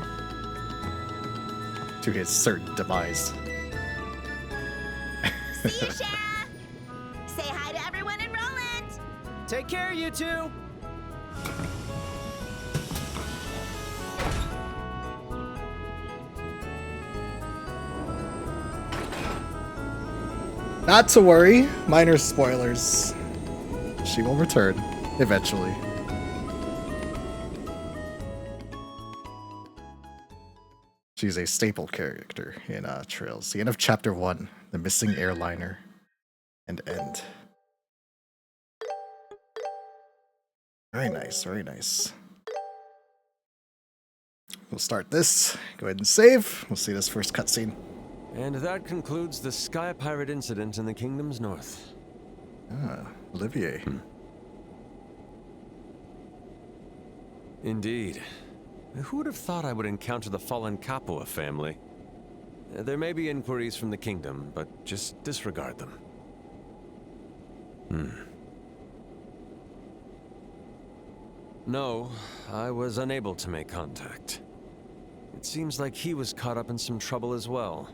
To his certain demise. See you, Shara! Say hi to everyone in Roland! Take care, you two! Not to worry, minor spoilers. She will return, eventually. She's a staple character in Trails. The end of Chapter 1, The Missing Airliner, and end. Very nice, very nice. We'll start this. Go ahead and save. We'll see this first cutscene. And that concludes the Sky Pirate incident in the Kingdom's North. Ah, Olivier. Indeed. Who would have thought I would encounter the fallen Capua family? There may be inquiries from the Kingdom, but just disregard them. No, I was unable to make contact. It seems like he was caught up in some trouble as well.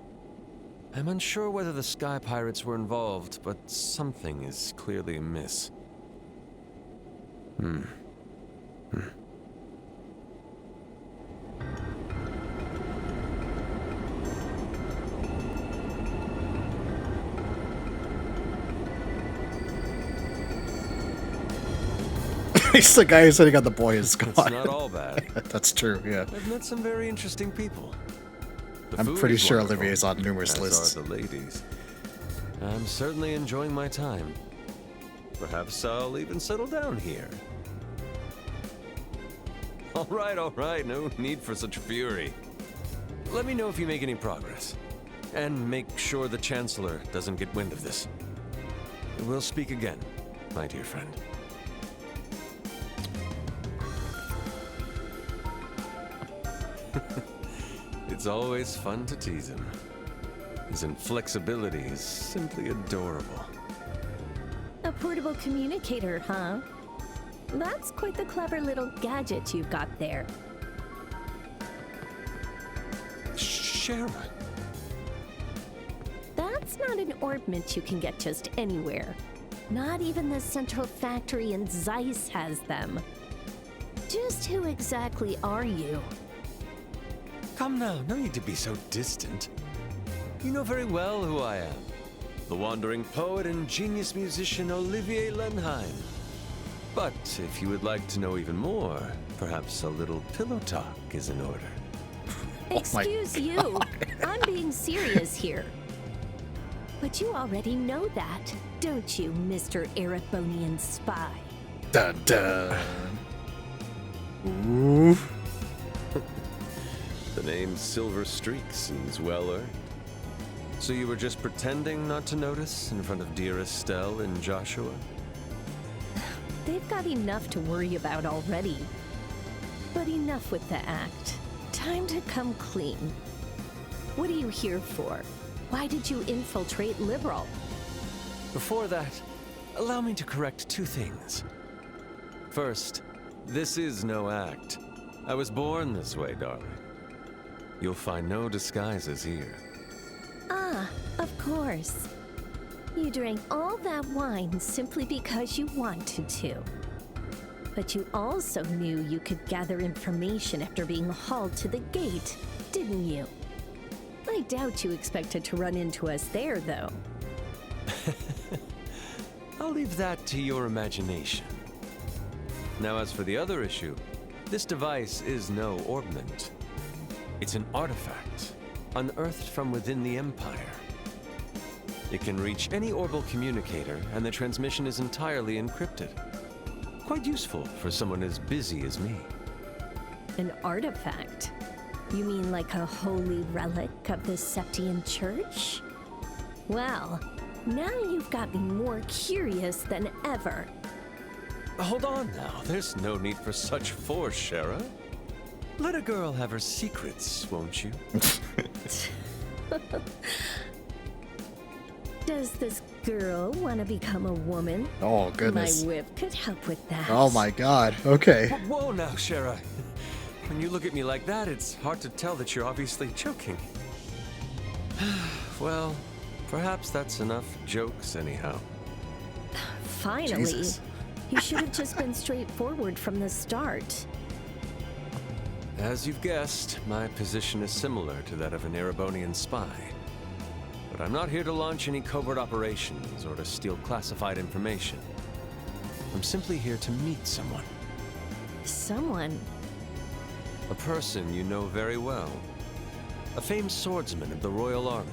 I'm unsure whether the Sky Pirates were involved, but something is clearly amiss. He's the guy who's sitting on the boy is gone. It's not all bad. That's true, yeah. I've met some very interesting people. The I'm food pretty is sure wonderful, Olivier's on numerous as lists. are the ladies. I'm certainly enjoying my time. Perhaps I'll even settle down here. All right, no need for such fury. Let me know if you make any progress. And make sure the Chancellor doesn't get wind of this. We'll speak again, my dear friend. It's always fun to tease him. His inflexibility is simply adorable. A portable communicator, huh? That's quite the clever little gadget you've got there. Shara. That's not an orbment you can get just anywhere. Not even the central factory in Zeiss has them. Just who exactly are you? Come now, no need to be so distant. You know very well who I am. The wandering poet and genius musician Olivier Lenheim. But if you would like to know even more, perhaps a little pillow talk is in order. Excuse you, I'm being serious here. But you already know that, don't you, Mr. Erebonian spy? Dun dun. Ooh. The name Silver Streak seems well earned. So you were just pretending not to notice in front of dear Estelle and Joshua? They've got enough to worry about already. But enough with the act. Time to come clean. What are you here for? Why did you infiltrate Liberal? Before that, allow me to correct two things. First, this is no act. I was born this way, darling. You'll find no disguises here. Ah, of course. You drank all that wine simply because you wanted to. But you also knew you could gather information after being hauled to the gate, didn't you? I doubt you expected to run into us there, though. I'll leave that to your imagination. Now, as for the other issue, this device is no orbment. It's an artifact, unearthed from within the Empire. It can reach any orbital communicator, and the transmission is entirely encrypted. Quite useful for someone as busy as me. An artifact? You mean like a holy relic of the Septian Church? Well, now you've got me more curious than ever. Hold on now, there's no need for such force, Shara. Let a girl have her secrets, won't you? Does this girl want to become a woman? Oh, goodness. My whip could help with that. Oh my god, okay. Whoa now, Shara. When you look at me like that, it's hard to tell that you're obviously joking. Well, perhaps that's enough jokes anyhow. Finally. Jesus. You should have just been straightforward from the start. As you've guessed, my position is similar to that of an Erebonian spy. But I'm not here to launch any covert operations or to steal classified information. I'm simply here to meet someone. Someone? A person you know very well. A famed swordsman of the Royal Army.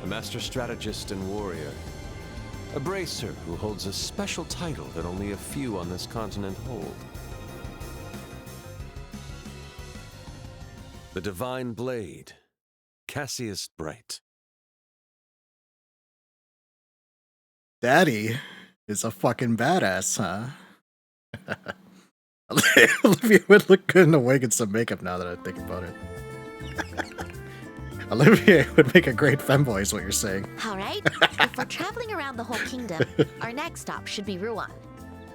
A master strategist and warrior. A bracer who holds a special title that only a few on this continent hold. The Divine Blade, Cassius Bright. Daddy is a fucking badass, huh? Olivia would look good in a wig and some makeup now that I think about it. Olivia would make a great femboy is what you're saying. All right, if we're traveling around the whole kingdom, our next stop should be Ruan.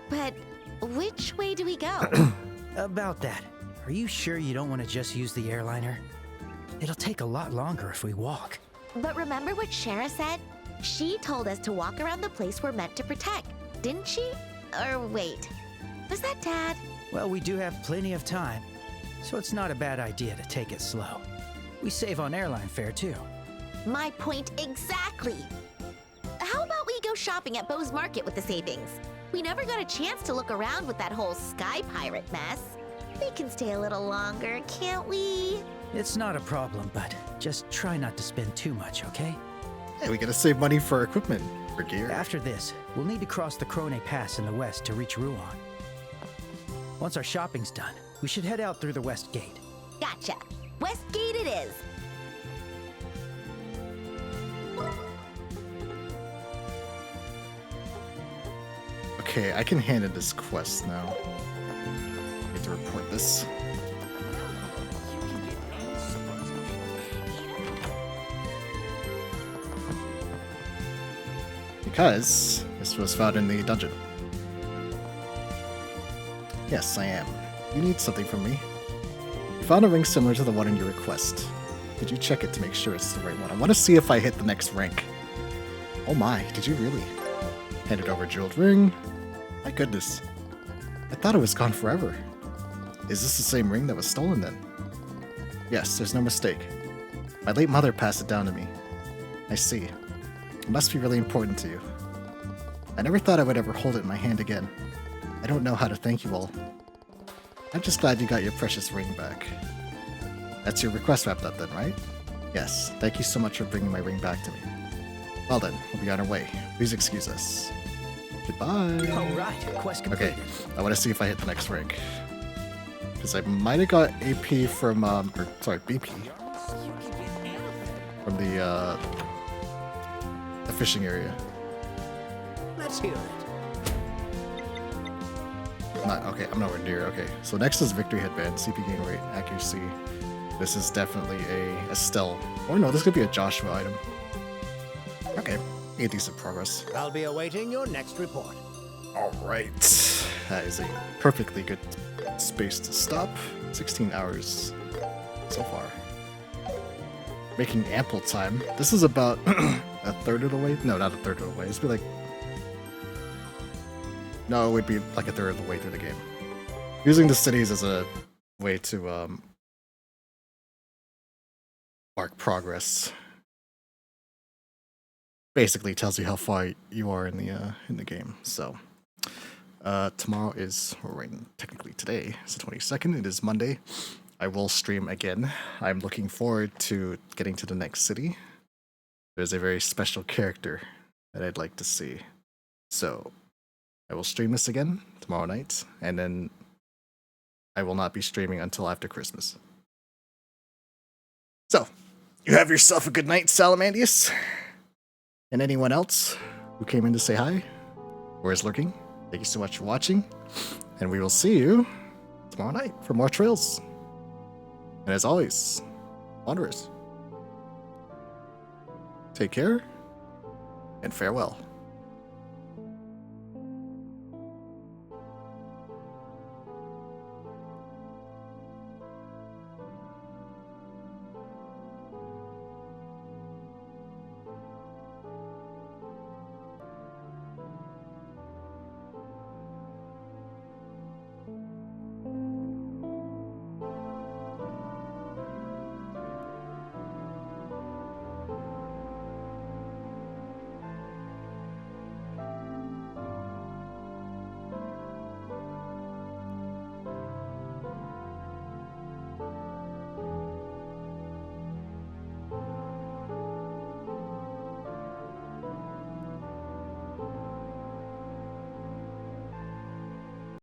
But which way do we go? About that, are you sure you don't want to just use the airliner? It'll take a lot longer if we walk. But remember what Shara said? She told us to walk around the place we're meant to protect, didn't she? Or wait, was that Dad? Well, we do have plenty of time, so it's not a bad idea to take it slow. We save on airline fare, too. My point exactly. How about we go shopping at Bo's Market with the savings? We never got a chance to look around with that whole sky pirate mess. We can stay a little longer, can't we? It's not a problem, but just try not to spend too much, okay? Hey, we gotta save money for equipment, for gear. After this, we'll need to cross the Krone Pass in the west to reach Ruan. Once our shopping's done, we should head out through the west gate. Gotcha. West Gate it is. Okay, I can hand in this quest now. I need to report this. Because this was found in the dungeon. Yes, I am. You need something from me. You found a ring similar to the one in your request. Did you check it to make sure it's the right one? I want to see if I hit the next rank. Oh my, did you really? Handed over a jeweled ring. My goodness. I thought it was gone forever. Is this the same ring that was stolen then? Yes, there's no mistake. My late mother passed it down to me. I see. It must be really important to you. I never thought I would ever hold it in my hand again. I don't know how to thank you all. I'm just glad you got your precious ring back. That's your request wrapped up then, right? Yes, thank you so much for bringing my ring back to me. Well then, we'll be on our way. Please excuse us. Goodbye. Alright, quest completed. Okay, I want to see if I hit the next rank. Because I might have got AP from, BP. From the fishing area. Let's hear it. Not okay, I'm nowhere near. Okay, so next is Victory Headband, CP gain rate, accuracy. This is definitely a Estelle. Or no, this could be a Joshua item. Okay, a decent progress. I'll be awaiting your next report. Alright, that is a perfectly good space to stop. 16 hours so far. Making ample time. This is about a third of the way? No, not a third of the way. It's be like... No, it would be like a third of the way through the game. Using the cities as a way to mark progress basically tells you how far you are in the game. So tomorrow is, or right, technically today is the 22nd. It is Monday. I will stream again. I'm looking forward to getting to the next city. There's a very special character that I'd like to see. So I will stream this again tomorrow night, and then I will not be streaming until after Christmas. So, you have yourself a good night, Salamandius. And anyone else who came in to say hi, or is lurking, thank you so much for watching, and we will see you tomorrow night for more trails. And as always, Wanderers, take care, and farewell.